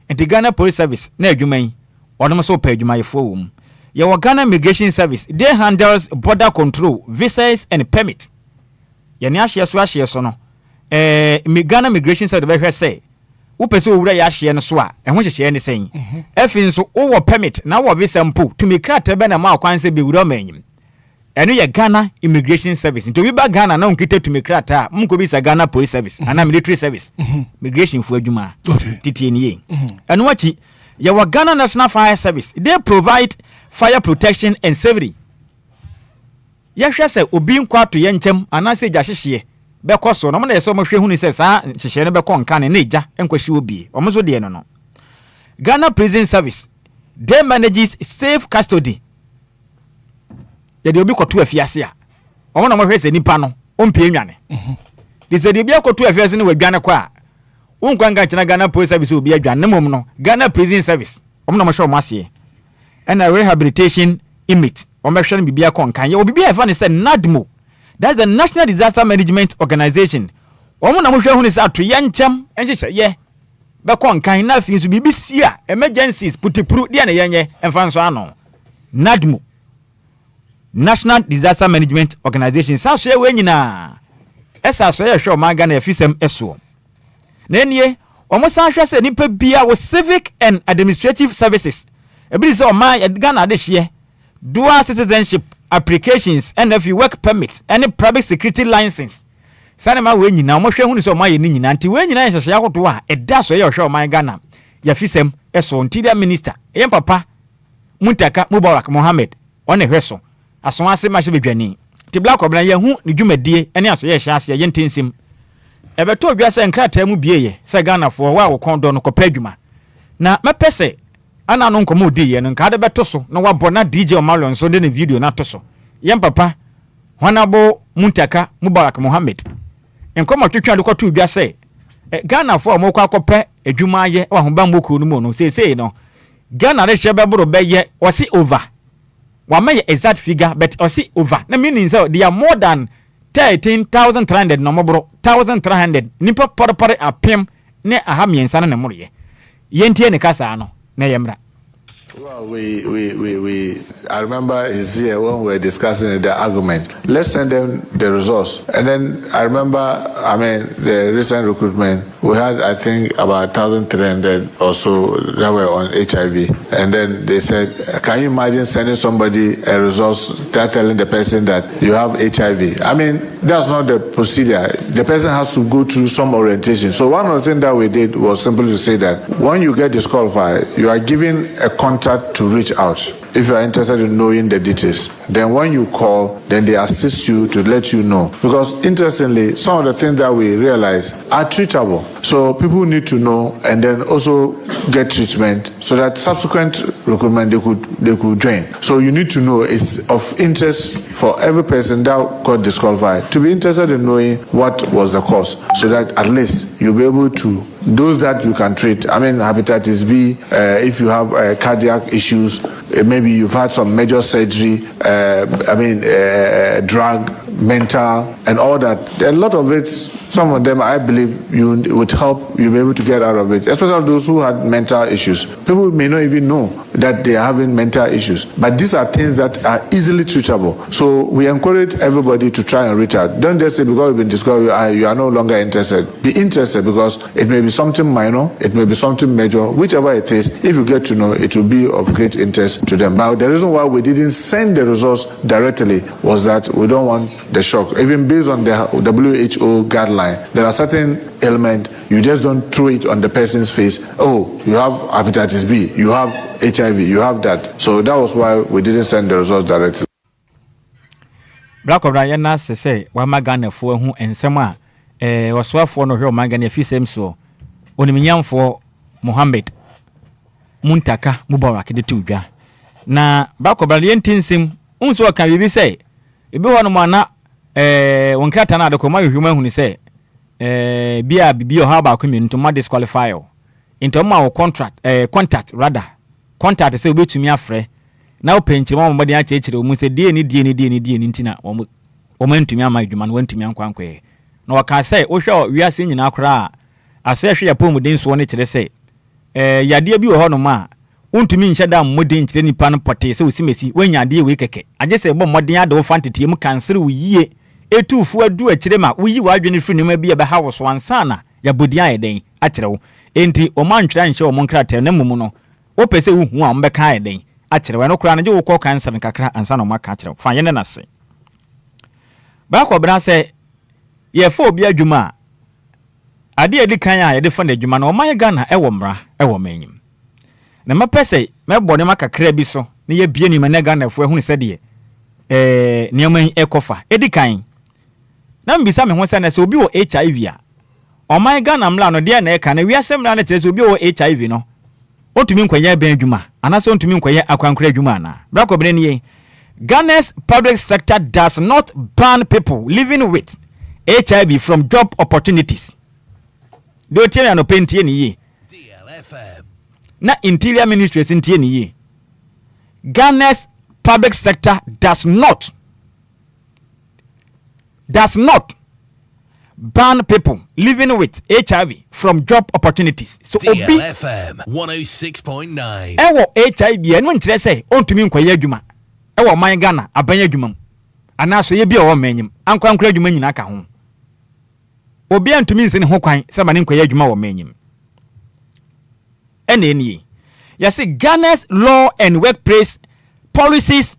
nti Ghana Police Service na adwuma yi onom so padwumayefo wo mu ye Ghana Immigration Service they handles border control visas and permit ye ne ahye so no Ghana Immigration Service be hwɛ sɛ wo pese owura ya ahye no so a ɛho hyehye ne sɛn efi nso wo permit na wo visa mpo to me krata be na ma kwanse be wura manyim eno ye Ghana Immigration Service nto bi ba Ghana na nkita to me krata mko bi sa Ghana Police Service ana military service immigration fu adwuma titie ne ye eno wachi ye Ghana National Fire Service they provide fire protection and safety ye hwɛ sɛ obi nkwato ye nkyem ana se gya hyehye be koso no mo na yeso mo hwe hu ni se saa hyehye ne be kon kan ne gya enkwahye obi omo so de no Ghana Prison Service they manages safe custody ye de obi koto afiase a omo na mo hwe se nipa no ompie nwane de se de obi akoto afiase ne wadwane kwa a wonkwanka kyena Ghana Police Service obi adwane mom no Ghana Prison Service omo na mo hwe omo ase and a rehabilitation inmate omo hwe no bibia kon kan ye obi bia efa ne se NADMO. That's the National Disaster Management Organization. Omo na mo hwe hu ni sa to ye nkyem enhyehyɛ ye be kon kan na fi so BBC a emergencies putipuru dia na yenye emfa so ano NADMO National Disaster Management Organization sa so ye we nyina esa so ye hwe o maga na afisem eso na enie omo sa hwe se nipa bia wo civic and administrative services ebiri se o ma Ghana de hye dual citizenship applications and if you work permit any private security license sanema we nyina mo hwe hu ni so ma ye ni nyina nti we nyina hyehyɛ akoto a ɛda so ye hwe o man Ghana ya fisem eso interior minister yen papa Muntaka Mubarak Mohammed on hwe so aso ase ma hye bedwani ti black obna ye hu ni dwumadie ene aso ye hye ase ye ntensim ebeto odwa se nkrata mu bieye se Ghana fo wa wo kondo no kopa adwuma na mepese ana no nkomo di ye no nka de beto so na wabɔ na DJ Omalon so de ne video na to so yen papa Honorable Muntaka Mubarak Mohammed nkomo twetwa de kɔto dwa se Ghana fo mo kwa kɔpɛ adwuma ye wa ho ba moko no mu no sei no Ghana re hye bɛboro bɛyɛ wasi over wa may exact figure but wasi over na meaning say they are more than 13,300 no mobro 1,300 nipa porpore apem ne aha miensa na ne moro ye yentie ne kasa no. Well, I remember he's here when we were discussing the argument. Let's send them the results. And then I remember, the recent recruitment, we had, I think, about 1,300 or so that were on HIV. And then they said, can you imagine sending somebody a results, telling the person that you have HIV? That's not the procedure. The person has to go through some orientation. So one of the things that we did was simply to say that when you get disqualified, you are given a contact to reach out if you are interested in knowing the details. Then when you call, then they assist you to let you know. Because interestingly, some of the things that we realize are treatable. So people need to know and then also get treatment so that subsequent recruitment they could join. So you need to know it's of interest for every person that got disqualified to be interested in knowing what was the cause so that at least you'll be able to those that you can treat. Hepatitis B, if you have cardiac issues, maybe you've had some major surgery, drug, mental, and all that. A lot of it, some of them, I believe, you would help you be able to get out of it, especially those who had mental issues. People may not even know that they are having mental issues, but these are things that are easily treatable. So we encourage everybody to try and reach out. Don't just say because you've been discovered, you are no longer interested. Be interested because it may be something minor, it may be something major, whichever it is. If you get to know, it will be of great interest to them. But the reason why we didn't send the results directly was that we don't want the shock. Even based on the WHO guideline, there are certain ailments, you just don't throw it on the person's face. Oh, you have hepatitis B, you have HIV, you have that. So that was why we didn't send the results directly. Black O'Brien na say wa magana fo hu ensem a waswafo no hwe o magana fi sem so oniminyamfo Mohammed muntaka mubora kede tudwa na bakobra yentinsim unso ka bibi say ebi hono mana wonkrata na adoko ma hwehwuma hunu say bia bibi o ha ba kwemi nto ma disqualify o into ma wo contact rather contact say obetumi afre na openchi ma mo de a chechire o mu say die ni ntina o ma ntumi ama adwuma no wantumi ankwankwe na waka say wo hwe wiase nyina akora ase hwe ya pomuden so ne kire say yade bi wo ho no ma untumi nhyɛ da mmodin kyerɛ nipa no pɔte sɛ osimesi wanya ade we kɛkɛ agye sɛ bɔ mmɔden ade wo fantete mu kansere wo yie etufu adu akyerɛ ma wo yi wadwene firi nima bi ɛbɛha wo so ansana ya bodi ayɛ den akyerɛ wo enti o man twira nhyɛ wo monkrata na mumu no wo pɛ sɛ wo hu a mbɛka ayɛ den akyerɛ wo no kora no gye wo kɔ kansa no kakra ansana mo aka akyerɛ wo fa yene na se ba kɔ bra sɛ ye fa obi adwuma ade edi kan a ye de fa na adwuma no o man Ghana ɛwɔ mmra ɛwɔ manyim na mapese mebone makakra bi so ne ye bie ni manega na fo ehunu se de niam ekofa edikan na mbisa me ho se na se obi wo HIV a o my Ghana mla no de na eka na wiase mla na tese obi wo HIV no otumi nkwanya ben adwuma ana so otumi nkwanya akwankra adwuma na brako bene ne Ghana's public sector does not ban people living with HIV from job opportunities do tiena no pentie ne yi DLFM na interior ministry sintie ni ye Ghana's public sector does not ban people living with HIV from job opportunities. So DLFM 106.9 ewo HIV enu nkyerɛ sɛ ontumi nkwaya adwuma ewo man Ghana abanya adwuma anaso ye bia wo manyim ankwankra adwuma nyina ka ho obi antumi nse ne ho kwan sɛ ma ne nkwaya adwuma wo manyim. NNE. You see, Ghana's law and workplace policies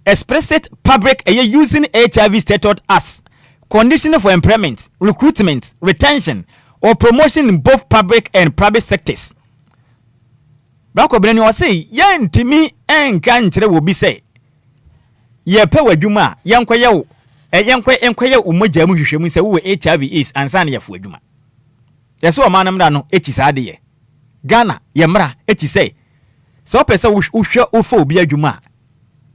explicit public using HIV status as condition for employment, recruitment, retention, or promotion in both public and private sectors. Bako Breni was say, Yan to me and can't will be say, Ye pewa juma, Yankwaya, a Yankwaya Umojamu, you say who HIV is and Sanya for Juma. That's what manam dano, is idea. Ghana yemra eti say so pesa uhwe ufo obi adwuma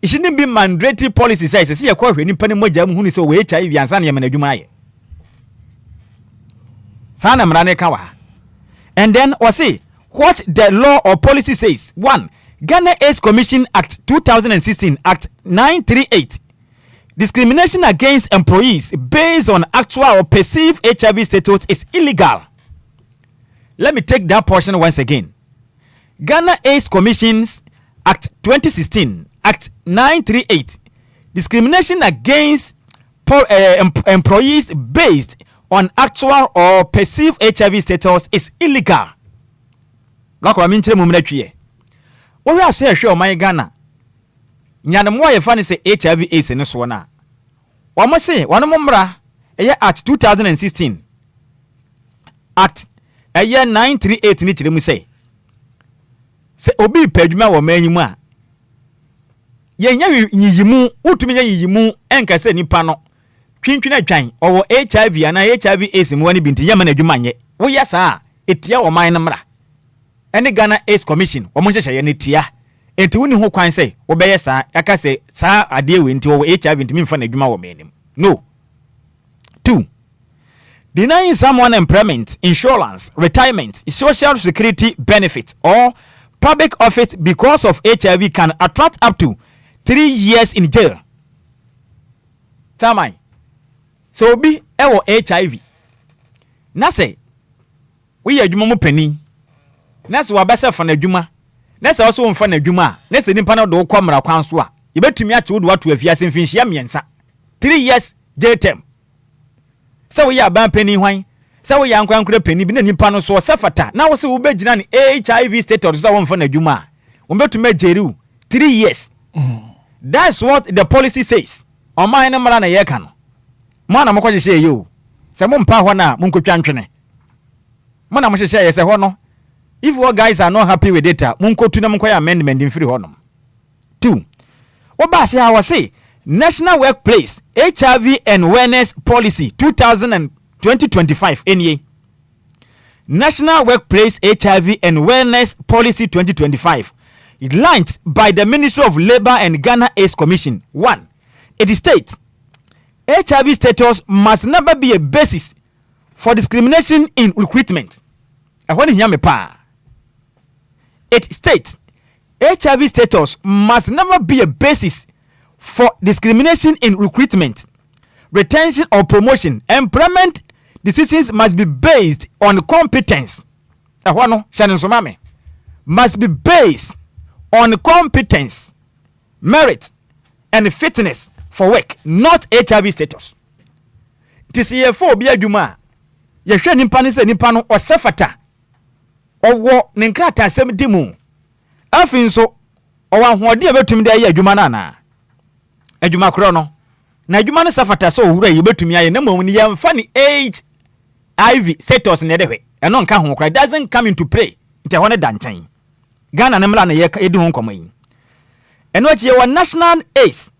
it shouldn't be mandatory policy say say yakwa hwe nipa ne mogya mu huni so we HIV ansa na yemna adwuma aye sana mra ne ka wa and then or say what the law or policy says. 1 Ghana AIDS Commission Act 2016 Act 938 discrimination against employees based on actual or perceived HIV status is illegal. Let me take that portion once again. Ghana AIDS Commissions Act 2016, Act 938, discrimination against employees based on actual or perceived HIV status is illegal. Like I mentioned, we are saying, "Sure, my Ghana." Nyanamwa ye fani say HIV AIDS in this one. One more say, one more Act 2016, Act. A year 938 ni chire mu say obi padwuma wo manyimu a ye nya yiyimu utumi nya yiyimu enka se nipa no twintwina twan owo HIV ana HIV AIDS mu wani binti yema na adwuma nye wo ya saa etia wo man no mra ene Ghana AIDS Commission wo mo hyehye ye ne tia enti woni ho kwan say wo beye saa aka say saa ade we enti wo HIV enti mfa na adwuma wo manim. No. 2 denying someone employment, insurance, retirement, social security benefit, or public office because of HIV can attract up to 3 years in jail. Tamai. So be ewo HIV. Na say we adwuma mo pani. Na say wabasa fa na adwuma. Na say also mfa na adwuma. Na say nimpa na do kwamra kwan so a. Yebetumi ate wo do ato afiase mfinhia miensa. 3 years jail term. So we are ban penny hwan. So we are ankwankura penny bi na nipa no so sefata. Na wo se wo begina ni HIV status so won fa na adwuma. Wo betumi jeru 3 years. That's what the policy says. O man na mara na ye ka no. Mo na mokọ hye yo. Se mo mpa ho na mo nkotwa ntwene. Mo na mo hye ye se ho no. If you guys are not happy with it, mo nkotu na mo koya amendment in free ho no. 2. Oba se ha wo se National Workplace HIV and Awareness Policy 2025 NA. National Workplace HIV and Wellness Policy 2025, launched by the Ministry of Labour and Ghana AIDS Commission. 1. It states HIV status must never be a basis for discrimination in recruitment. It states HIV status must never be a basis for discrimination in recruitment, retention or promotion. Employment decisions must be based on competence. Must be based on competence, merit, and fitness for work, not HIV status. This year for Obia Juma, Yasha Nimpani se Nipano or Sefata or war Ninkrata 70 moon. Afinso or one dear betum de Jumanana. A Juma Chrono. Na Jumana Safata so who you bet to me. I know when you have funny age IV status in the way. And non can cry doesn't come into play. It's one dancing. Ghana Namla Yaka Edu Hong Kong. And what your national ACE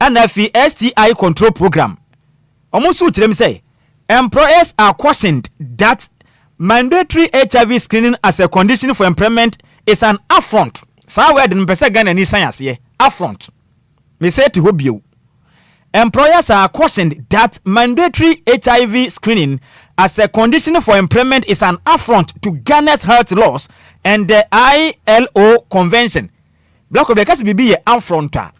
and STI control program. Almost what them say. Employers are cautioned that mandatory HIV screening as a condition for employment is an affront. So where the person Ghana ni science here affront. Me say to Obia. Employers are cautioned that mandatory HIV screening as a condition for employment is an affront to Ghana's health laws and the ILO convention. Black of the case be a affronter.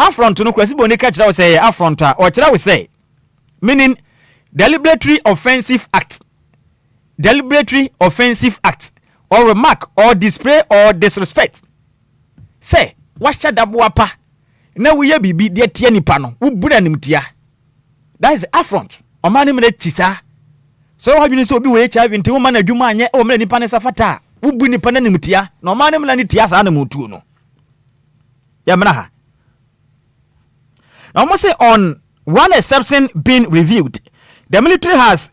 Affront no kwesi boni ka kira say affronter or kira we say meaning deliberately offensive act or remark or display or disrespect. Say washa dabuapa na we ye bibi de tie nipa no wo bura nimtia. That is affront. O man me tisa. So what you say obi we HIV nti wo man adwuma anye o me nipa ne safata. Wo bu nipa na nimtia. No man me tia sa na mutuo no. Ya mna Now, I must say, on one exception being reviewed, the military has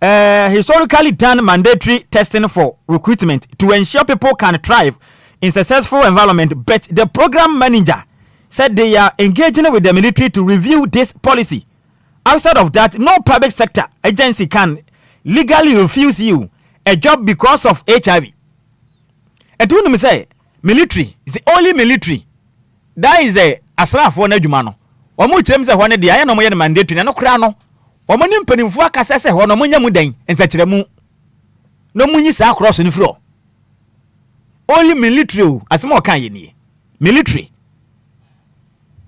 historically done mandatory testing for recruitment to ensure people can thrive in successful environment. But the program manager said they are engaging with the military to review this policy. Outside of that, no private sector agency can legally refuse you a job because of HIV. And to me say, military is the only military that is a asraf for Nejumano. Omo kyerem se hone de aye no mo ye mandatory na no kra no omo ni mpanimfu akasa se ho no mo nya mu den ensakyeremu no munyi sa cross ni fro only military o asema o kan ye ni military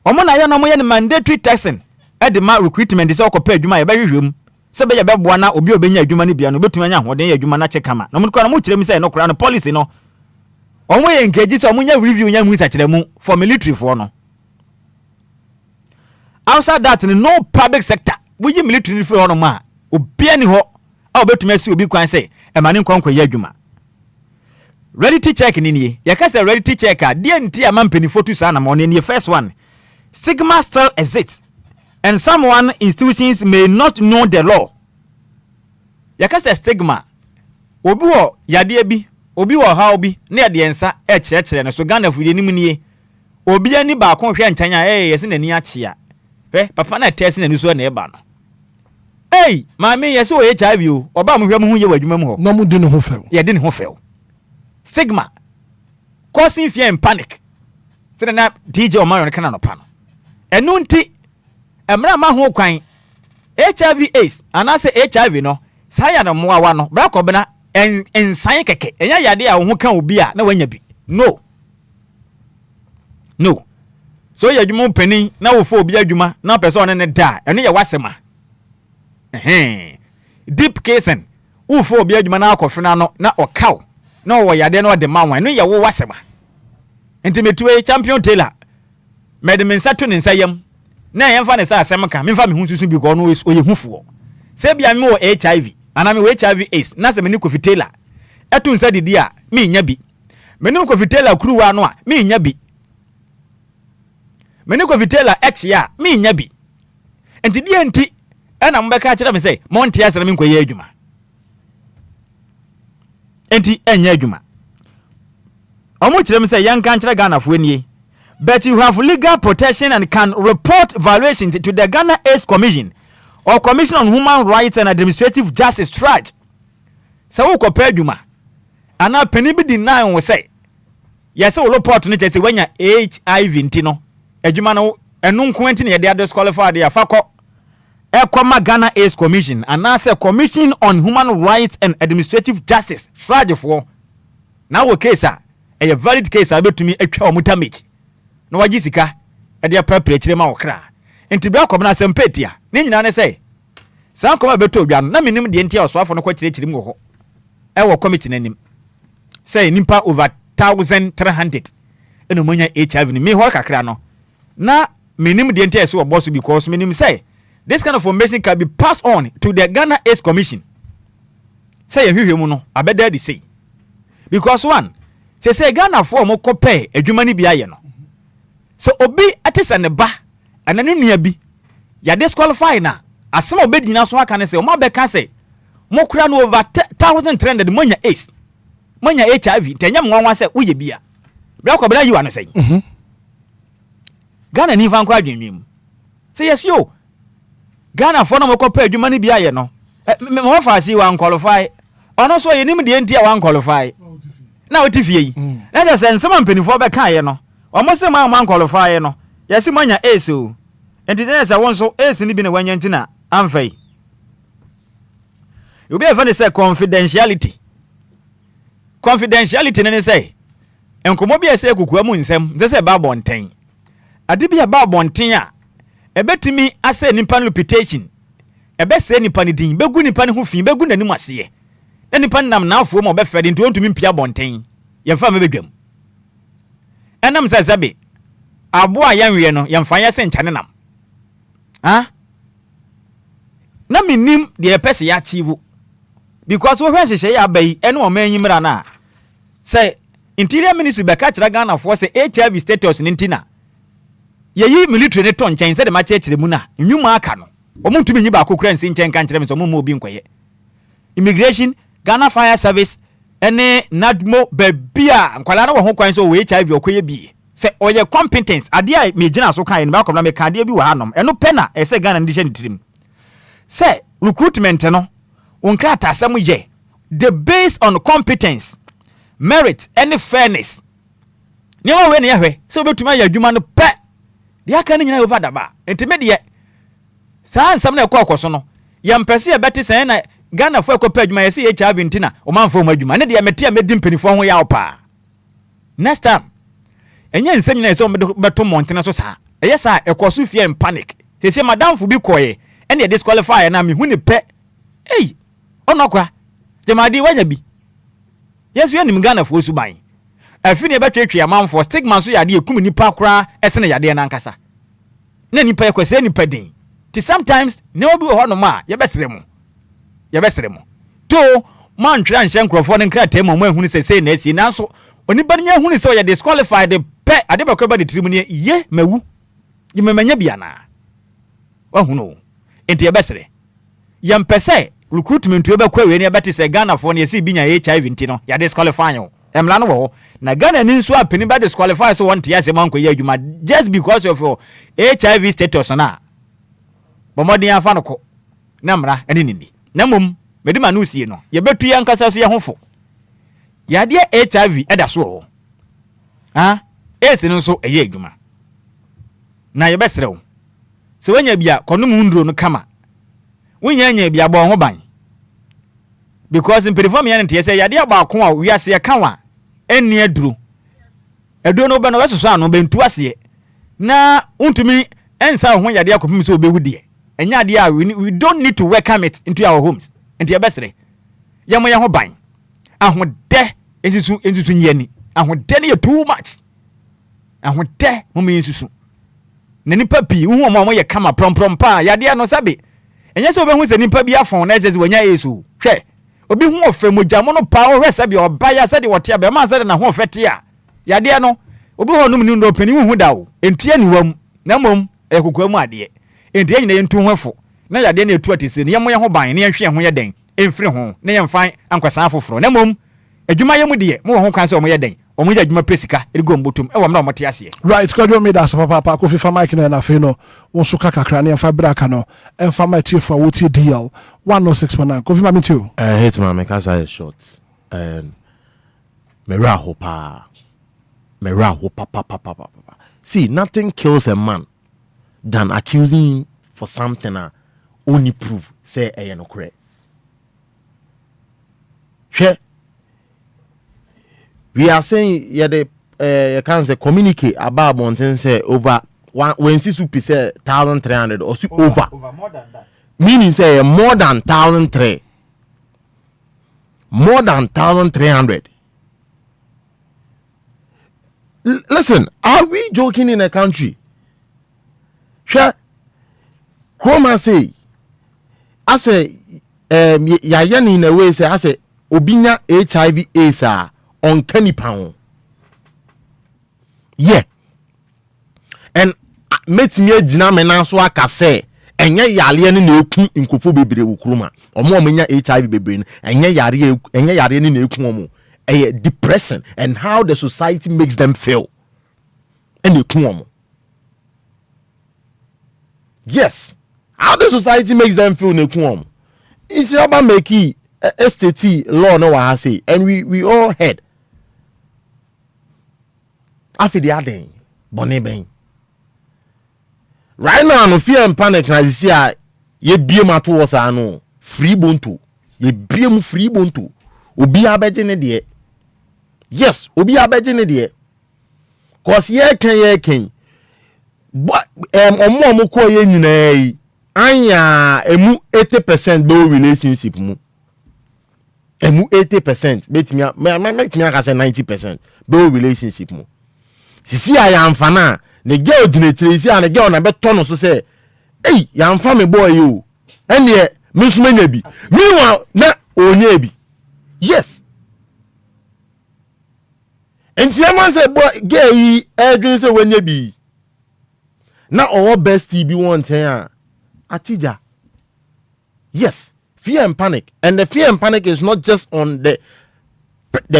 omo na ye no mo ye mandatory testing e de ma recruitment se okopa adwuma ye ba hwehwem se be ye be boa na obi obenya adwuma ni bia no betumi anya hoden ye adwuma na chekama no mo kra no mo kyerem se no kra no policy no omo ye engage se omo nya review nya mu sakyeremu for military for no. Outside that, no public sector. We military for on ma. Obia ni ho. A obetumi asi obi kwan say e mane nkwankwa ye adwuma. Reality check ni nie. Ya ka say reality check a de nti amampani photo sa na mo ne first one. Stigma still exists and some institutions may not know the law. Ya ka say stigma. Obi wo yade bi, obi wo ha obi na ya de ensa e kyerɛkyerɛ no so Ghana fudi ni mu nie. Obi ani ba kon hwɛ nkyanya yesi nani akyea. Papa na test na nusu na eba no. Hey, mama yes o HIV o. Oba mo hwɛ mo hu ye wadwuma mu ho. No mo di ne ho fɛw. Ye di ne ho fɛw. Stigma. Causing fear and panic. Say na DJ o man kana no pa no. Enu nti emra ma ho kwan. HIV AIDS anase HIV no. Saya na mo awa no. Bra ko bena ensan keke. Enya yade a wo ho kan obi a na wanya bi. No. So ya adwuma mpani na wo fo obi adwuma na person ne da ene ye wasema deep casing wo fo obi adwuma na akofena no na okaw na wo yade no de manwan no ye wo wasema entimetue champion tailor medmensa to ne nsayam na yemfa ne sa asem ka memfa me hunsusu bi ko no oye hufuo se bia me wo HIV ana me wo HIV AIDS na se me ni Kofi Taylor etu nsa didi a me nya bi me ni Kofi Taylor kuruwa no a me nya bi me ni Kofi Taylor ya me nya bi enti die enti na mbeka kire me say monte asere me nkoye adwuma enti enya adwuma omo kire me say yanka kire Ghana fo nie but you have legal protection and can report violations to the Ghana AIDS Commission or Commission on Human Rights and Administrative Justice Tribunal. Sa wo kopa adwuma. Ana pani bi deny wo say. Yes, wo report no chese wanya HIV ntino. Adwuma no enu nko enti na ye disqualified ya fakọ. Ekoma Ghana AIDS Commission and now say Commission on Human Rights and Administrative Justice. Frage for. Now a case a valid case abetumi atwa omutamage. No wagi sika e de appropriate ma okra. Enti bra kom na sempetia. Ne nyina ne say. San kom abeto odwa no na menim de enti osofo no kwa kirikiri mu ho. E wo committee nanim. Say nimpa over 1300 eno monya HIV ni me ho kakra no. Na menim de enti eso oboso because menim say this kind of information can be passed on to the Ghana AIDS Commission. Say you no abeda di say. Because one, say Ghana for mo kope adwuma ni bia ye no. So obi atesa ne ba anane nua bi ya disqualify na asem obedi na so aka ne say o ma be ka say mo kura no over 1300 monya AIDS. Monya HIV tanya mo nwa say uye bia. Bra ko bra yi wa no say. Ghana ni fan kwa adwenwem. Say yes yo. Ghana for no mo kope adwuma ni bia ye no. Me ho fa si wa qualify. Ono so ye nim de enti a wa qualify. Na otifie yi. Na je se nsema mpanifo be kan ye no. Omo se ma qualify ye no. Yesi manya ace o. Enti dey se won so ace ni bi na wanya ntina amfai. You be even say confidentiality. Confidentiality ne say. Enkomo bi ese kokua mu nsem, ze se ba bonten. Ade bi ba bonten a ebetimi ase nipa reputation. Ebe se nipa ni din, begu nipa ni ho fi, begu nanim ase. Na nipa nam na afo mo be fede nti ontumi mpia bonten. Ye fa me bedwam. Enam se zabe. Abo a yanwe no, ye mfa ye se nchane nam. Ha? Na minim de pese ya achieve. Because we hwe hye ya bai, ene o man yimra na. Say Interior Ministry be ka kira Ghana for say HIV status ni ntina. Yeyi military ne to nchen se de ma chekire mu na nwuma aka no omuntumi nyi ba kokura nsi nchen kan kire me so mo obi nkoye immigration Ghana Fire Service ene nadmo babia nkwala na wo ho kwan so we HIV okoye bi se oye competence ade a me gina so kan ne ba kobla me kan ade bi wa hanom eno pena ese Ghana ndishe ntirim se recruitment no onkrata asem je the based on competence merit and fairness ne wo we ne yahwe se obetuma ya adwuma no pe dia kan nyina over daba entemedie saa nsam na ekokoso no ya mpese ya beti sen na Ghana fo ekopa adwuma yesi HIV ntina o manfo mu adwuma ne dia meti medi mpanifo ho ya opa next time enye nsem nyina eso beto montena so saa eye saa ekoso fie in panic sese madam fu bi koye ene disqualify na me hu ni pe ei onokwa demadi wanya bi yesu ya nim Ghana fo suban afini ebetwetwe amanfo stigma so yade ekum nipa kora esene yade na nkasa na nipa ekwese nipa din ti sometimes ne obi ho no ma yebesere mo to man twa nhye nkrofo ne nkra tem mo ehunu sese na esi nanso onipa nya ehunu se o ye disqualified pe ade bakwa ba de tribune ye mawu yememanya bia na wahunu enti yebesere yempese recruitment we bakwa we ne abati se Ghana fo ne esi bi nya HIV ntino ya disqualify yo emla no wo na Ghana ni nso apeni ba disqualify so want yase man ko ye adwuma just because of your HIV status na bomodin afa no ko na mra ene nini na mom medima no sie no ye betu ya nkasa so ye hofo ya de HIV eda so wo ha esi nso eye adwuma na ye besrew se wanya bia konum nduro no kama wonya bia bo ho ban because in perform yan ntia se ya de ba ko a wiase ye kanwa eni aduro no be no wesoso ano bentu ase na untumi ensa ho ya de akopim so obehu de enya de a we don't need to welcome it into our homes ntia besre ya mo ya ho ban ahode ensusu nyani ahode ne too much ahode mo me ensusu na nipa pi hu mo ye kama promprom pa ya de no sabe enya se obehu se nipa bi afon na eze wanya yesu hwe obi hu ofemogya mo no pa o hwesa bi obaya se de wote be ma se de na ho ofete a ya de no obi ho num ni ndo pani hu da o entua ni wam na mom ekokwa mu ade entia nyina yentu hwefo na ya de na etu atese ne yemo ye ho ban ne yehwe ho ye den emfiri ho ne yemfan ankwasa afoforo na mom adwuma ye mu de mo ho kwan se o mo ye den omo ya dwuma pesika e go mbotom e wo mna omote ase right kwadwo me da so papa ko fifa mic na fe no won so kakra na emfa braka no emfa ma tie for wotie DL 106.9 ko fifa me too Hitman me cause I short and mera hopa papa. See, nothing kills a man than accusing him for something only prove say no correct. Sure. We are saying you can say communicate about mountain say over when see super say 1,300 or over more than that. Meaning say more than 1,300. More than 1,300. Listen, are we joking in a country? Sure. Chroma say, I say, Yayan in a way say, I say, Obinya HIV AIDS on Kenny Pound. Yeah. And met me a jinamena so I can say, and ya yalian in the Inkufu baby Ukruma, or more mania HIV baby, and ya yari in the Ukumu. A depression and how the society makes them feel. And you come. Yes. How the society makes them feel in the it's about making STT law no I say and we all heard. After the other bonnet bang. Right now no fear and panic na see ye be ma to was no free bonto. Ye be mu free bonto. Obia begene de. Yes, Obia begene de. Cause ye can but omo ko ye nyina anya emu 80% be relationship mu. Emu 80% betimi aka say 90% be relationship mu. Sisi ayamfa na the girl dinetire si and the girl na be to no so say hey yamfa me boy you and ye misumenya bi meanwhile na onye bi. Yes. And Tiaman said, boy, gay, Adrian said, when you be now, our bestie be one time. Atija. Yes, fear and panic. And the fear and panic is not just on the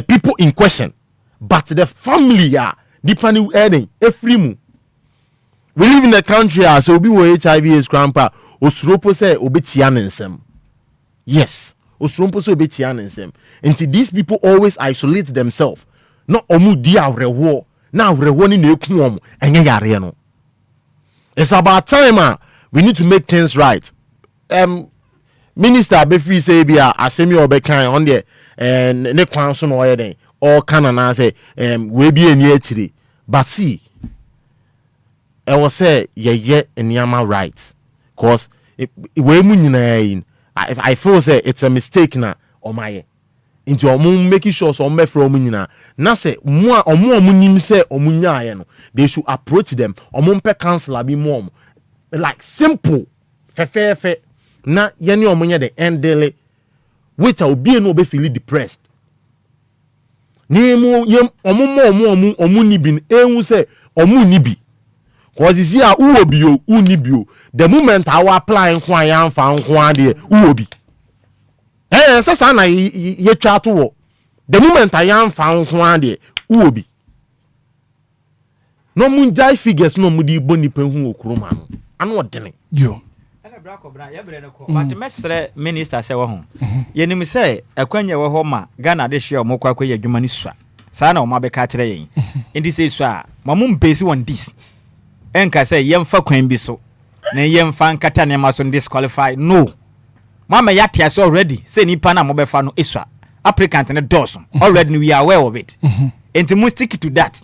people in question, but the family are depending earning every move. We live in the country as so be HIV is grandpa. Osropo say obetianism. Yes. Osropo say obetianism. And these people always isolate themselves. No omu dia rewo na rewo ni neku omu enye yare no. It's about time we need to make things right. Minister be free say bia asemi obekan on the ne kwan so no oyeden all can na say we bi eni akire but see I was say ye eniama right cause we mu nyina I feel say it's a mistake na omaye into omu making sure so omu from nyina na say omu nim say omu nyaaye no they should approach them omu mpe counselor bi mom like simple fe na ye ne omu nye the endele which obi no be feel depressed ni mu yem omu ni bi ehun say omu ni bi cause is here uwo bio uni bio the moment I apply nkwa ya mfa nkwa de uwo bi sasa na ye twa to wo the moment I am found nkwa de uwo bi no munjai figures no mudi boni penhu okuroma no ano odene yo ana bra ko bra ye bre ne ko but mesre minister se wo ho ye nim se akwanya wo ho ma Ghana de hwe mo kwa ye adwuma ni sua sa na o ma be ka kire yen indi se sua mamum base on this enka se yemfa kwan bi so na yemfa nkata ne ma so disqualify no mama yati as already say nipa na mo be fa no esua applicant ne doors already we are aware of it enti mu stick to that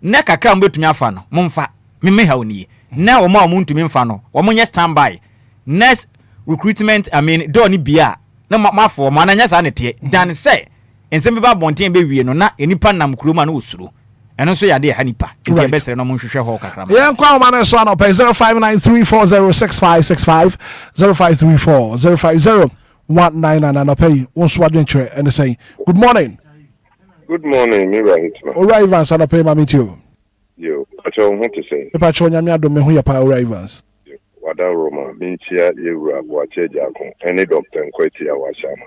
na kakra mo betumi afa no momfa me ha oni na o ma o ntumi mfa no o mo nye standby next recruitment I mean do ni bia na mafo ma na nya sa ne te dan say ensem be ba bonten be wie no na enipa nam kuroma na osuro eno so yade ha nipa enti be sere no mo hwehwe ho kakra yeah kwa ma na so na pay 0593406565 0534050199 and pay one swad venture and say good morning. Good morning, me right man. All right, Evans, and pay mami too. Yo, I don't want to say. If I show nyame adom me hu ya pa all right, Evans. Wada Roma, binchia yewura boache jako. Any doctor nkweti ya washama.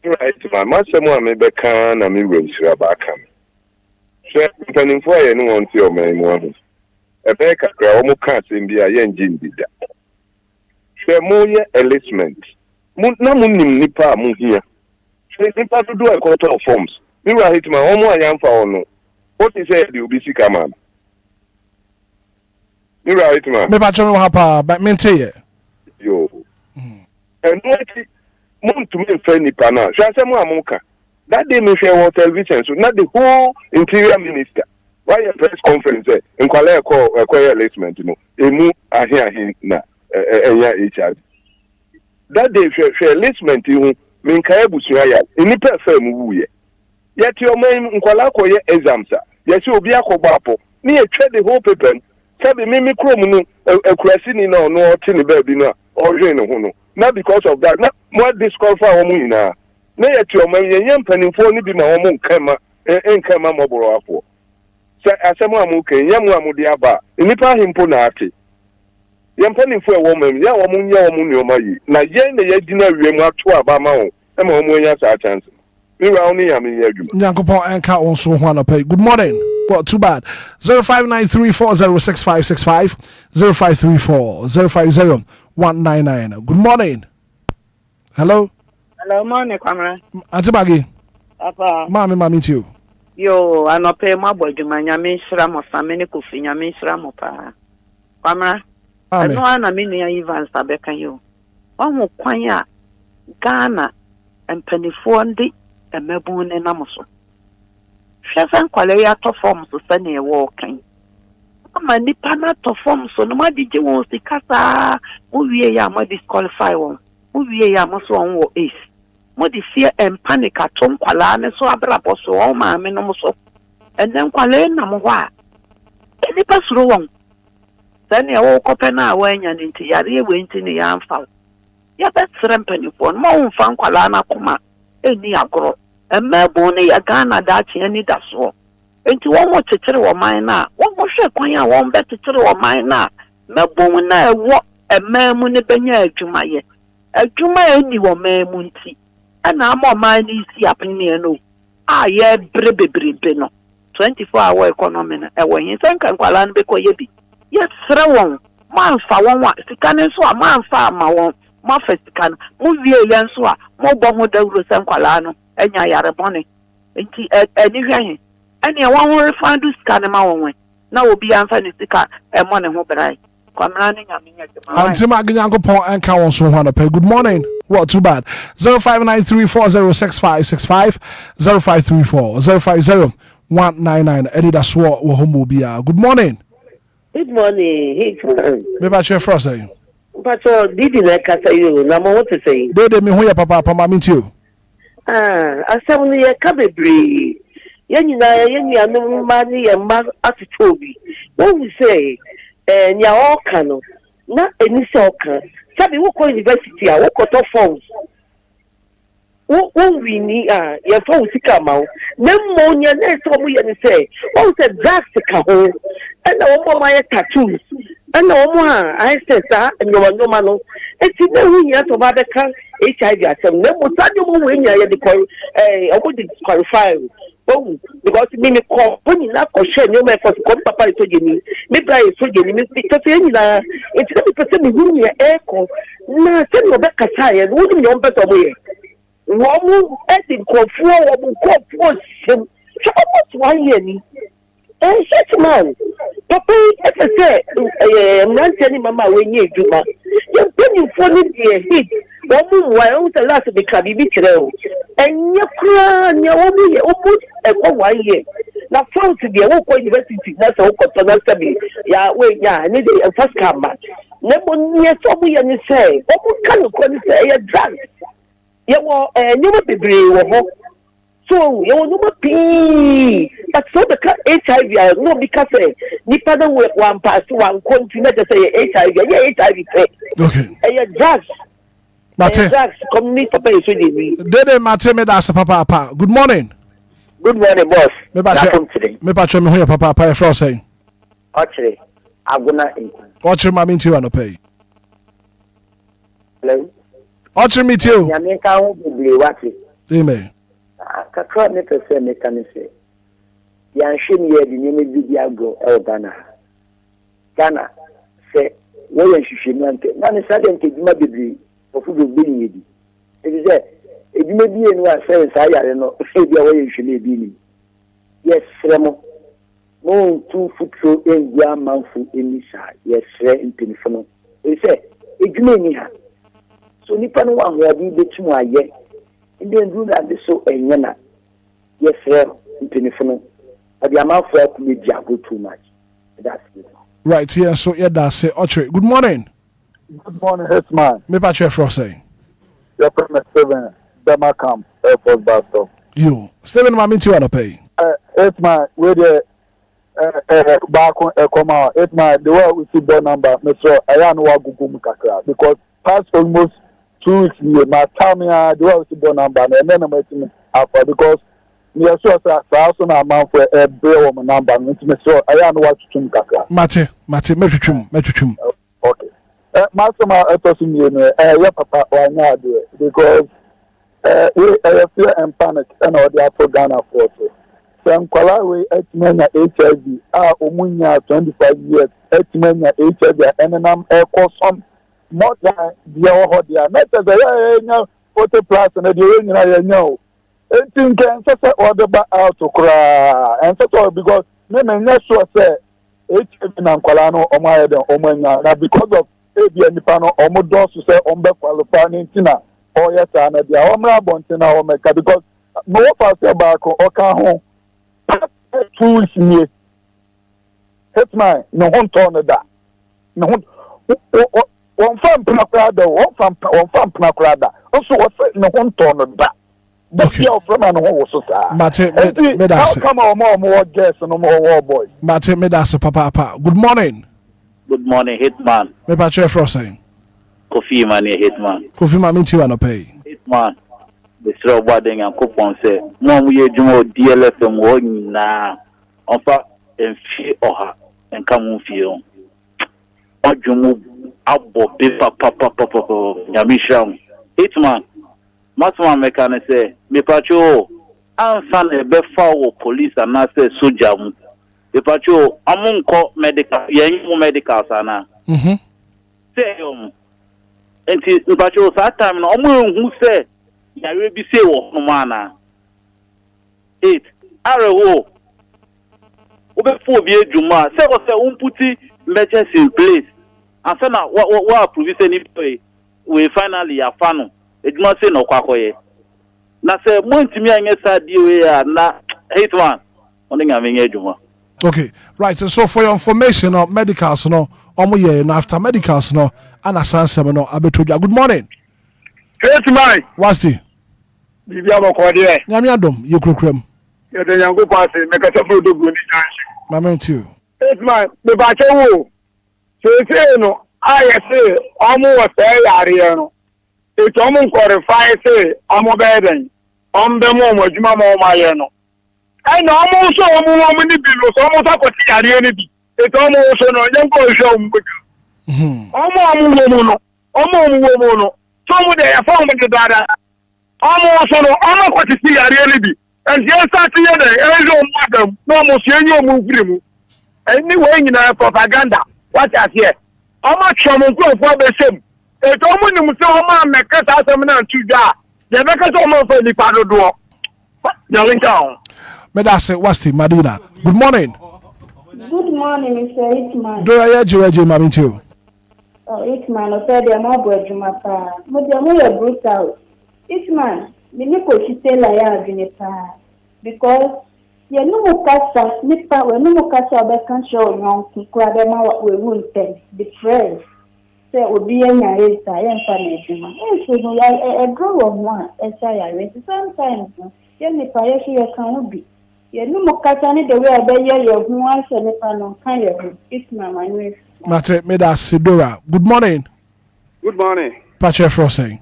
Right man, masemo amebeka na mi wensira baka. mpanimfo a no won ti o man mu ahu e be kakra o mu ka asem bi a ye nje ndida hwe mo ye enlistment na mo nim nipa mo hia hwe nipa to do a quarter of forms mi wa Hitman o mo ayamfa ono what is say the obisi kama mi wa Hitman me ba chome hapa but me tell yo and what mo to me fa nipa na hwe asem amuka that day me share on television so not the whole interior minister why a press conference Enquires enlistment no emu ahe na enya HR that day share enlistment hu me nkae busua ya enipa fa mu wuye yet your man Enquires koye exams yes obi akogba apo me e twa the whole paper sabi me krom no akurasi ni na no tini ba bi na o hwe ne ho no not because of that na more disqualify wo mu ina na yet your man yen mpanimfo ni bi ma wo mu nkama moboro afo se asemu amuke yemu amudi aba nipa himpo na ate yen mpanimfo e wo mam ya wo mu nya wo mu nyoma yi na yen na yadina wiem ato aba ma wo e ma wo mu nya sa chance mi wa oni ya mi adwuma Nyankopon enka on so ho na pay. Good morning. Well, too bad. 0593406565 0534050199. Good morning. Hello. Hello, morning, Kwamra. Antibagi. Papa. Mami too. Yo, anope mabo juma nyame shira mo famene kofi nyame shira mo pa. Kwamra. Ano ana minu ya Evans abeka yo. Omo kwan a Ghana empanifo ndi emebun ne namoso. Hwesan kwale ya to form so sane e wo kan. Ama nipa na to form so no madije won sikasa mo wie ya mo disqualify won. Mo wie ya mo so won wo ace. Mo di fear and panic atom kwala ne so abrabo so o ma me no so and then kwala na mo wa eni pasuro won sane wo kope na wa nya ne nti yare we nti ne ya mfa ya be trempani fo mo mfa kwala na kuma eni agoro emebo ne ya Ghana da chi ani da so enti wo mo tetere wo man na wo mo hwe kwan a wo be tetere wo man na mebo na ewo ememu ne benya adwumaye adwuma eni wo memu nti ana amo man isi apene no ye brebebrebe no 24-hour economy na ewo yin senka nkwala no be koye bi ye sere won man fa won wa sika ne so a man fa ma won ma fa sika no mo wie yen so a mo bo ho dawuro senkwala no enya yare bone enti eni hwan eni won ho refund sika ne ma won na obi anfa ne sika e mo ne ho brai kwamra ne nyame nya jema Antibagi Nyankopon enka on so ho na pay. Good morning. Well, too bad. 0593406565 0534050199. Anidaso Wɔhɔ Obia. Good morning. Good morning. Hitman. Me ba che frost say. But did you like say you? Na mo what to say? Dede me ho ya papa mami too. Asem no ye ka bebre. Ye nyina ye nuanu ma ni ye ma atitobi. What we say nya o ka no na eni se o ka. Sabi wo ko university a wo ko to forms. Wo wini ye fa wo sika ma wo. Na mo nya na so mo ye ni say, o say drugs ka ho. And wo mo my tattoos. And wo mo I say sa no no. Eti na hu nya to ba be kan HIV asem. Na mo sa mo we nya ye de ko o mo disqualify. Oh, because me call when you not share no me for come papa is so geni me buy so geni me because any na it's not because me who me echo na say no be kasa ye no me on better way wo mu edin kofu wo mu kofu sim so almost 1 year ni Hitman papa say man tell mama we nye juma you been you for ni hit wo mu wa o the last be kabi bi kire o enye kura nya wo mu ye o mu e ko 1 year na France be wo ko university na so ko to na sabi ya we nya ni dey first come na mo nye so mu ye ni say o mu kan ko ni say ya drug ye wo nyoma bebre wo ho so ye wo nyoma pi but so the HIV no because nipa na we one pass one continue to say HIV okay ya drugs Mate. Community papa is with me. Dede Mate me da papa. Good morning. Good morning, boss. Me ba che me ho ya papa e fro say. Actually, aguna Enquires. Ochre ma mi nti wa no pay. Hello. Ochre mi tio. Ya me ka ho bebre wati. Amen. Kakra me pese me kan say. yɛanhwɛ ne yɛde nneɛma bi di agorɔ ɛwɔ Ghana sɛ wɔyɛ nhwehwɛmu anka na ne saa deɛ nka adwuma bebree ɔfo bebree ne yɛdi ɛti sɛ adwuma bi enu a sɛ saa yare no ebi a wɔyɛ nhwehwɛmu ebi ni yɛsrɛ mo tu futuro engu amanfo eni saa yɛsrɛ mpanyinfo no ɛti sɛ adwuma ni ha so nipa no wɔ ahoɔden bɛtum ayɛ ndị ndụ na-adị so enye na yɛsrɛ mpanyinfo no ɔde amanfo akɔmɛdi ago too much. That's it. Right here, so yeah, that's it. Ochre, good morning. Good morning, Hitman. Me patch for saying. Your Premier 7, Dema Camp, Airport Bus Stop. You, Steven, my minty wanna pay. Hitman, where the back on Ekoma, Hitman, the way we see the number, Mr. Ayano Wagugu Mukakra, because past almost 2 weeks, my time, the way we see the number, and then I'm waiting after because. Yes, sir. So now I'm for a bill number. Mr. Ayano Wagugu Mukakra. Mate, metrum. Okay. Master, I told you, yeah, Papa, why not do it? Because I fear and panic, and all the other Ghana forces. So I'm calling Hitman HIV. Umunya 25 years. Hitman HIV, and then I'm some more than the other. Not as I know 40 plus, and the know. Anything can set order out to cry, and so because men not sure say HIV and Colano or my Omania because of ebi anipano omo don so say ombe qualify ntina o yes and the omra bontina o meka because no pass back o ka ho 2 weeks ni Hitman no hon turn da no on fam pnakrada on fam pnakrada so o say no hon turn da but you from an ho so sa Mate me da say come on more guests no more boys Mate me da say papa good morning. Good morning, Hitman. Me patch for saying. Kofi man, Hitman. Kofi man, minti wanna pay. Hitman. The straw boarding and coupon say, no, we do DLFM one na. Offer and fee or her and come on feel. Or you move up, paper, papa, Yamisham. Hitman. Masman mechanic say, me patcho, I'm son a befoul police and not say soldier. Ipacho amunko medical yenyu medical sana say enti ipacho sa time no omu hu say yare bi say wo mana 8 arewo obefo bi edwuma say o say umputi emergency in place and say na what approve say ni we finally afa no edwuma say no kwakoye na say mo ntimi anye sa die we na Hitman oni ngamenye edwuma. Okay, right. So for your information, medicals no, after medicals no, and a sansa no, abetoja. Good morning. Hitman. What's the? Bibia Mokode. Nyamiadom, you kukrem. You the young party, make a couple of good chances. Mama too. Hitman, the bacho. So no, I say, almost say no. It's almost qualified say, I'm a better. The moment, you mamma my no. I know almost so many people, almost up with the idea. It's almost no young boy show. Almost, some day I found the data. Almost no, I'm not to see a reality. And just start together, madam, no more senior move. Anyway, in our propaganda, what I hear. How much someone go for the same? It's almost so man, make us out of to that. The make us almost for the paddle door. You're in town. Medase, what's the Madina? Good morning. Good morning, Mr. Hitman. Do I hear Mammy too? Hitman, I said, I'm not going to my pa. But I'm not brutal. Hitman, the Nico, she tell I have in a pa. Because you know, Cassa, Nipa, when no Cassa, I can't show young, grab them out with wounded, the friends. Say, Obia, I am funny. I grow of one, and say, I raise sometimes. Nipa, you can't be. You know, Catani, the way I bear your once and if I don't kind of it's my name. Mate, Sidora. Good morning. Good morning. Patrick Frosting.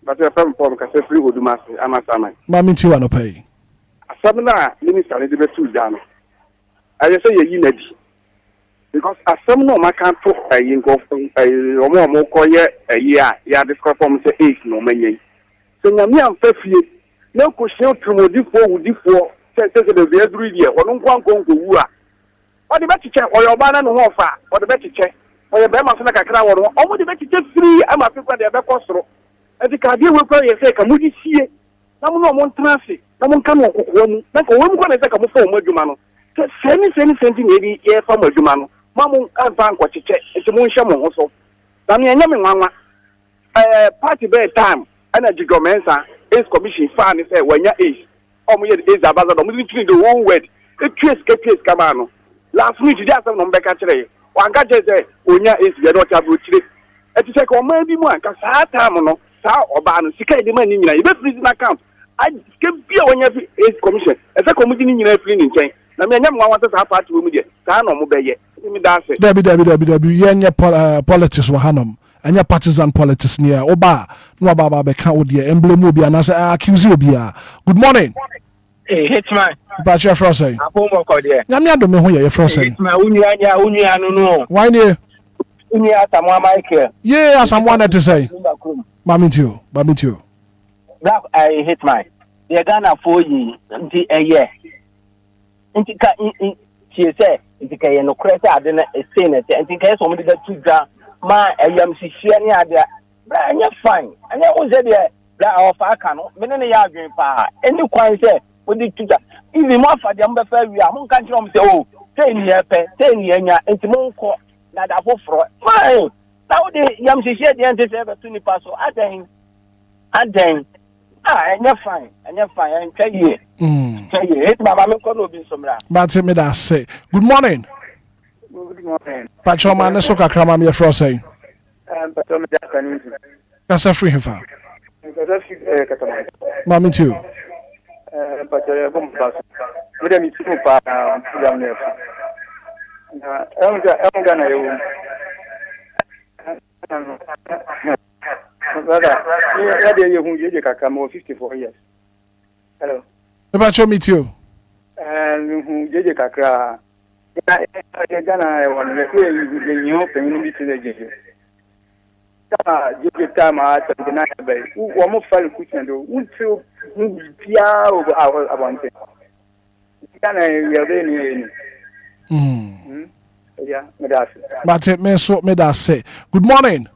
But you're from Cassandra would do master. I'm a salmon. Mammy, you want to pay? A summoner, Minister, the best 2 down. I just say you need because a summoner, I can't talk a year, yeah, this performance 8 no many. So, now me, I'm 50. No question to Modifo, say the very year or no one go wua. Or the better check or your banana no offer or the better check or your bema so like a crowd or almost the better check 3 I'm a people they are costro. And the cardio will play say can we see no one traffic no one come on like a woman going to take a phone with Jumano. So send maybe air from Jumano. Mamu and bank what you check it's a moon shaman also. Damian Mama party bed time energy government is commission fan is when your age. Is about the military the whole word. The case come on. Last week, just some number catcher. One catcher say, Unya is the daughter of Richard. And to say, or maybe one, because I time no, Sao or Ban, Sika the money in your prison account. I can be on your age commission as a committee in your cleaning chain. I mean, I want to have part to me. San or Mobile. Debbie, Yanya politics were Hanum. And your partisan politics near Oba, no Baba Becca with the emblem Obia, and I say, accuse Obia. Good morning. Hey, Hitman. But your first say. I don't know who you're first saying. Unia, no. Why near? Unia, someone might care. Yeah, someone to say. Mammy too. That I Hitman. They're gonna 4 years a year. She said, it's a no credit, I didn't say it, and think somebody that took that. My AMC idea. But you're fine. And I was there that of I cannot. Many are going far. And you quite say, what did you do? Even more for the number we are who can't say, oh, 10 years, 10 years, and to Monco, that I hope for. Fine. Now the Yamsi said the answer ever to the pastor. I think, and you're fine. And tell you. Tell you, it's my mamma could be some. But me that say, good morning. Good morning. Pacho man, so kakra me for say. But I'm just that's a free hifa. Mami too. But I'm with me too far. I'm gonna you. 54 years. Hello. Pacho me too. And who did you kakra? Ghana, I want to say you community to the JJ. JJ time I had to deny a one more file question, who to Pia over our one thing. Ghana, we are very yeah, but it may so me that say. Good morning.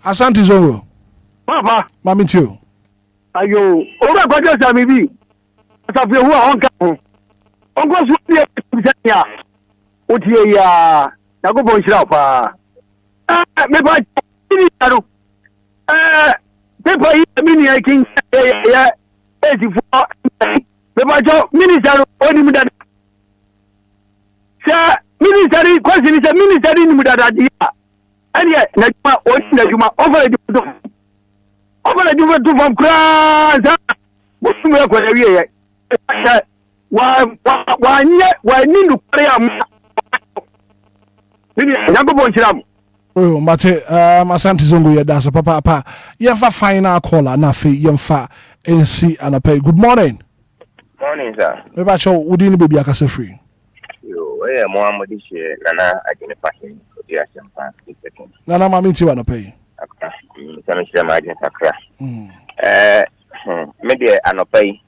Asante Zoro. Papa. Mami too. Ayo, over Godja Samibi. As a few who are on camp. Ongo suya ya otie ya nagobo nshira pa me ba ni aro pepa yi mini ya kin ya 84 me ba jo minister oni mudada sa minister kwesi ni sa minister ni mudada dia ani na juma oni na juma over the from class mo ya kwa wiye ya wa ni no kare am ni yagobo nchiram oh mate Asante Zongo ya dasa papa yemfa final caller na fe yemfa NC anapay. Good morning. Morning sir. Me ba cho udi ni baby akase free. Yo Muhammad she nana agene fashion Obia champa second. Nana mami ti anapay. Akra. Sana shi ma agene sakra. Me de anapay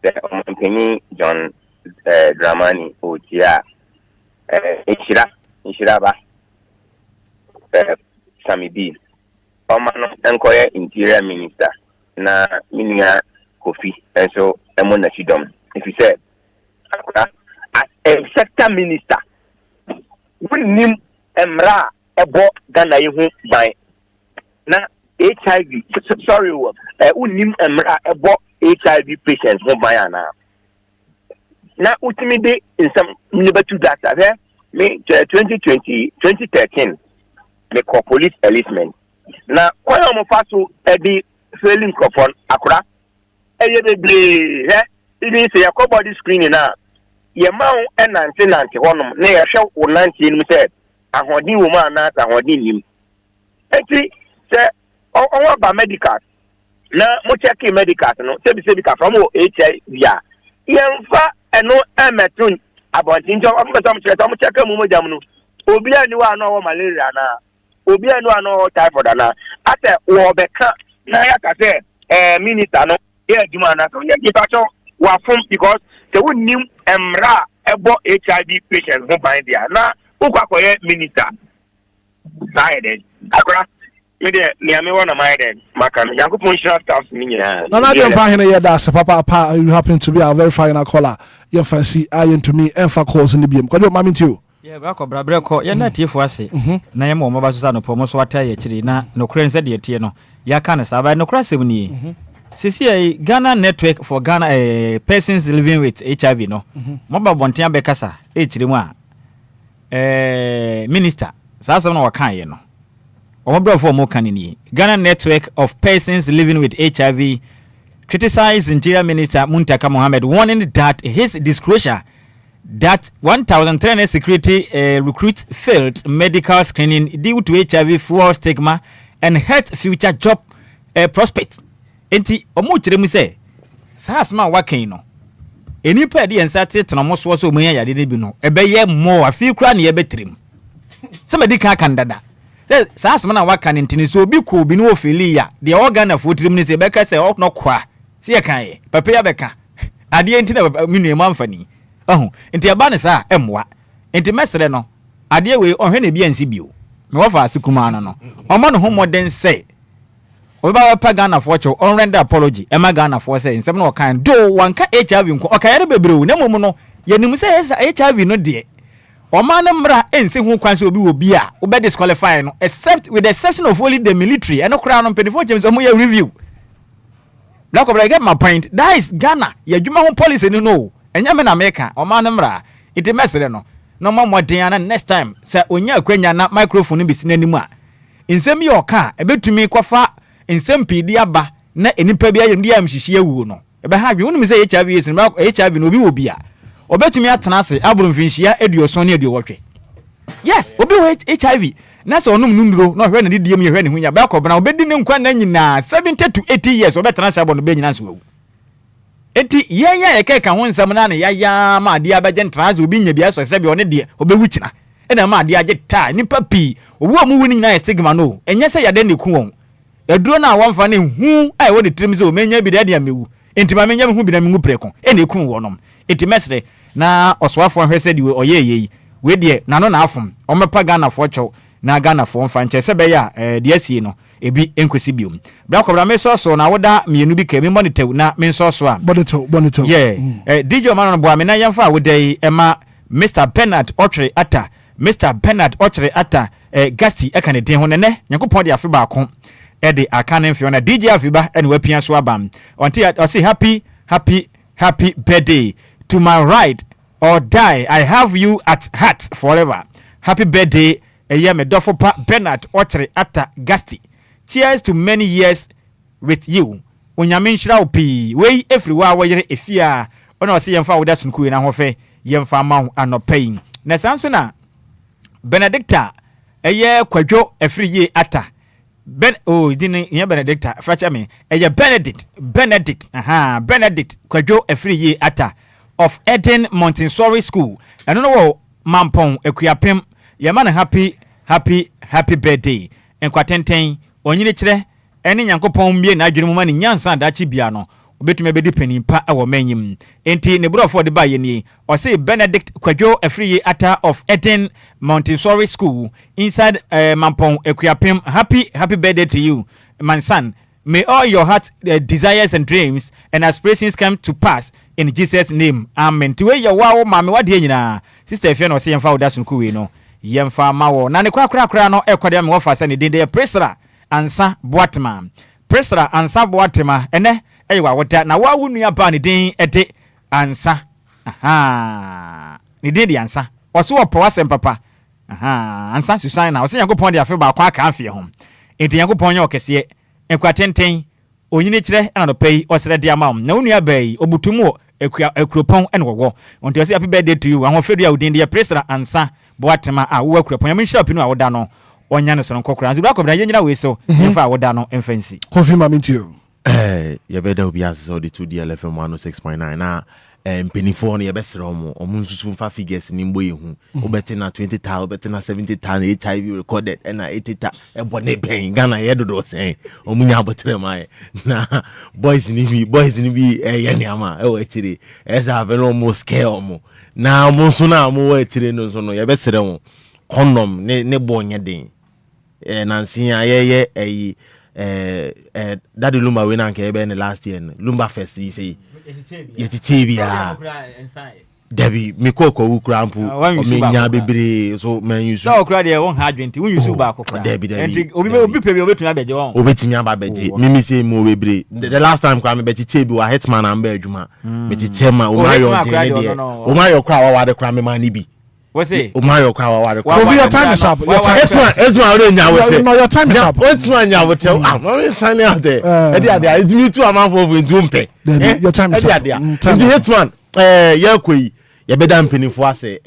the Ompeni John Dramani Obia Inshira ba Sami B. Omano Enquires Interior Minister na minia Kofi and so Emona Chidom. If you said as a sector minister, we name Emra Ebo Ghana Yuhu by na HIV. Sorry, we name Emra Ebo HIV patients who buy now. Now, ultimately, in some number two data, me 2013, me call police enlistment. Now, when I'm fasu the failing crop Accra, it is a couple body screening now. Your mount and 1991, near show 19 said, I want the woman not I want him. Actually, say, all about medical. Now, mo check medical, no, say from HIV. Yemfa eno emetun abontinjo am check mu jamnu Obia ni wa no malaria na Obia ni wa no typhoid na ate wo beka na ya ka say minister no e adwuma na so ye gipacho wafom because se wo nim emra ebo HIV patients go bind there na ukwakoye minister side akra me de me wona my den makano yakopon shira staff ni nyina na dem pa hene ye da se papa you happen to be our very final caller you fancy iron to me and for calls in the BM ko mami ntio yeah ba ko brabre ko ye na tiefo ase na ye mo ba so sa no pomo so wata ye kiri na no kure nse de tie no ya ka na sa ba no kura sem ni sisi Ghana network for Ghana persons living with HIV no mo ba bonten abekasa e kiri mu a minister sa so no wakan ye no Omobrofo mo kanini Ghana network of persons living with HIV criticized Interior Minister Muntaka Mohammed, warning that his disclosure that 1,300 security recruits failed medical screening due to HIV fuel stigma and hurt future job prospect. Enti omo kire mu say sasma wakan no enipa de ensate tenomoso so mu ya de bi no ebeye mo afi kura ne ebetrim somebody kan dada sasma na wakan ntini so obi ko obi no ofeli ya de organ of wotrim ne se beka se no kwa se ye kan ye papa ya beka ade enti na minu emu amfani enti aba ne sa emwa enti mesere no ade we ohwe ne bia nsi bio me wofa asikuma no omo no ho modern say oba pa Ghana for cho on render apology e ma Ghana for say nsem no kan do wanka HIV nko okayare bebrewu na mum no yanim say HIV no de o ma na mra ense hu kwan so obi wo bi a wo be disqualify no except with the exception of only the military and okra no penifo james omo ya review black obra get my point that is Ghana ya dwuma ho policy no enya me na America o ma na mra it mesere no no ma modern na next time say onya akwanya na microphone bi sinanimu a nsem ye oka ebetumi kwafa nsem pidi aba na enipa bi ayem dia mhihie wuo no ebe ha dwe wonu mi say HIV yes HIV no obi wo bia obetumi atena ase aburu mfinhia eduoson ne eduowotwe yes obi wo HIV na se onum nunduro na hwe na didiem ye hwe ne hunya ba kobna obedi ne nkwa na nyina 70 to 80 years obetena ase abo no be nyina so enti ye keka ho nsam na ne ya ma ade abaje ntranse obi nya bia so se bi one de obewu kina ena ma ade age ta nipa pi owu amu wuni nyina stigma no enye se yade ne ku won eduro na wamfa ne hu ai wo de trim se o menya bi de ade amewu enti ma menya hu bi na mengu preko ena ku wonom enti mesre na oswafo hwese di oyeye we de na no na afom o mepa Ghana for cho na Ghana for mfa nche se be ya de asie no ebi enkwesi biom bra kobra me so na woda mienu bi ka mi monitor na me so a bonito yeah DJ man no bo amena yamfa wodai ema Mr Bernard Ochre Atta Mr Bernard Ochre Atta Gasti eka ne den ho ne yakopon de afi ba ko e de aka ne mfi na DJ afiba ene wapia so abam onti I say happy birthday to my ride or die. I have you at heart forever. Happy birthday, me dofopa Bernard Ochre Atta Gasti. Cheers to many years with you. Onyame nhyira opi. We everywhere where efia. Ona se yemfa woda sunku na hofe yemfa ma anopain. Na sanso na Benedicta kwadwo afriye Atta. Dini ye Benedicta fracha me. Benedict. Benedict kwadwo afriye Atta of Eden Montessori School. I don't know Mampong Ekuapem. Yamana happy birthday. Enquatenten onyine kire ene Nyankopon mbie na adwene muma ni nyansa dachi bia no obetume bedi panimpa awo manyim enti ne brofo de ba ye ni o say Benedict Kwadwo Afriye Atta of Eden Montessori School inside Mampong Ekuapem. Happy birthday to you my son. May all your heart desires and dreams and aspirations come to pass in Jesus name. Amen. To we your wow mama wade nyina sister Efia no say yemfa woda sunku we no yemfa mawo na ne kwakra no ekwade me wofa sane de presra ansa boatema presra ansa boatema ene eyewa woda na wa wunu aba ne din ede ansa ne din ansa oso opo asem papa ansa Susan na o se Yakopon de afi ba kwa ka afie ho enti Yakopon ye okese enkwatenten onyine kire na no pay osere de amam na wunu aba yi obutumu ekropon ene wowo onti o se happy birthday to you ahofedu ya udin de presra ansa boatema a wo ekropon yam nhia pinu a woda no onya ne so nkokora nzi bra kobra yenyina we so emfa woda no emfansi confirm me to you ye beda obi aso de 2 DLFM 106.9 na penifo no yɛbɛsrɛ ɔmo nsusu mfa figures ni mbɔ yɛhu wobɛte na 20,000 wobɛte na 70,000 HIV recorded ɛna 80,000 ɛbɔ ne bɛn Ghana yɛdodo sɛn ɔmo nya abɔtere ma na boys ni bi ɛyɛ nneɛma ɛwɔ akyire ɛsɛ afɛ no ɔmo scare ɔmo na ɔmo nso na ɔmo wɔ akyire no nso no yɛbɛsrɛ wɔn condom ne bɔ nyɛ den nansi a yɛyɛ ɛyi Daddy Lumba we na nke ebe ne last year Lumba first yi say ye bia Debbie me koko wu krampu o me nya bebre so man use so okra de won ha adwenti won use ba kokra Debbie obi pe bi obetumi abeje won obetumi ababeje mimi say mo bebre the last time kwa me bechiche bi wa Hitman amba adwuma me chiche ma o mayo o mayo kra wa de kra me ma ni bi. What's it? O mayo kra wa de kra your time is up your time your time is up what's one nya wote ah no sign out there e dey it me too amount of ndumpe your time is up the Hitman yakoi ye beda mpenifo ase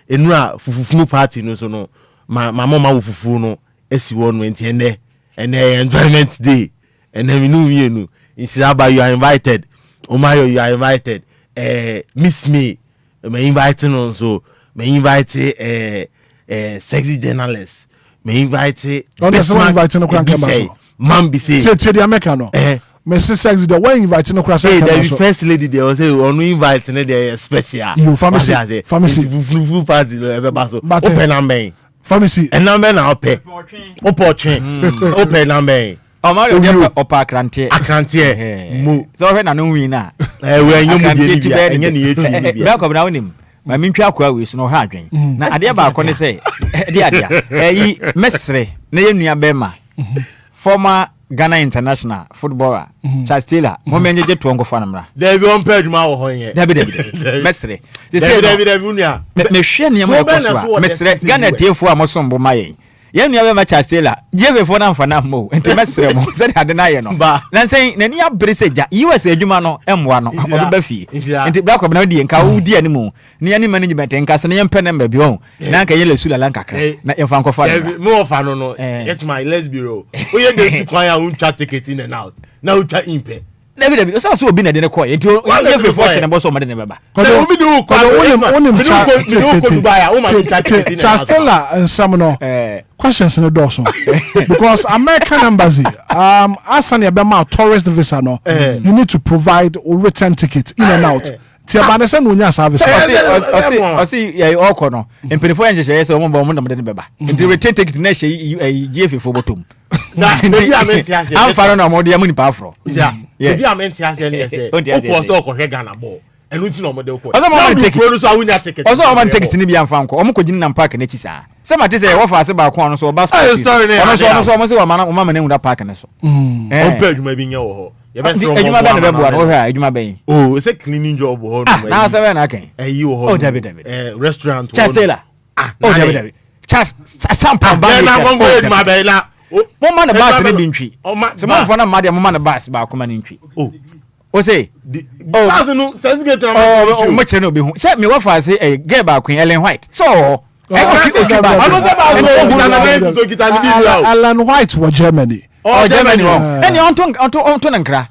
enura fufufu party no so no mama fufufu no esi won enti ene enjoyment day ene we no wie no Inshiraba you are invited Omayo you are invited miss me me invite no so me invite sexy journalist me invite man be say the American no Mr. Sexy the way invite no cross the first lady there was say on invite no there special you pharmacy party no ever pass open number pharmacy and number na open number o ma yo opa akrante mu so we na no win na we anyom de bia enye ne yetu bia be ko na wonim ma mentwa akwa we so no ha adwen na ade ba ko ne say de ade yi mesre na ye nua be ma former Ghana international footballer Charles Taylor mo menye je to ngofa namra there be on page ma wo ho yen David mesre David unia me hwe ne ma ekoso mesre Ghana tiefo a mo sombo mayen ye nua be ma Charles Taylor je fo na mfa na mo enti mesre mo se de ade na ye no na nsen nani abre se ja US adwuma no emwa no obi ba fie enti bra ko na di nka wo di animu ne ani management nka se ne yempe na mba bi ho na nka ye le sula lanka kra na yemfa nkofa mo ofa no it's my let's be real we ye dey kwan ya un chat ticket in and out na u chat impe David so obi na de ne ko enti ye fe force na bo so mo de ne baba ko obi do ko onim Charles Taylor and some no questions in the dorsal because American embassy asani abema tourist visa no you need to provide a return ticket in and out ti abanese no nya service o si ya oko no empirifo enje ye se o mo mo na de ne baba enti return ticket na she GF fo bottom na bi amenti ase am faro na mo de am ni pa afro bi amenti ase ne se o so ko hwe Ghana ball enu ti na mo de ko o so mo man ticket so awunya ticket o so man ticket ni bi amfa nko o mo ko gin na park na chi sa se ma te se wo fa ase ba ko no so ba sport no so mo se wa mama na unda park na so o pe adwuma bi nya wo ho ye be se adwuma ba na be bo no hwa adwuma ben oh se cleaning job ho no na se we na kan yi wo ho oh David restaurant Charles Taylor oh David Charles sampa ba na mo go adwuma be la mo ma na bus ne bi ntwi se mo fo na ma de mo ma na bus ba ko ma ne ntwi o say bus no certificate na mo chere no be hu se me wa fa se girl ba Queen Ellen White so Alan White was Germany. Oh, Germany. Any on nkra.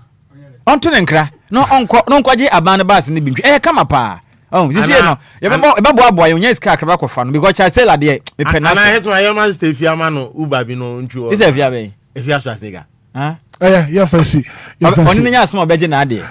No onko je aban bus ni bi. Kama pa. Oh, this year no. You be boy you nya ska akra ko fa no because Charles Taylor de me penance. Na het my man stay fiama no Uber bi no ntwi. Is e fia be? E fia so asega. Yeah, fancy. Only nya small beje na ade.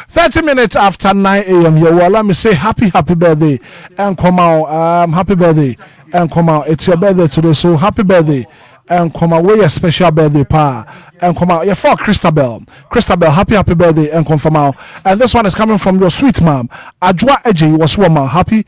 30 minutes after 9 a.m. Well, let me say happy birthday and come out. Happy birthday and come out. It's your birthday today, so happy birthday and come away a special birthday pa and come out. Yeah, for Christabel, happy birthday and come from out. And this one is coming from your sweet mom, Ajwa Eji was woman. Happy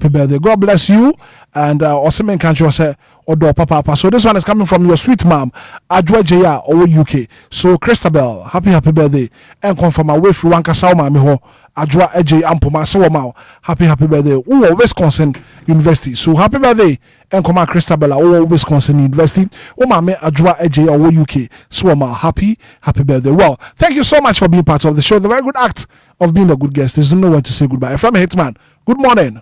birthday. God bless you. And Osimen country was Odo Papa. So this one is coming from your sweet mom, Ajwa Eji or UK. So Christabel, happy birthday and come from away from Wankasa mami ho. Ajwa Eji Ampoma Sawama. Happy birthday. Oh, Wisconsin University. So happy birthday and come out Christabel or Wisconsin University. Oh, mame Ajwa Eji or UK. Swama. Happy birthday. Well, thank you so much for being part of the show. The very good act of being a good guest. There's no one to say goodbye. From Hitman, good morning.